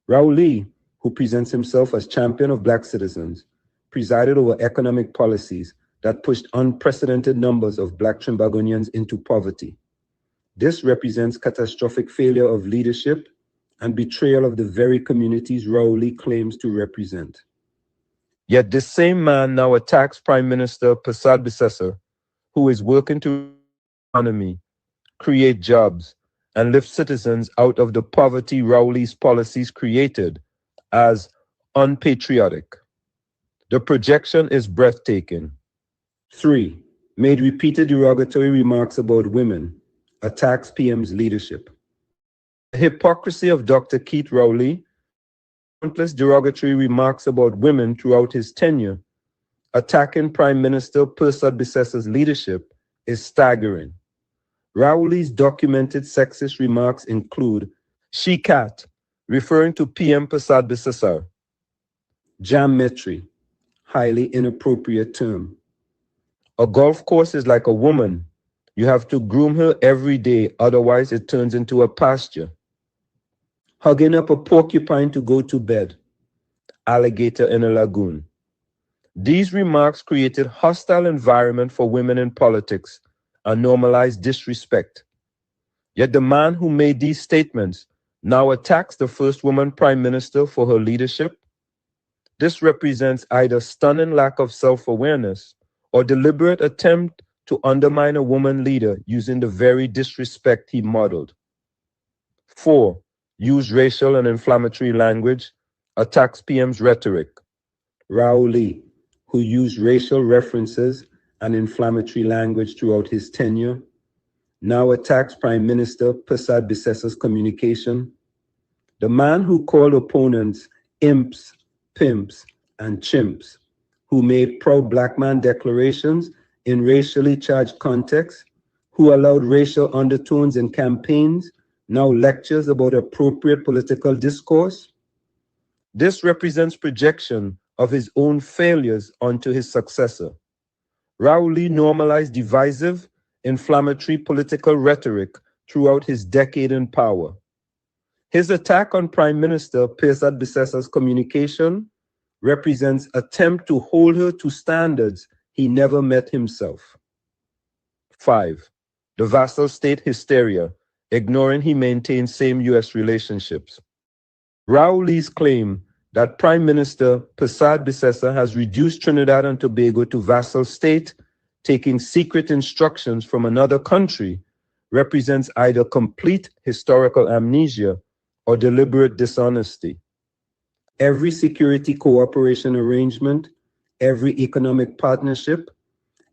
Rowley, who presents himself as champion of black citizens, presided over economic policies that pushed unprecedented numbers of black Trinbagonians into poverty. This represents catastrophic failure of leadership and betrayal of the very communities Rowley claims to represent. Yet this same man now attacks Prime Minister Prasad Bisesa, who is working to economy, create jobs, and lift citizens out of the poverty Rowley's policies created, as unpatriotic. The projection is breathtaking. 3. Made repeated derogatory remarks about women, attacks PM's leadership. The hypocrisy of Dr. Keith Rowley, countless derogatory remarks about women throughout his tenure, attacking Prime Minister Prasad Bisesa's leadership, is staggering. Rowley's documented sexist remarks include she-cat, referring to PM Prasad Bisesa, geometry, highly inappropriate term. A golf course is like a woman. You have to groom her every day, otherwise it turns into a pasture. Hugging up a porcupine to go to bed. Alligator in a lagoon. These remarks created hostile environment for women in politics and normalized disrespect. Yet the man who made these statements now attacks the first woman prime minister for her leadership. This represents either stunning lack of self-awareness or deliberate attempt to undermine a woman leader using the very disrespect he modeled. 4. Use racial and inflammatory language, attacks PM's rhetoric. Rowley, who used racial references and inflammatory language throughout his tenure, now attacks Prime Minister Prasad Bisesa's communication. The man who called opponents imps, pimps, and chimps, who made pro-black man declarations in racially charged contexts, who allowed racial undertones in campaigns, now lectures about appropriate political discourse. This represents projection of his own failures onto his successor. Rowley normalized divisive, inflammatory political rhetoric throughout his decade in power. His attack on Prime Minister Persad Bissessa's communication represents attempt to hold her to standards he never met himself. 5. The vassal state hysteria, ignoring he maintains same U.S. relationships. Rowley's claim that Prime Minister Persad Bissessa has reduced Trinidad and Tobago to vassal state, taking secret instructions from another country, represents either complete historical amnesia or deliberate dishonesty. Every security cooperation arrangement, every economic partnership,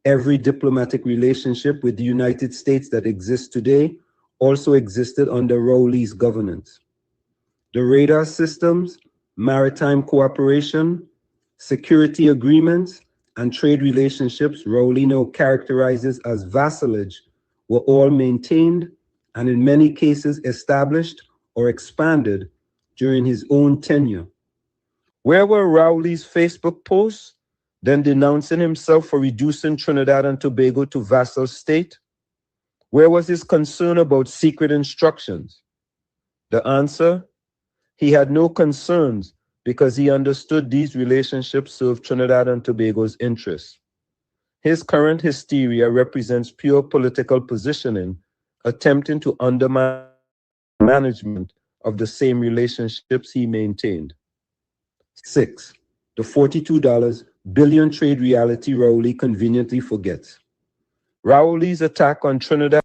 every diplomatic relationship with the United States that exists today also existed under Rowley's governance. The radar systems, maritime cooperation, security agreements, and trade relationships Rowley now characterizes as vassalage were all maintained and in many cases established or expanded during his own tenure. Where were Rowley's Facebook posts, then denouncing himself for reducing Trinidad and Tobago to vassal state? Where was his concern about secret instructions? The answer? He had no concerns because he understood these relationships served Trinidad and Tobago's interests. His current hysteria represents pure political positioning, attempting to undermine management of the same relationships he maintained. 6. The $42 billion trade reality Rowley conveniently forgets. Rowley's attack on Trinidad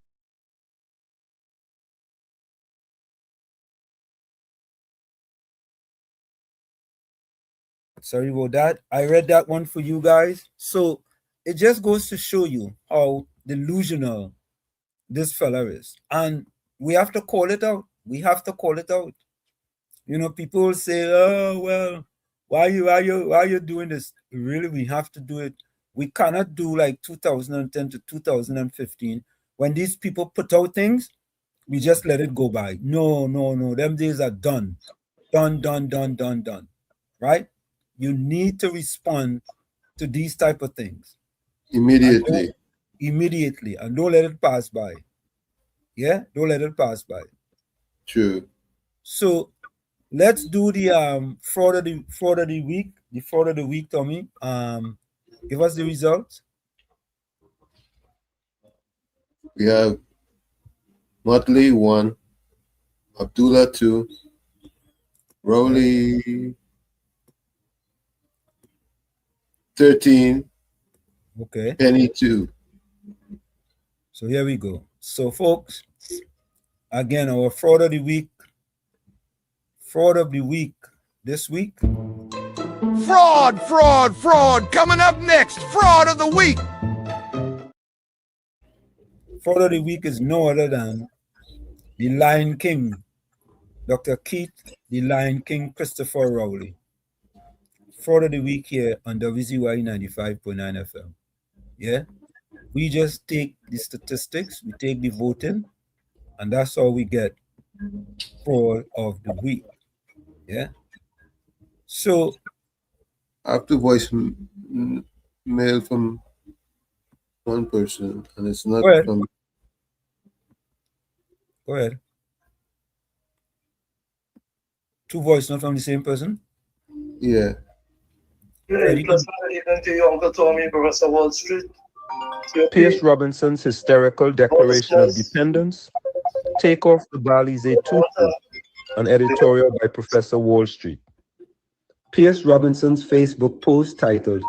Sorry about that. I read that one for you guys. So it just goes to show you how delusional this fella is. And we have to call it out. We have to call it out. You know, people say, oh, well, why are you doing this? Really, we have to do it. We cannot do like 2010 to 2015. When these people put out things, we just let it go by. No. Them days are done. Done. Right? You need to respond to these type of things. Immediately. Immediately. And don't let it pass by. Yeah? Don't let it pass by. True. So let's do the fraud of the week. The fraud of the week, Tommy. Give us the results. We have Motley 1, Abdullah 2, Rowley 13, okay, Penny 2. So here we go. So folks, again, our fraud of the week. Fraud of the week this week. Fraud. Coming up next, fraud of the week. Fraud of the week is no other than the Lion King, Dr. Keith, the Lion King, Christopher Rowley. Fraud of the week here on WZYE 95.9 FM. Yeah? We just take the statistics, we take the voting, and that's how we get fraud of the week. Yeah? So, I have to voice mail from one person, and it's not from. Go ahead. Two voice, not from the same person? Yeah. Good evening to you, Uncle Tommy, Professor Wall Street. Pierce Robinson's hysterical declaration of dependence, Take Off the Balize Toothpaste, an editorial by Professor Wall Street. Pierce Robinson's Facebook post titled,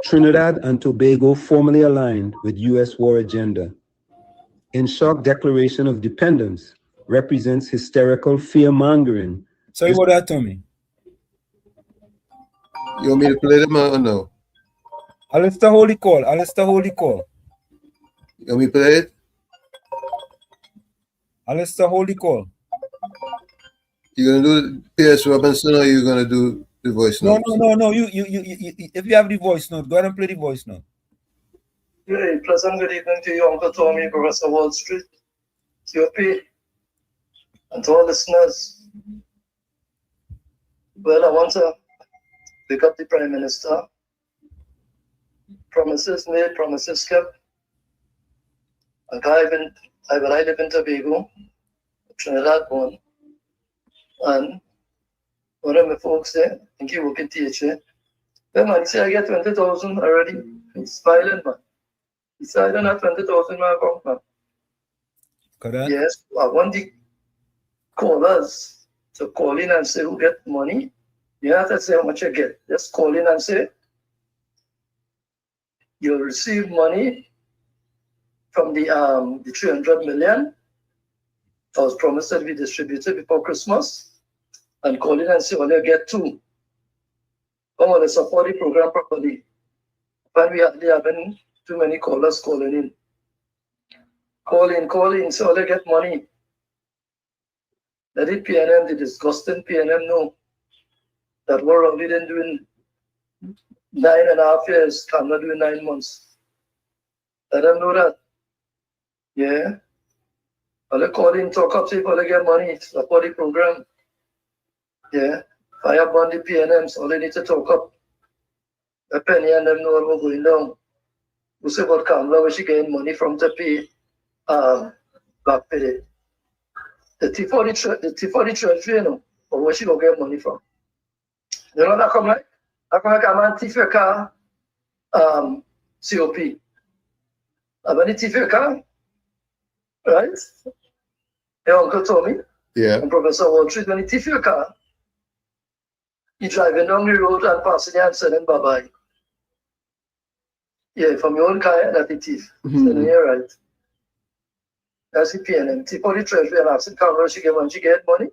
Trinidad and Tobago formally aligned with U.S. war agenda. In shock declaration of dependence represents hysterical fear-mongering. Sorry about that, Tommy. You want me to play them or no? Alistair Holy Call. You want me to play it? Alistair Holy Call. You gonna do P.S. Robinson or you gonna do the voice note? No. You. If you have the voice note, go ahead and play the voice note. Hey, pleasant good evening to you, Uncle Tommy, Professor Wall Street, COP, and to all listeners. Well, I want to pick up the Prime Minister. Promises made, promises kept. I can't even I live in Tobago, Trinidad born, and one of my folks there, I think he work in THA. The man say I get 20,000 already. He's smiling, man. He said I don't have 20,000 my account, man. Correct. Yes, I want the callers to call in and say who get money. You have to say how much you get. Just call in and say you'll receive money from the 300 million that was promised to be distributed before Christmas, and call in and say only get 2. Come on, support the program properly. When we hardly having too many callers calling in. Call in, so only get money. Let the PNM, the disgusting PNM know that we're already doing 9.5 years, I'm not doing 9 months. Let them know that. Yeah. Only call in, talk up, say, only get money, support the program. Yeah. Fire burn the PNMs, all they need to talk up. A penny and them know what's going down. We say about Kamla, where she getting money from to pay back pay. The T40 treasury, you know, or where she go get money from. You know that come like? That come like a man thief your car, COP. A man thief your car, right? Your uncle told me. Yeah. And Professor Wall Street, when he thief your car, you driving down the road and passing you and saying bye-bye. Yeah, from your own car, that it thief. So you're right. That's the PNM. T40 treasury and asking Kamala she get money.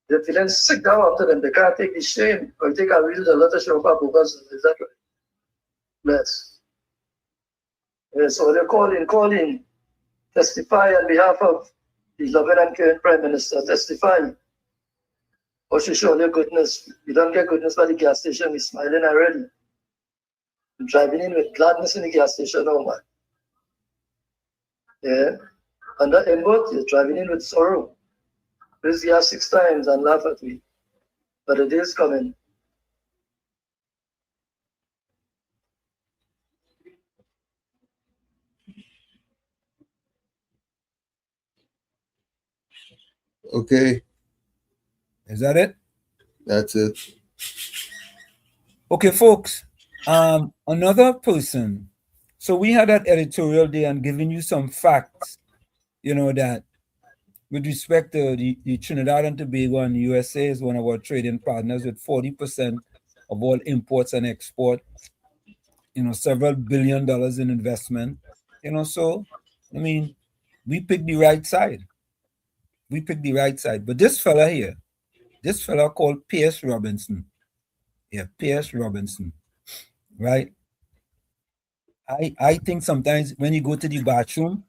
They're feeling sick now after them. They can't take the shame. Or take a real lot of show up because is that right? Yes. Yeah, so they're calling, testify on behalf of the loving and caring Prime Minister, testify. Oh, she show you goodness. We don't get goodness by the gas station. We're smiling already. We're driving in with gladness in the gas station, oh man. Yeah. And that inbox, you're driving in with sorrow. Raise gas 6 times and laugh at me. But the day is coming. Okay. Is that it? That's it. Okay, folks. Another person. So we had that editorial day and giving you some facts, you know, that with respect to the Trinidad and Tobago and the USA is one of our trading partners with 40% of all imports and export, you know, several $1 billion in investment, you know, so, I mean, we picked the right side. We picked the right side. But this fella here, this fella called Pierce Robinson. Yeah, Pierce Robinson, right? I think sometimes when you go to the bathroom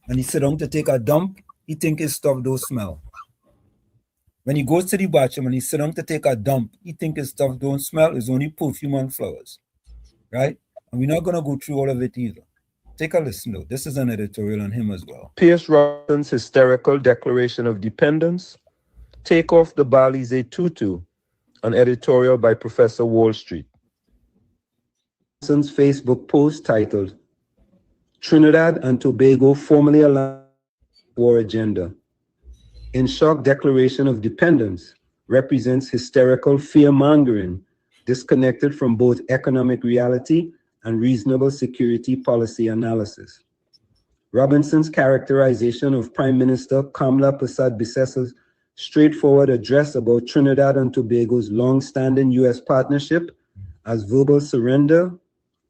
and you sit down to take a dump, you think his stuff don't smell. When he goes to the bathroom and he sit down to take a dump, he think his stuff don't smell. It's only perfume and flowers, right? And we're not going to go through all of it either. Take a listen, though. This is an editorial on him as well. Pierce Robinson's hysterical declaration of dependence, Take Off the Balize Tutu, an editorial by Professor Wall Street. Robinson's Facebook post titled, Trinidad and Tobago formally aligned war agenda. In shock declaration of dependence represents hysterical fear-mongering, disconnected from both economic reality and reasonable security policy analysis. Robinson's characterization of Prime Minister Kamla Persad-Bissessa's straightforward address about Trinidad and Tobago's long-standing U.S. partnership as verbal surrender,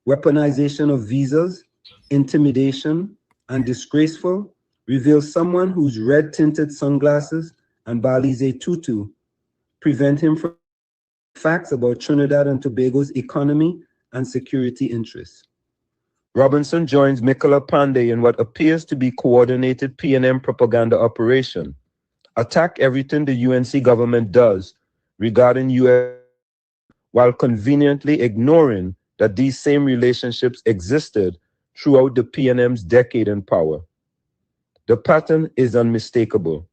weaponization of visas, intimidation, and disgraceful reveals someone whose red-tinted sunglasses and Balize tutu prevent him from facts about Trinidad and Tobago's economy and security interests. Robinson joins Mikola Pandey in what appears to be coordinated PNM propaganda operation. Attack everything the UNC government does regarding U.S. while conveniently ignoring that these same relationships existed throughout the PNM's decade in power. The pattern is unmistakable.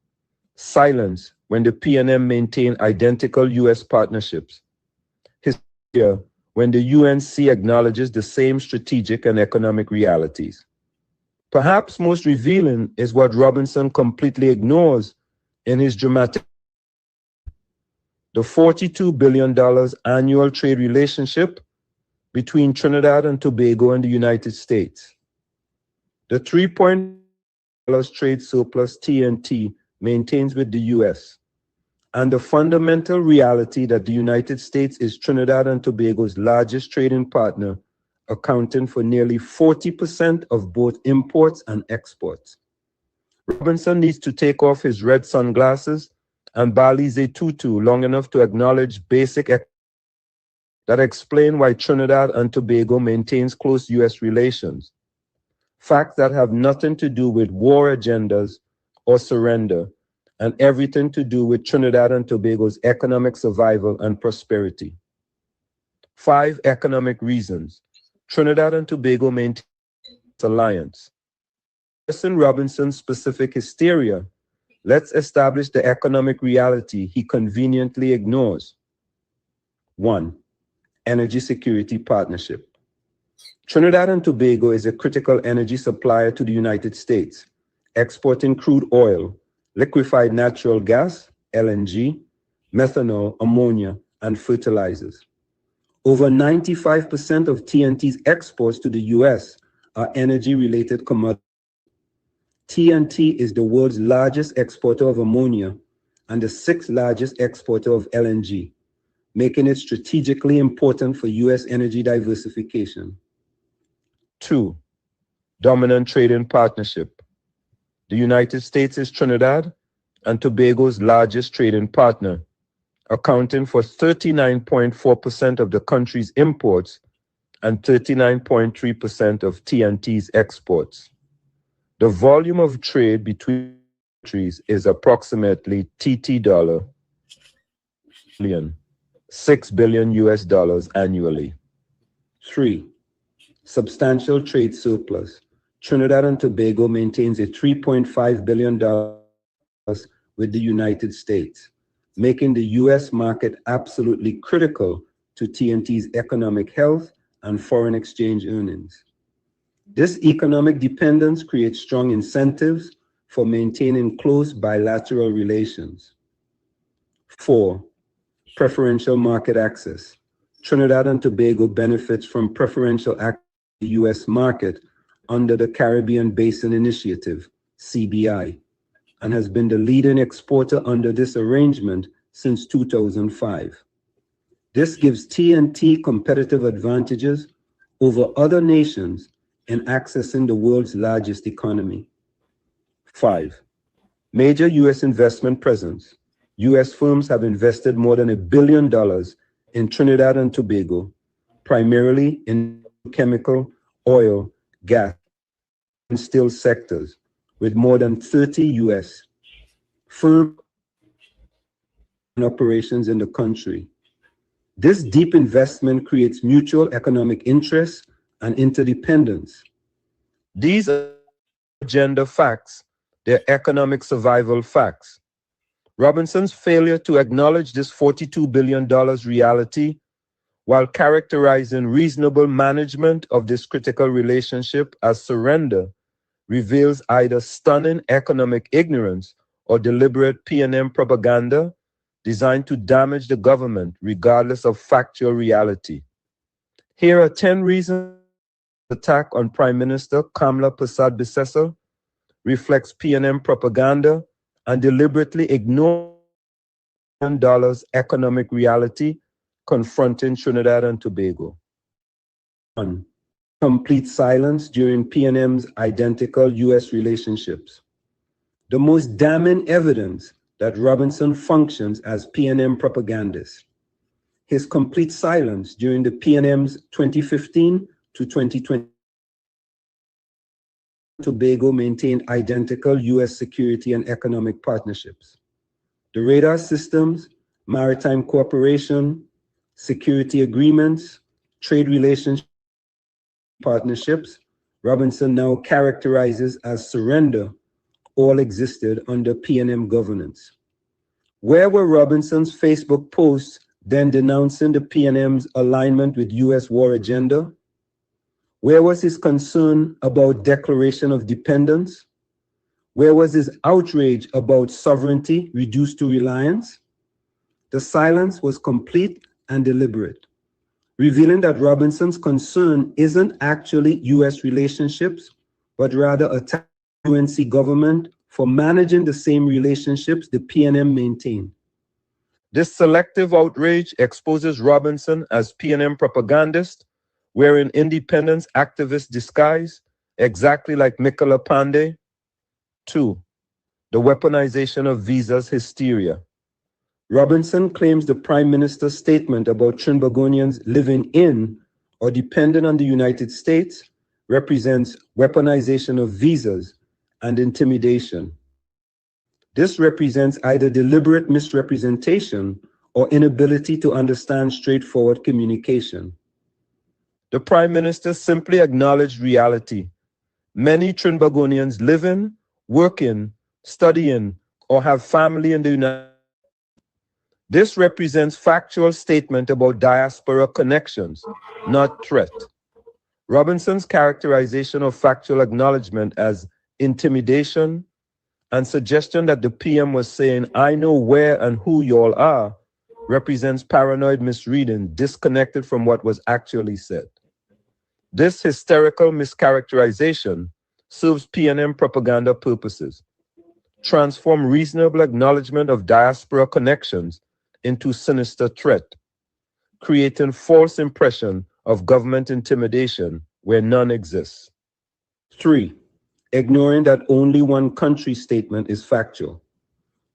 Silence when the PNM maintained identical U.S. partnerships. Hysteria when the UNC acknowledges the same strategic and economic realities. Perhaps most revealing is what Robinson completely ignores in his dramatic the $42 billion annual trade relationship between Trinidad and Tobago and the United States. The $3 billion trade surplus TNT maintains with the U.S., and the fundamental reality that the United States is Trinidad and Tobago's largest trading partner, accounting for nearly 40% of both imports and exports. Robinson needs to take off his red sunglasses and Balize tutu long enough to acknowledge basic that explain why Trinidad and Tobago maintains close U.S. relations. Facts that have nothing to do with war agendas or surrender, and everything to do with Trinidad and Tobago's economic survival and prosperity. 5 economic reasons Trinidad and Tobago maintain alliance. Addressing Robinson's specific hysteria, let's establish the economic reality he conveniently ignores. 1. Energy Security Partnership. Trinidad and Tobago is a critical energy supplier to the United States, exporting crude oil, liquefied natural gas, LNG, methanol, ammonia, and fertilizers. Over 95% of TNT's exports to the U.S. are energy-related commodities. TNT is the world's largest exporter of ammonia and the 6th largest exporter of LNG, making it strategically important for U.S. energy diversification. 2. Dominant trading partnership. The United States is Trinidad and Tobago's largest trading partner, accounting for 39.4% of the country's imports and 39.3% of TNT's exports. The volume of trade between countries is approximately TT dollar billion, $6 billion US dollars annually. 3. Substantial trade surplus. Trinidad and Tobago maintains a $3.5 billion with the United States, making the U.S. market absolutely critical to TNT's economic health and foreign exchange earnings. This economic dependence creates strong incentives for maintaining close bilateral relations. 4. Preferential market access. Trinidad and Tobago benefits from preferential access to the U.S. market under the Caribbean Basin Initiative, CBI, and has been the leading exporter under this arrangement since 2005. This gives TNT competitive advantages over other nations in accessing the world's largest economy. 5. Major U.S. investment presence. U.S. firms have invested more than $1 billion in Trinidad and Tobago, primarily in chemical, oil, gas, and steel sectors, with more than 30 U.S. firms and operations in the country. This deep investment creates mutual economic interests and interdependence. These are agenda facts, they're economic survival facts. Robinson's failure to acknowledge this $42 billion reality while characterizing reasonable management of this critical relationship as surrender reveals either stunning economic ignorance or deliberate P&M propaganda designed to damage the government regardless of factual reality. Here are 10 reasons the attack on Prime Minister Kamla Persad-Bissessel reflects P&M propaganda and deliberately ignores $1 economic reality confronting Trinidad and Tobago. 1. Complete silence during P&M's identical U.S. relationships. The most damning evidence that Robinson functions as P&M propagandist. His complete silence during the P&M's 2015 to 2020 Tobago maintained identical U.S. security and economic partnerships. The radar systems, maritime cooperation, security agreements, trade relations, partnerships, Robinson now characterizes as surrender, all existed under P&M governance. Where were Robinson's Facebook posts then denouncing the P&M's alignment with U.S. war agenda? Where was his concern about declaration of dependence? Where was his outrage about sovereignty reduced to reliance? The silence was complete and deliberate, revealing that Robinson's concern isn't actually U.S. relationships, but rather a UNC government for managing the same relationships the PNM maintained. This selective outrage exposes Robinson as PNM propagandist, wearing independence activist disguise, exactly like Mikola Pandey. 2. The weaponization of visas hysteria. Robinson claims the Prime Minister's statement about Trinbagonians living in or dependent on the United States represents weaponization of visas and intimidation. This represents either deliberate misrepresentation or inability to understand straightforward communication. The Prime Minister simply acknowledged reality. Many Trinbagonians live in, work in, study in, or have family in the United States. This represents factual statement about diaspora connections, not threat. Robinson's characterization of factual acknowledgement as intimidation and suggestion that the PM was saying, I know where and who y'all are, represents paranoid misreading disconnected from what was actually said. This hysterical mischaracterization serves PNM propaganda purposes. Transform reasonable acknowledgement of diaspora connections into sinister threat, creating false impression of government intimidation where none exists. 3. Ignoring that only one country statement is factual.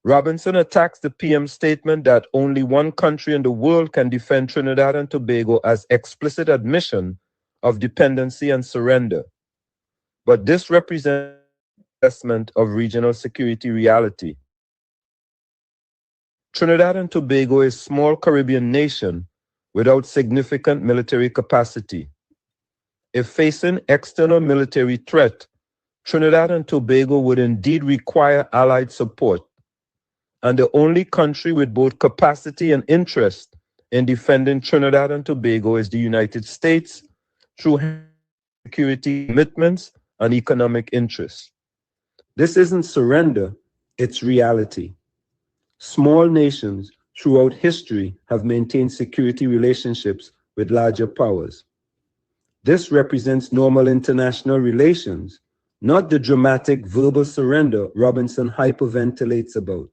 Robinson attacks the PM statement that only one country in the world can defend Trinidad and Tobago as explicit admission of dependency and surrender. But this represents an assessment of regional security reality. Trinidad and Tobago is a small Caribbean nation without significant military capacity. If facing external military threat, Trinidad and Tobago would indeed require allied support, and the only country with both capacity and interest in defending Trinidad and Tobago is the United States through security commitments and economic interests. This isn't surrender, it's reality. Small nations throughout history have maintained security relationships with larger powers. This represents normal international relations, not the dramatic verbal surrender Robinson hyperventilates about.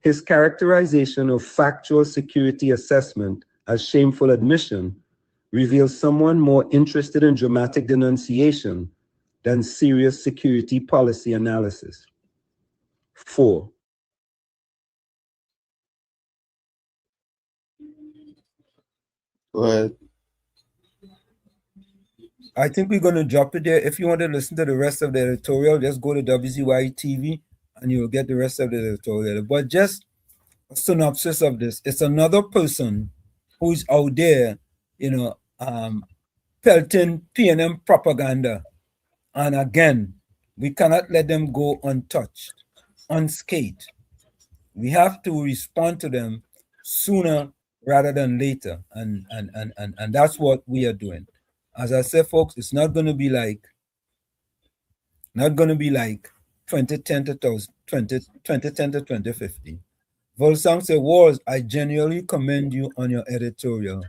His characterization of factual security assessment as shameful admission reveals someone more interested in dramatic denunciation than serious security policy analysis. 4. Well, I think we're going to drop it there. If you want to listen to the rest of the editorial, just go to WZYE TV and you'll get the rest of the editorial. But just a synopsis of this. It's another person who's out there, pelting PNM propaganda. And again, we cannot let them go untouched, unscathed. We have to respond to them sooner rather than later. And that's what we are doing. As I said, folks, it's not going to be like 2010 to 2015. Volsang said, Walls, I genuinely commend you on your editorial.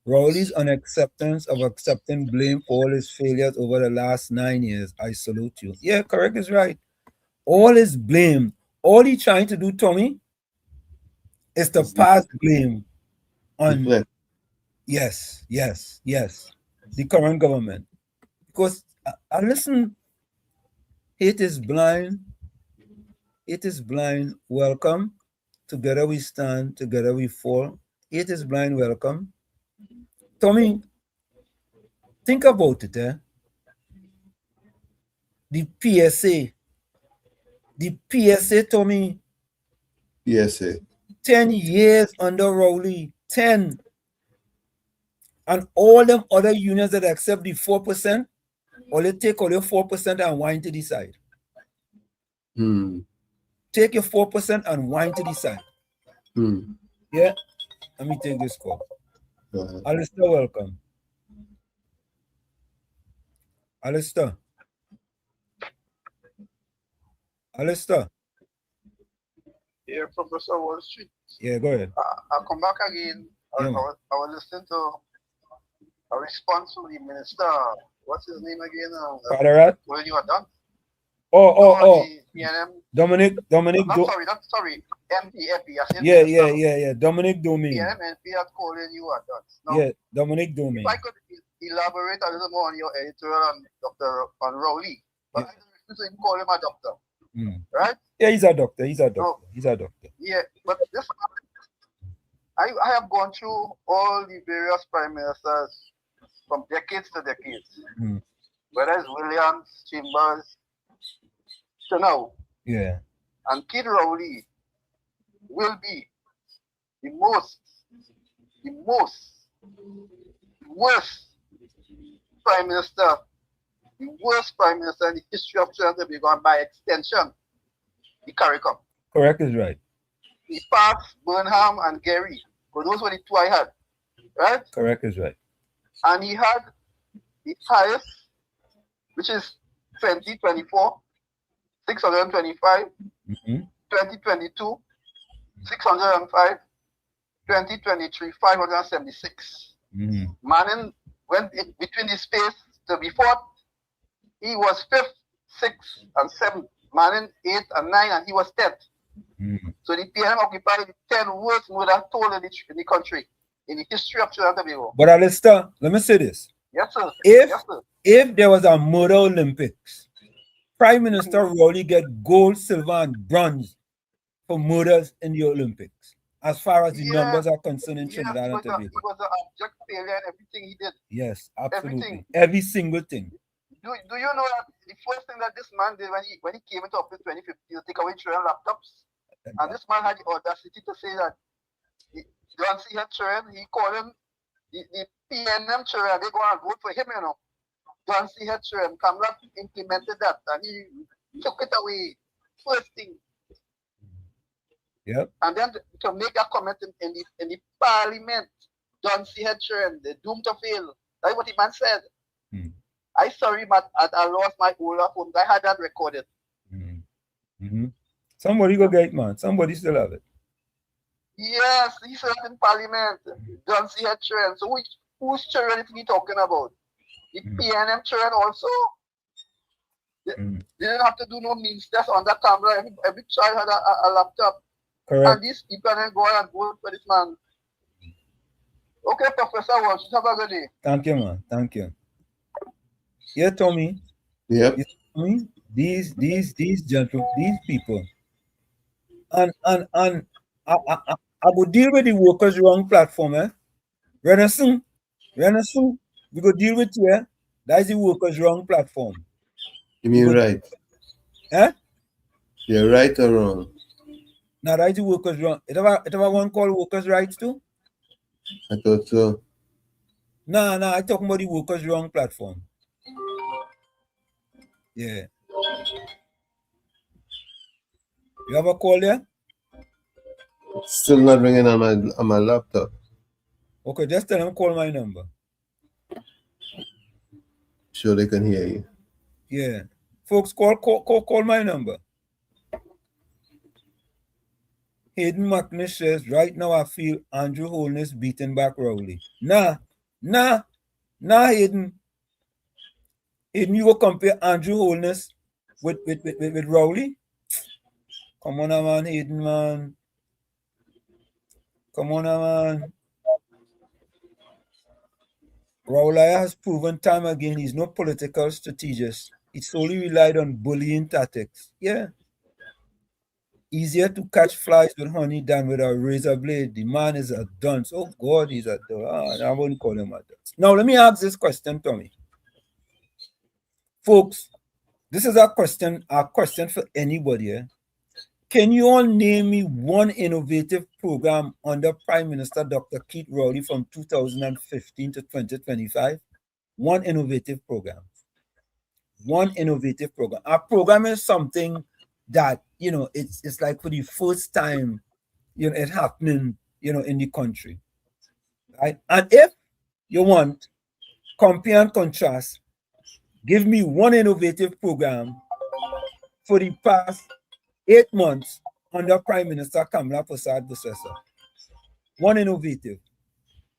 Rowley's unacceptance of accepting blame for all his failures over the last 9 years, I salute you. Yeah, correct is right. All his blame, all he's trying to do, Tommy, is to pass blame on, yes, the current government. Because, I listen, hate is blind, welcome. Together we stand, together we fall. Hate is blind, welcome. Tommy, think about it, eh? The PSA, Tommy. PSA. 10 years under Rowley, 10. And all them other unions that accept the 4%, only take all your 4% and whine to the side. Take your 4% and whine to the side. Yeah? Let me take this call. Alistair, welcome. Alistair. Alistair. Yeah, Professor Wall Street. Yeah, go ahead. I'll come back again. I Yeah, man. was listening to a response from the minister. What's his name again? Padarat? When you are done. Oh. The PNM. Dominic. Not sorry. MP. I said Yeah. minister. Dominic Domain. PNM MP are calling you are done. Now, Yeah, Dominic Domain. if I could elaborate a little more on your editorial on Rowley, but I don't refuse to call him a doctor, right? Yeah, he's a doctor. No. Yeah, but this, I have gone through all the various prime ministers from decades to decades, whether it's Williams, Chambers, to now. Yeah. And Kid Rowley will be the worst prime minister, in the history of Trinidad and Tobago, and by extension, the CARICOM. Correct is right. He passed Burnham and Gary, because those were the two I had, right? Correct is right. And he had the highest, which is 2024, 625, 2022, 605, 2023, 576. Manning went between the space to be fourth. He was 5th, 6th, and 7th. Manning 8th and 9th, and he was 10th. So the PNM occupied the 10 worst murder toll in the country, in the history of Trinidad and Tobago. But Alistair, let me say this. Yes, sir. If there was a murder Olympics, Prime Minister Rowley get gold, silver, and bronze for murders in the Olympics, as far as the numbers are concerned in Trinidad and Tobago. He was an abject failure in everything he did. Yes, absolutely. Everything. Every single thing. Do you know that the first thing that this man did when he came into office in 2015 to take away children laptops? And this man had the audacity to say that John C. had children, he called him the PNM children, they go and vote for him, you know. John C. had children, Kamala implemented that and he took it away. First thing. Yep. And then to make a comment in the parliament, John C. had children, they're doomed to fail. That's what the man said. I sorry, but I lost my older phone. I had that recorded. Somebody go get it, man. Somebody still have it. Yes, he said in parliament. John C. had children. So whose children is he talking about? The PNM children also? They didn't have to do no means test on that camera. Every child had a laptop. Correct. And these people then go and vote for this man. Okay, Professor Walsh, have a good day. Thank you, man. Thank you. Yeah, Tommy. Yep. Tommy, these gentlemen, these people, and I would deal with the workers wrong platform, eh? Renison, we go deal with you, eh? That is the workers wrong platform. You mean right? Eh? You're right or wrong? Now that is the workers wrong. It ever one called workers' rights too? I thought so. No, I talking about the workers wrong platform. Yeah. You have a call there? Still not ringing on my laptop. Okay, just tell them call my number. Sure they can hear you. Yeah. Folks, call my number. Hayden McNish says, right now I feel Andrew Holness beating back Rowley. Nah, Hayden. Hayden, you go compare Andrew Holness with Rowley? Come on, man, Hayden, man. Come on, man. Rowley has proven time again he's no political strategist. He solely relied on bullying tactics. Yeah. Easier to catch flies with honey than with a razor blade. The man is a dunce. Oh, God, he's a dunce. I wouldn't call him a dunce. Now, let me ask this question, Tommy. Folks, this is a question for anybody. Eh? Can you all name me one innovative program under Prime Minister Dr. Keith Rowley from 2015 to 2025? One innovative program. A program is something that, you know, it's like for the first time, you know, it happening, you know, in the country. Right? And if you want, compare and contrast Give me one innovative program for the past 8 months under Prime Minister Kamala Prasad Busesa. One innovative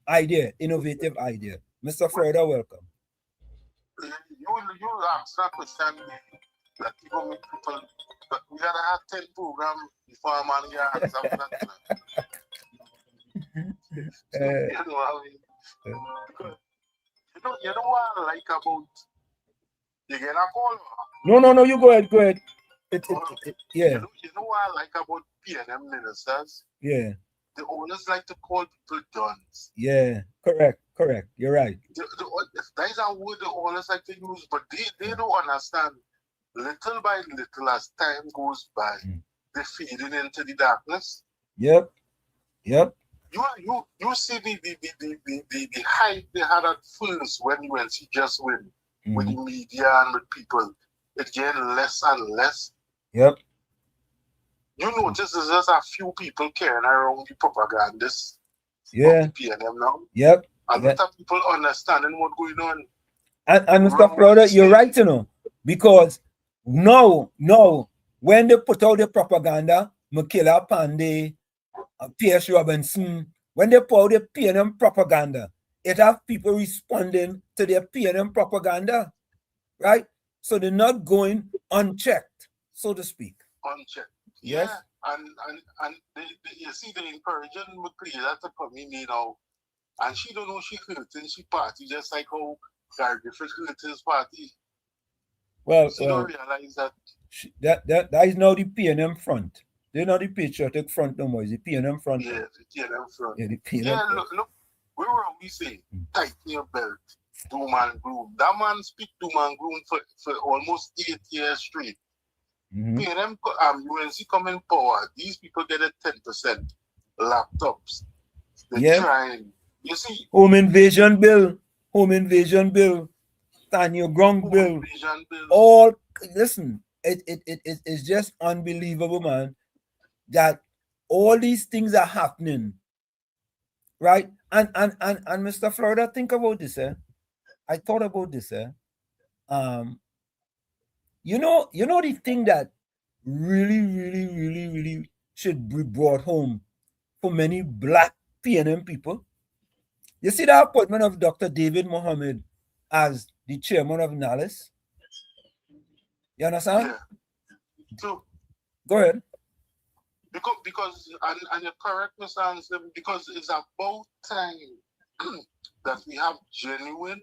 idea. Mr. Florida, welcome. You ask that question that people make people, but we gotta have 10 programs before a man can answer that. You know what I mean? Because you know what I like about you get a call? No, you go ahead. Yeah. You know what I like about PNM ministers? Yeah. They always like to call people dons. Yeah. Correct. You're right. That is a word they always like to use, but they don't understand. Little by little, as time goes by, they're feeding into the darkness. Yep. You see the hype they had at first when UNC just win with the media and with people. It getting less and less. Yep. You notice there's just a few people carrying around the propagandists Yeah. of the PNM now. Yep. A lot of people understanding what's going on. And Mr. Florida, you're right, because now, when they put out the propaganda, Makila Pandey, P.S. Robinson, when they put out the PNM propaganda, it has people responding to their PNM propaganda, right? So they're not going unchecked, so to speak. Unchecked. Yes. Yeah. And you see, they encouraging Makila to come in now. And she don't know she hurting she party, just like how Gary Griffith hurt his party. Well, she don't realize that. That is now the PNM front. They're not the patriotic front no more. It's the PNM front. Yeah, the PNM front. Yeah, the PNM front. Look, we were always saying, tighten your belt, doom and gloom. That man speak doom and gloom for almost 8 years straight. PNM, UNC come in power. These people get a 10% laptops. They're trying. You see, Home invasion bill, Tanya Grong bill. All listen, it's just unbelievable, man, that all these things are happening, right? And Mr. Florida, think about this, I thought about this, you know the thing that really should be brought home for many black PNM people. You see the appointment of Dr. David Mohammed as the chairman of NALIS? You understand? Yeah. So, go ahead. Because and you're correct, Mr. Anselm, because it's about time that we have genuine,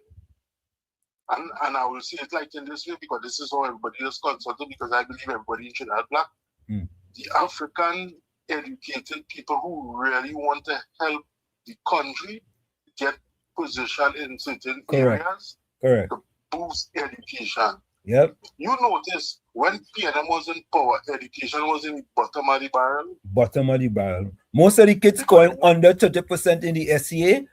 and I will say it like in this way because this is how everybody is consulted, because I believe everybody should have black. The African educated people who really want to help the country get position in certain areas to boost education. Yep. You notice when PNM was in power, education was in the bottom of the barrel. Most of the kids scoring under 30% in the SCA,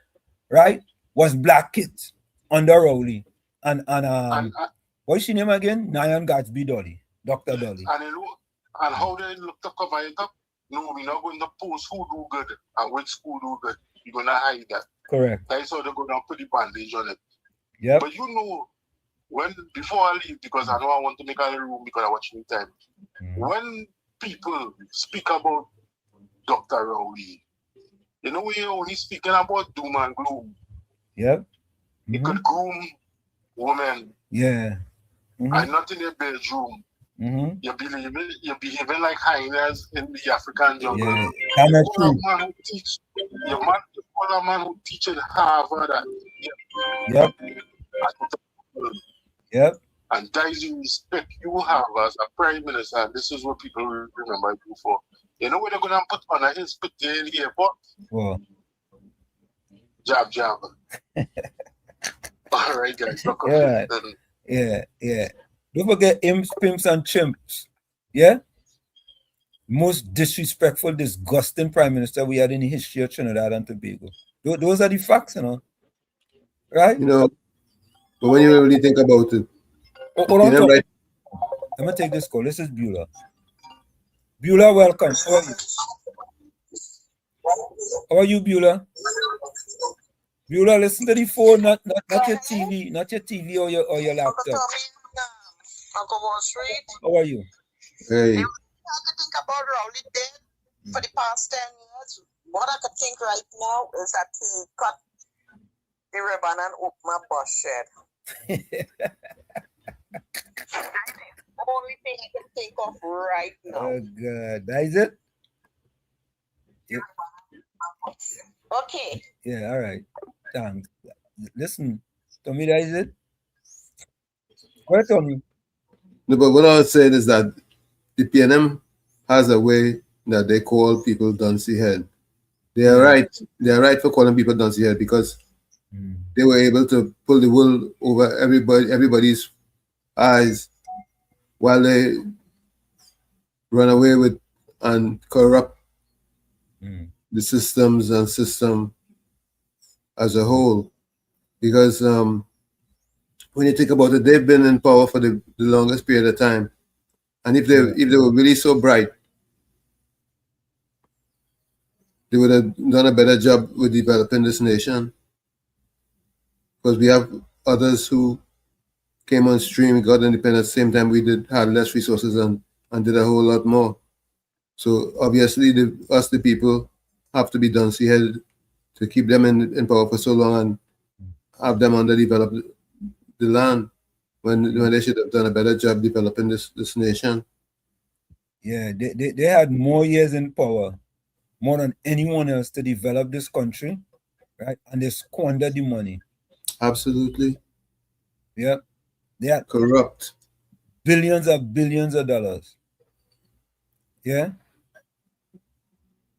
right, was black kids under Rowley. And what's your name again? Nyan Gatsby Dolly, Dr. Dolly. And how they look to cover it up? No, we're not going to post who do good and which school do good. You're going to hide that. Correct. That's how they're going to put the bandage on it. Yeah. But you know, before I leave, because I know I want to make a room because I watch me time. When people speak about Dr. Rowley, you know, we're only speaking about doom and gloom. Yep. He could groom women. Yeah. And not in a bedroom. You're behaving like hyenas in the African jungle. Yeah. You call a man who teaches Harvard. Yep. And that is the respect you have as a prime minister. And this is what people remember you for. You know what they're going to put on his put in the airport? What? Jab. All right, guys. Yeah. Don't forget imps, pimps, and chimps. Yeah? Most disrespectful, disgusting prime minister we had in the history of Trinidad and Tobago. Those are the facts, right? But when you really think about it, hold on. Right. I'm going to take this call. This is Beulah. Beulah, welcome. How are you, Beulah? Beulah, listen to the phone, not your TV, not your TV or your laptop. Uncle Wall Street. How are you? Hey. I had to think about Rowley dead for the past 10 years. What I could think right now is that he cut the ribbon and opened my bus shed. Only thing I can think of right now. Oh God, that is it? Yeah. Okay. Yeah, all right. Thanks. Listen, Tommy, that is it? What, Tommy? No, but what I was saying is that the PNM has a way that they call people Duncy Head. They are right. They are right for calling people Duncy Head because they were able to pull the wool over everybody's eyes while they run away with and corrupt the systems and system as a whole. Because when you think about it, they've been in power for the longest period of time. And if they were really so bright, they would have done a better job with developing this nation. Because we have others who came on stream, got independent at the same time we did, had less resources and did a whole lot more. So obviously us the people have to be Duncy headed to keep them in power for so long and have them underdeveloped the land when they should have done a better job developing this nation. Yeah, they had more years in power, more than anyone else to develop this country, right? And they squandered the money. Absolutely. Yeah. They had corrupt. Billions of dollars. Yeah.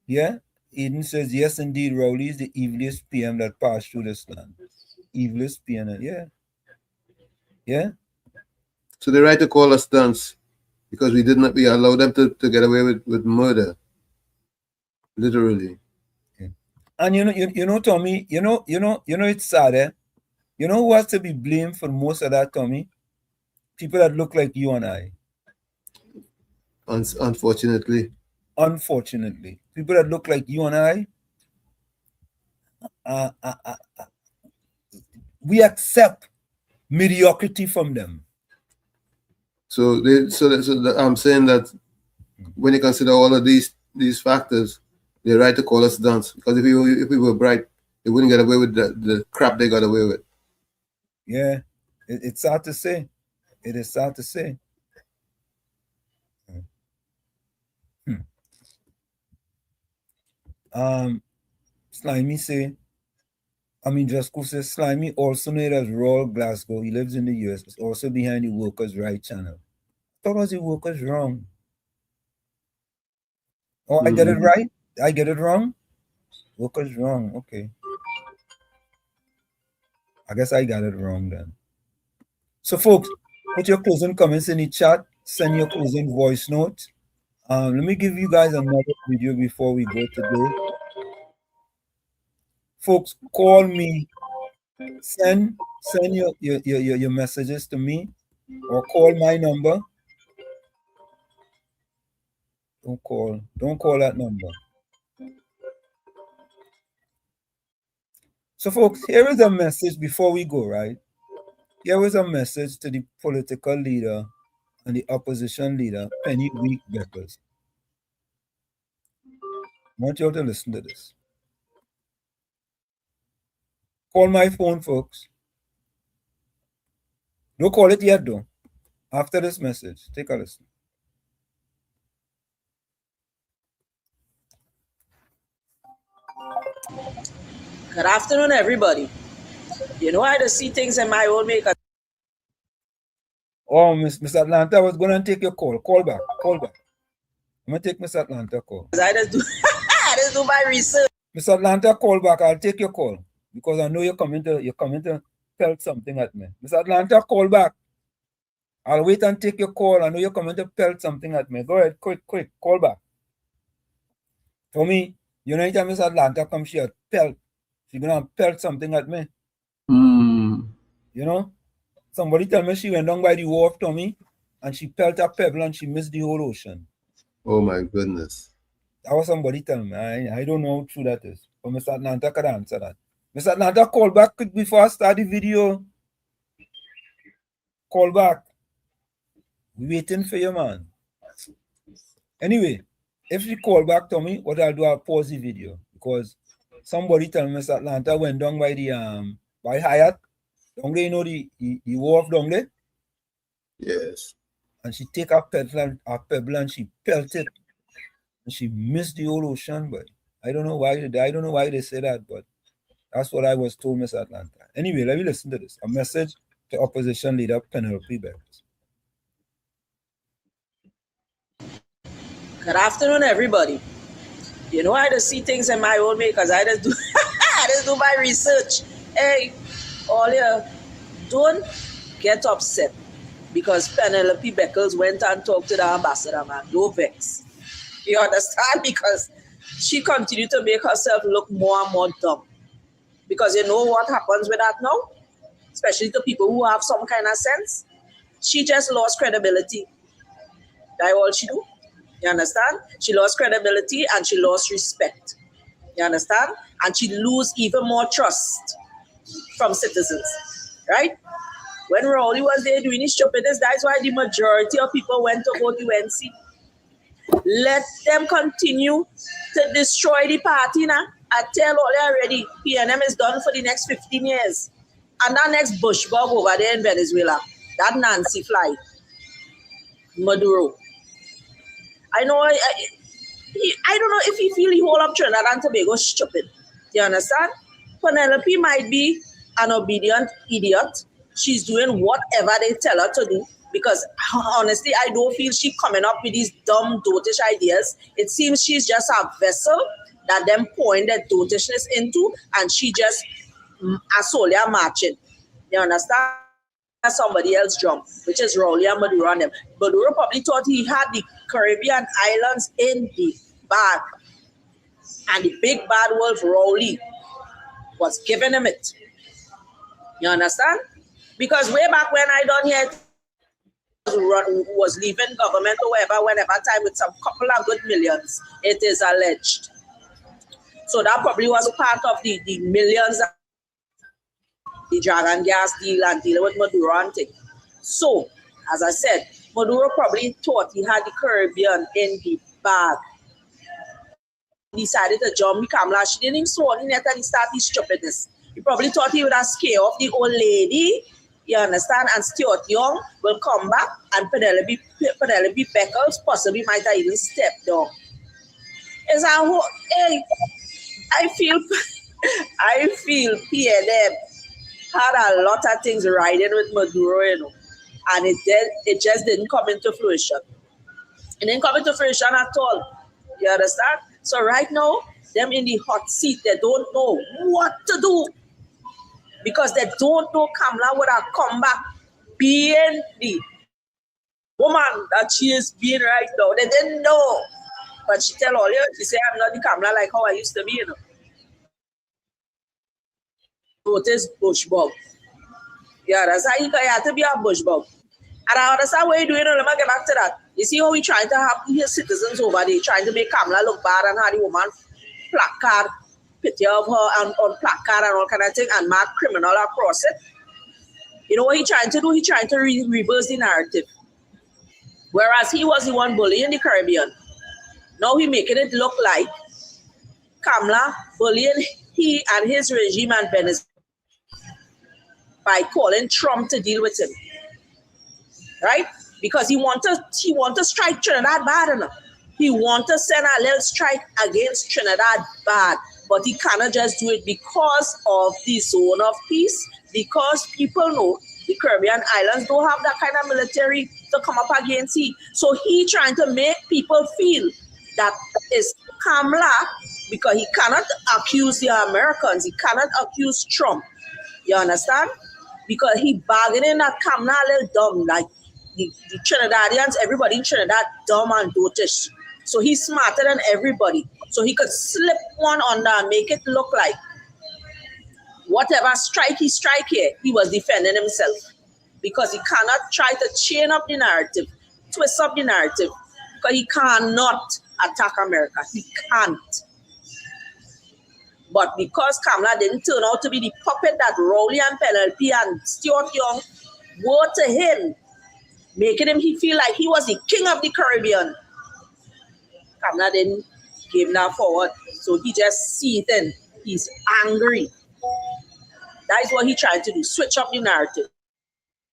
Yeah. Eden says, yes, indeed, Rowley is the evilest PM that passed through this land. Evilest PM, yeah. Yeah. So they right to call us dunce because we allowed them to get away with murder. Literally. Yeah. And you know, Tommy, you know, it's sad, eh? You know who has to be blamed for most of that, Tommy? People that look like you and I. Unfortunately. Unfortunately. People that look like you and I, we accept mediocrity from them. So I'm saying that when you consider all of these factors, they're right to call us dunce. Because if we were bright, they wouldn't get away with the crap they got away with. Yeah, it's sad to say. It is sad to say. Slimy say, Jasco says, Slimy, also known as Royal Glasgow, he lives in the US, is also behind the Workers' Right channel. I thought it was the Workers' Wrong. Oh, I get it right? I get it wrong? Workers' Wrong, okay. I guess I got it wrong then. So, folks, put your closing comments in the chat. Send your closing voice note. Let me give you guys another video before we go today. Folks, call me. Send your messages to me or call my number. Don't call that number. So, folks, here is a message before we go, right? Here is a message to the political leader and the opposition leader, Penny Week Beckers. I want you all to listen to this. Call my phone, folks. Don't call it yet, though. After this message, take a listen. Good afternoon, everybody. You know, I just see things in my own makeup. Oh, Miss Atlanta, I was going to take your call. Call back. I'm going to take Miss Atlanta call. I just do my research. Miss Atlanta, call back. I'll take your call because I know you're coming to pelt something at me. Miss Atlanta, call back. I'll wait and take your call. I know you're coming to pelt something at me. Go ahead, quick, call back. For me, you know, anytime Miss Atlanta comes here, pelt. She's gonna pelt something at me. You know? Somebody tell me she went down by the wharf, Tommy, and she pelt a pebble and she missed the whole ocean. Oh my goodness. That was somebody tell me. I don't know how true that is. But Miss Atlanta could answer that. Mr. Atlanta, call back quick before I start the video. Call back. We waiting for you, man. Anyway, if you call back to me, what I'll do, I'll pause the video because somebody tell me Mr. Atlanta went down by the by Hyatt. Down there, you know the wharf down there? Yes. And she take a pebble and she pelted. And she missed the whole ocean, but I don't know why they say that, but that's what I was told, Mr. Atlanta. Anyway, let me listen to this. A message to opposition leader Penelope Beckles. Good afternoon, everybody. You know, I just see things in my own way because I just do I just do my research. Hey, all you don't get upset because Penelope Beckles went and talked to the ambassador, man. Don't vex. You understand? Because she continued to make herself look more and more dumb. Because you know what happens with that now? Especially to people who have some kind of sense. She just lost credibility. That's all she do. You understand? She lost credibility and she lost respect. You understand? And she lose even more trust from citizens. Right? When Rowley was there doing his stupidness, that's why the majority of people went to vote UNC. Let them continue to destroy the party now. I tell all already, PNM is done for the next 15 years. And that next bush bug over there in Venezuela, that Nancy fly, Maduro. I know, I don't know if he feel the whole of Trinidad and Tobago stupid. You understand? Penelope might be an obedient idiot. She's doing whatever they tell her to do. Because honestly, I don't feel she coming up with these dumb, dotish ideas. It seems she's just a vessel that them point that dotishness into, and she just a soldier marching. You understand? Somebody else jump, which is Rowley and Maduro and them. Maduro probably thought he had the Caribbean islands in the bag. And the big bad wolf Rowley was giving him it. You understand? Because way back when I done here, was leaving government or whenever time with some couple of good millions, it is alleged. So that probably was part of the millions, the dragon gas deal and dealing with Maduro and thing. So, as I said, Maduro probably thought he had the Caribbean in the bag. He decided to jump Kamala. She didn't even sworn in yet and he started his stupidness. He probably thought he would have scared off the old lady. You understand? And Stuart Young will come back and Penelope Beckles possibly might have even stepped down. It's a whole, hey, I feel PNM had a lot of things riding with Maduro, you know, and it just didn't come into fruition. It didn't come into fruition at all. You understand? So right now, them in the hot seat, they don't know what to do. Because they don't know Kamala would have come back being the woman that she is being right now. They didn't know. But she tell all you, she say, I'm not the Kamala like how I used to be, you know. Notice bushbug. Yeah, that's how you have to be a bushbug. And I understand what you're doing. Let me get back to that. You see how we trying to have his citizens over there, trying to make Kamala look bad and how the woman placard picture of her on placard and all kind of thing and mark criminal across it. You know what he's trying to do? He's trying to reverse the narrative. Whereas he was the one bullying the Caribbean. Now he's making it look like Kamala bullying he and his regime and Venezuela by calling Trump to deal with him. Right? Because he want to strike Trinidad bad enough. He want to send a little strike against Trinidad bad. But he cannot just do it because of the zone of peace, because people know the Caribbean islands don't have that kind of military to come up against he. So he trying to make people feel that is Kamala, because he cannot accuse the Americans, he cannot accuse Trump. You understand? Because he bargaining that Kamala a little dumb, like the Trinidadians, everybody in Trinidad dumb and dotish. So he's smarter than everybody. So he could slip one under and make it look like whatever strike he strike here, he was defending himself. Because he cannot try to chain up the narrative, twist up the narrative. Because he cannot attack America. He can't. But because Kamala didn't turn out to be the puppet that Rowley and Penelope and Stuart Young were to him, making him he feel like he was the king of the Caribbean, Kamala didn't give him that forward. So he just seething. He's angry. That is what he tried to do, switch up the narrative.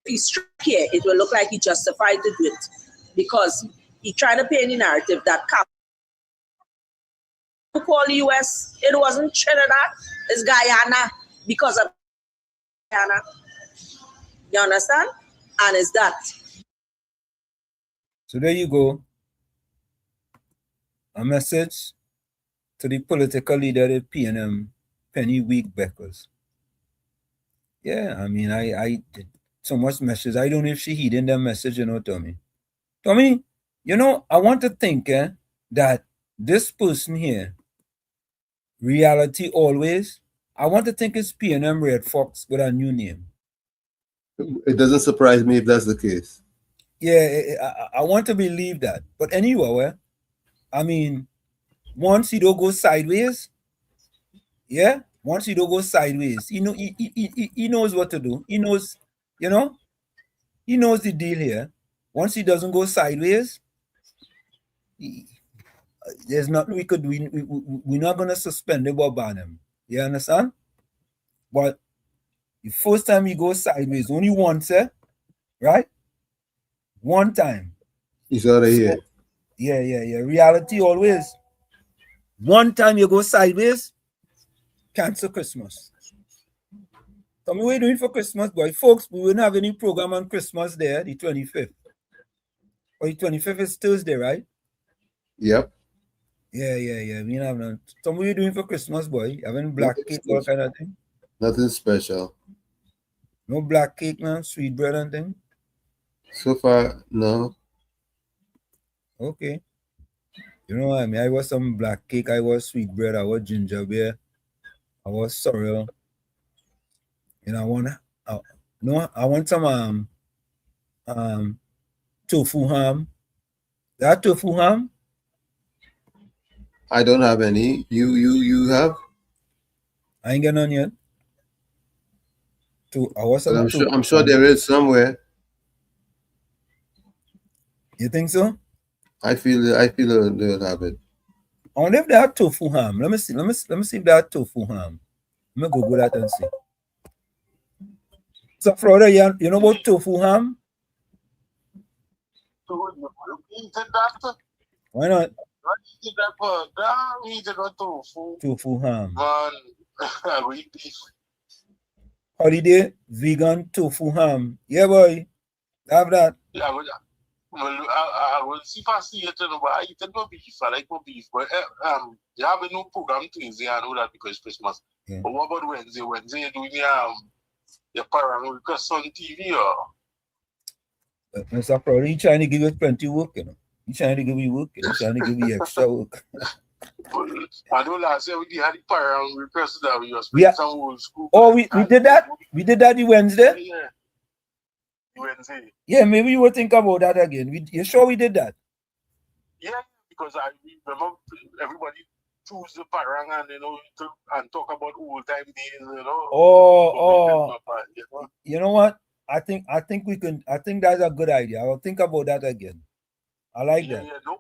If he struck here, it will look like he justified to do it. Because he tried to paint the narrative that Kamala called the US, it wasn't Trinidad, it's Guyana because of Guyana. You understand? And it's that. So there you go. A message to the political leader of PNM, Penny Week Beckers. Yeah, I mean, I did so much message. I don't know if she heeding the message, Tommy. Tommy, I want to think that this person here, Reality Always, I want to think it's PNM Red Fox with a new name. It doesn't surprise me if that's the case. Yeah, I want to believe that. But anyway, I mean, once he don't go sideways, once he don't go sideways, he knows what to do. He knows, he knows the deal here. Once he doesn't go sideways, there's nothing we could do. We're not going to suspend him or ban him. You understand? But the first time he goes sideways, only once, right? One time. He's out of here. Yeah. Reality Always. One time you go sideways, cancel Christmas. Tell me what you're doing for Christmas, boy. Folks, we wouldn't have any program on Christmas there, the 25th. Or the 25th is Thursday, right? Yep. Yeah. We don't have none. Tell me what you're doing for Christmas, boy. Having black cake, all kind of thing? Nothing special. No black cake, man? Sweet bread and thing? So far, no. Okay. You know what I mean? I was some black cake, I was sweet bread, I was ginger beer, I was sorrel. I want some tofu ham. That tofu ham? I don't have any. You have? I ain't got none yet. I'm sure there is somewhere. You think so? I feel they'll have it. I wonder if they have tofu ham. Let me see if they have tofu ham. Let me Google that and see. So, Florida, you know about tofu ham? Why not? Tofu ham. Holiday vegan tofu ham. Yeah, boy. Have that. Yeah, I will see if I see it, but I eat no beef. I like no beef. But you have a new program Tuesday, I know that because it's Christmas. Yeah. But what about Wednesday? Wednesday you're doing your parent request on TV or? Mr. Crowder, he's trying to give you plenty of work, He's trying to give you work, He's trying to give you extra work. I know last year we had the parent request that we were spending some old school. Oh, we did that? We did that the Wednesday? Yeah. Wednesday. Yeah, maybe you will think about that again. You sure we did that? Yeah, because I remember everybody choose the parang and and talk about old time days, You know what? I think we can. I think that's a good idea. I will think about that again. I like that. Yeah, no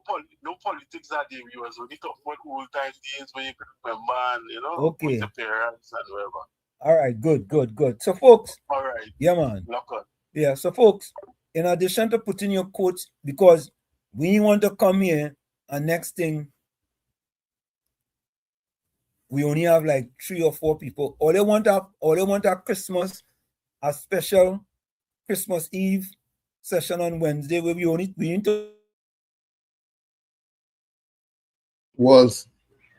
politics that day. We was only talking about old time days when you could remember and Okay. with the parents and whatever. All right, good. So, folks. All right. Yeah, man. Lock on. Yeah, so folks, in addition to putting your quotes, because we want to come here and next thing, we only have like 3 or 4 people. All they want are Christmas, a special Christmas Eve session on Wednesday where we need to. Walls,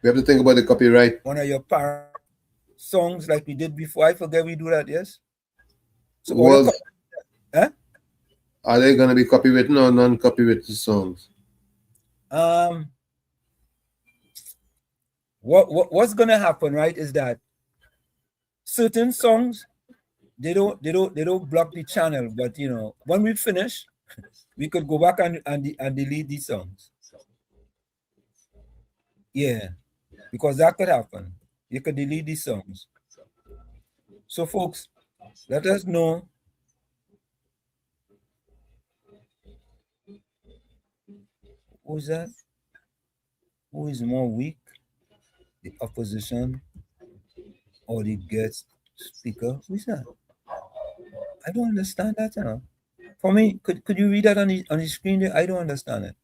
we have to think about the copyright. One of your parent songs like we did before. I forget we do that, yes? So Walls, are they going to be copywritten or non-copywritten songs? What's going to happen, right, is that certain songs, they don't block the channel, but when we finish, we could go back and delete these songs. Yeah, because that could happen. you could delete these songs. So, folks, let us know who's that? Who is more weak, the opposition or the guest speaker? Who's that? I don't understand that, you know. For me, could you read that on the screen there? I don't understand it.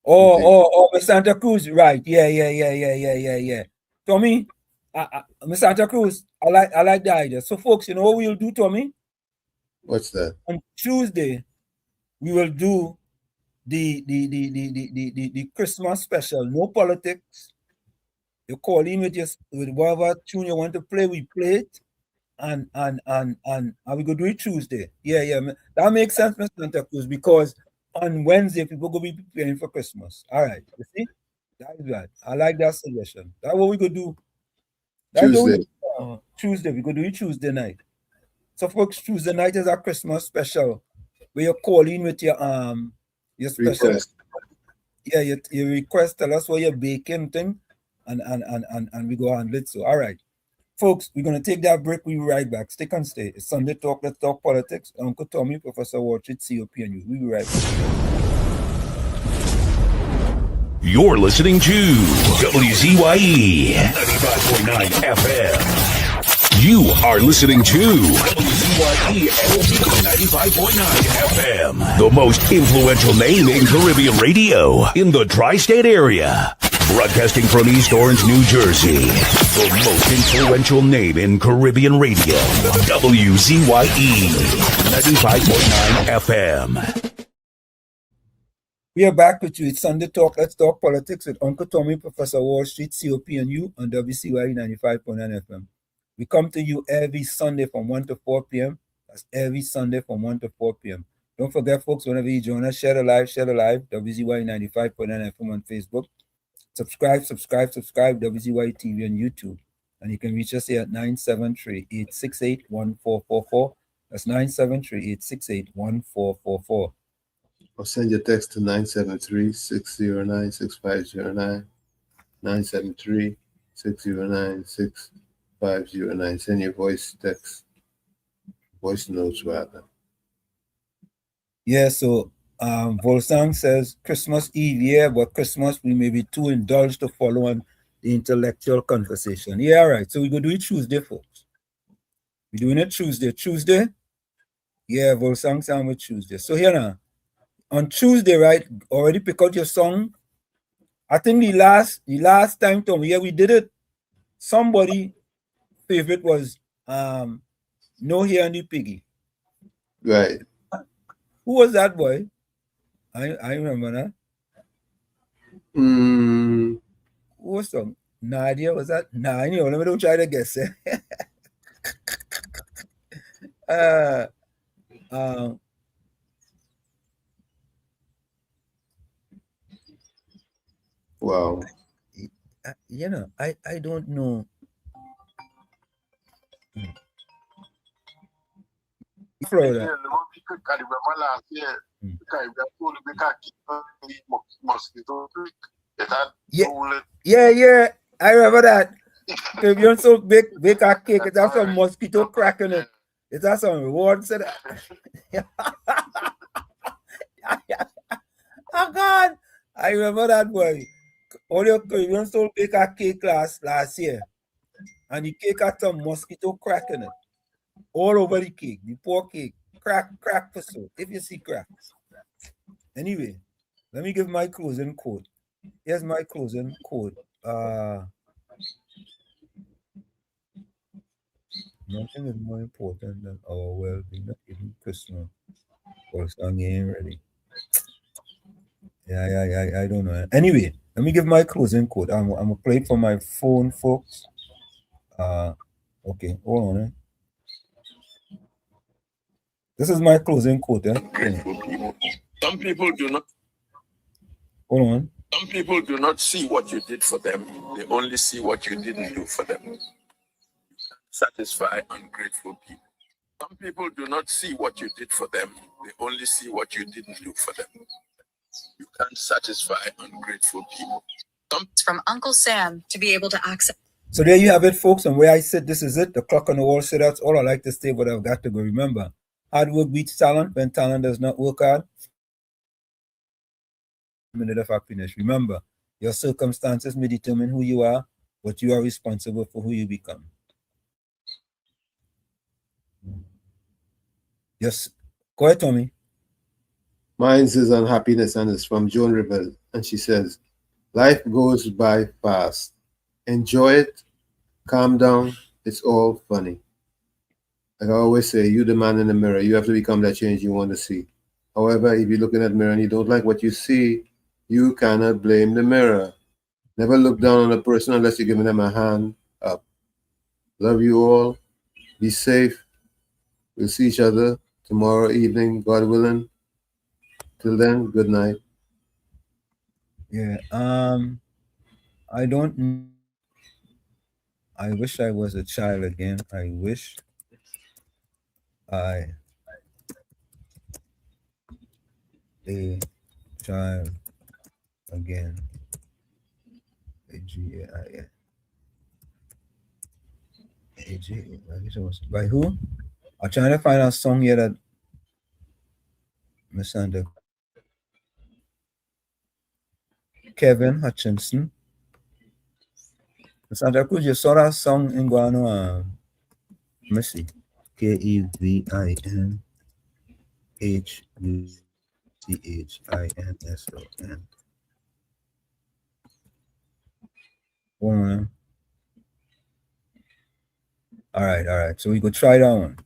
Oh, Miss Santa Cruz, right? Yeah. Tommy, Miss Santa Cruz, I like the idea. So, folks, you know what we'll do, Tommy? What's that? On Tuesday, we will do the Christmas special. No politics. You call in with whatever tune you want to play. We play it, and we go do it Tuesday. Yeah. That makes sense, Mr. Santa Cruz, because on Wednesday people go be preparing for Christmas. All right, you see, that is right. I like that suggestion. That's what we go do. That's Tuesday. Tuesday. We go do it Tuesday night. So, folks, Tuesday night is our Christmas special, where you call in with your special Request. Yeah, your request, tell us what you're baking thing, and we go handle it. So, all right, folks, we're gonna take that break. We'll be right back. Stick and stay. It's Sunday Talk. Let's talk politics. Uncle Tommy, Professor Warchit, COP, and you. We'll be right back. You're listening to WZYE 95.9 FM. You are listening to WZYE 95.9 FM, the most influential name in Caribbean radio in the tri-state area. Broadcasting from East Orange, New Jersey, the most influential name in Caribbean radio. WZYE 95.9 FM. We are back with you. It's Sunday Talk. Let's talk politics with Uncle Tommy, Professor Wall Street, COP, and you on WZYE 95.9 FM. We come to you every Sunday from 1 to 4 p.m. That's every Sunday from 1 to 4 p.m. Don't forget, folks, whenever you join us, share the live, WZYE 95.9 FM on Facebook. Subscribe, WZYE TV on YouTube. And you can reach us here at 973-868-1444. That's 973-868-1444. Or send your text to 973-609-6509. 973-609-6509. Send your voice notes rather. Yeah, so Volsang says Christmas Eve, yeah, but Christmas we may be too indulged to follow on the intellectual conversation. Yeah, all right. So we go do it Tuesday, folks. We're doing it Tuesday. Yeah, Volsang sound with Tuesday. So here now. On Tuesday, right? Already pick out your song. I think the last time, Tom, yeah, we did it. Somebody favorite was No Hair on the Piggy. Right. Who was that boy? I remember that. Who was song? Nadia, was that? Nah, you know, let me don't try to guess it. Wow. You know, I don't know. Florida. Yeah. I remember that. If you so bake a cake, it has some mosquito crack in it. It has some reward. Oh God, I remember that boy. All your Caribbean soul bake a cake last year, and the cake had some mosquito crack in it. All over the cake, the poor cake, crack for so. If you see cracks. Anyway, let me give my closing quote. Here's my closing quote. Nothing is more important than our well-being, not even Christmas. Because I'm getting ready. Yeah, I don't know. Anyway, let me give my closing quote. I'm gonna play it from my phone, folks. Okay, hold on. This is my closing quote. Some people do not. Hold on. Some people do not see what you did for them. They only see what you didn't do for them. Satisfy ungrateful people. Some people do not see what you did for them. They only see what you didn't do for them. You can't satisfy ungrateful people. From Uncle Sam to be able to access. So there you have it, folks. And where I sit, this is it. The clock on the wall. So that's all I like to say, but I've got to go. Remember, hard work beats talent. When talent does not work hard, minute of happiness. Remember, your circumstances may determine who you are, but you are responsible for who you become. Yes. Go ahead, Tommy. Mine is on happiness and it's from Joan Rebel. And she says, life goes by fast. Enjoy it. Calm down. It's all funny. Like I always say, you the man in the mirror. You have to become that change you want to see. However, if you look in that mirror and you don't like what you see, you cannot blame the mirror. Never look down on a person unless you're giving them a hand up. Love you all. Be safe. We'll see each other tomorrow evening, God willing. Till then, good night. Yeah. I don't. I wish I was a child again. I wish I a child again. A-G-A-I-N. By who? I'm trying to find a song here that Miss Sandra. Kevin Hutchinson. Miss Sandra Cruz, you saw that song in Guano. Let me see. KEVINHUCHINSON. One. All right. So we go try that one.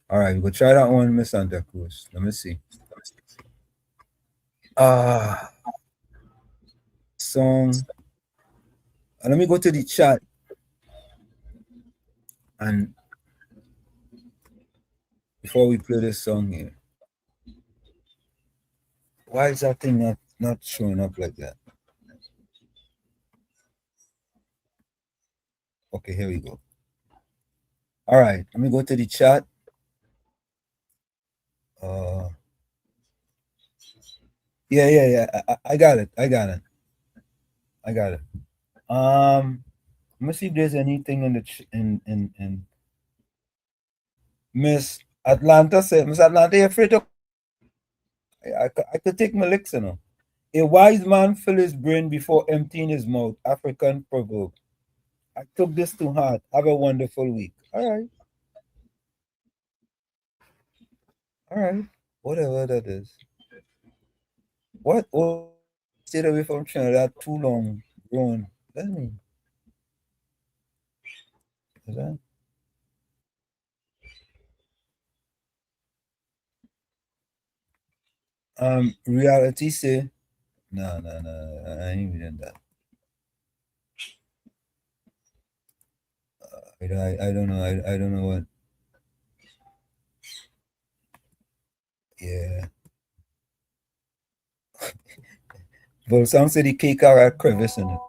All right, we go try that one, Miss Santa Cruz. Let me see. Song. Let me go to the chat. And before we play this song here, why is that thing not showing up like that? Okay, here we go. All right, let me go to the chat. Yeah. I got it. Let me see if there's anything in the in Miss Atlanta said. Miss Atlanta, you're afraid to. I could take my licks, you know. A wise man fill his brain before emptying his mouth. African proverb. I took this to heart. Have a wonderful week. All right. Whatever that is. What? Oh, stayed away from Trinidad too long. Grown. Let me. Is that? Reality say, no, I ain't reading that. I don't know. I don't know what. Yeah. But some say the cake had a crevice in it.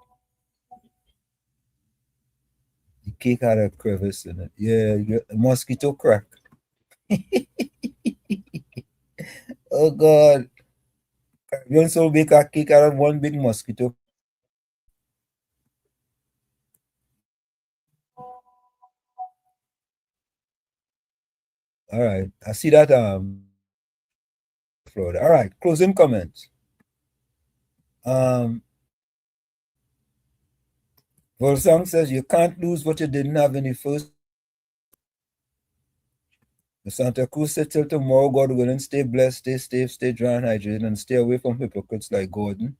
The cake had a crevice in it. Yeah, mosquito crack. Oh God. You also make a cake out of one big mosquito. All right. I see that Florida. All right, closing comments. Volsong says you can't lose what you didn't have in the first. The Santa Cruz said till tomorrow, God willing, stay blessed, stay safe, stay dry and hydrated, and stay away from hypocrites like Gordon.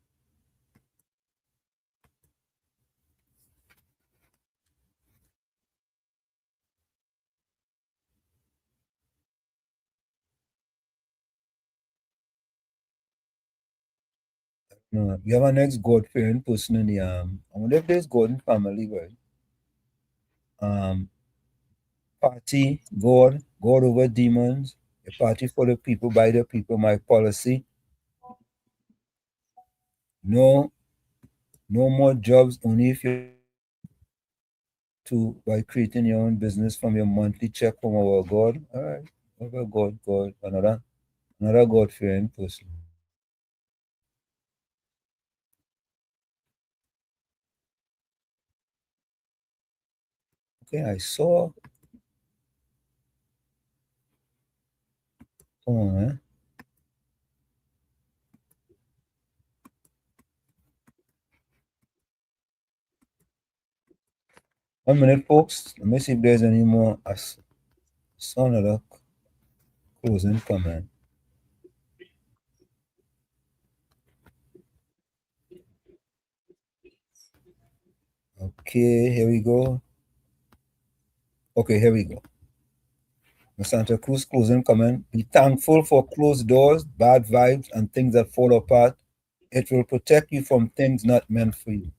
No, we have our next God-fearing person in the I wonder if there's Gordon family, right? Party, God over demons, a party for the people, by the people, my policy. No more jobs, only if you to by creating your own business from your monthly check from our God. All right. Over God, another God-fearing person. Okay, I saw. Come on, man. One minute, folks. Let me see if there's any more. I saw another closing comment. Okay, here we go. Okay, here we go. Santa Cruz closing comment. Be thankful for closed doors, bad vibes, and things that fall apart. It will protect you from things not meant for you.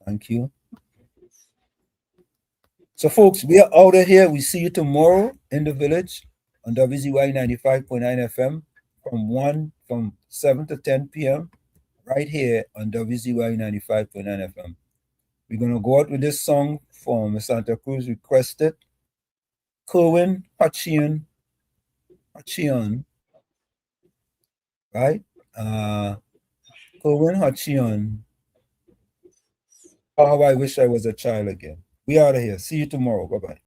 Thank you. So, folks, we are out of here. We see you tomorrow in the village on WZYE 95.9 FM from 7 to 10 p.m. right here on WZYE 95.9 FM. We're going to go out with this song from Santa Cruz requested. Kerwin Hachian, right? Kerwin Hachian. How I wish I was a child again. We out of here. See you tomorrow. Bye-bye.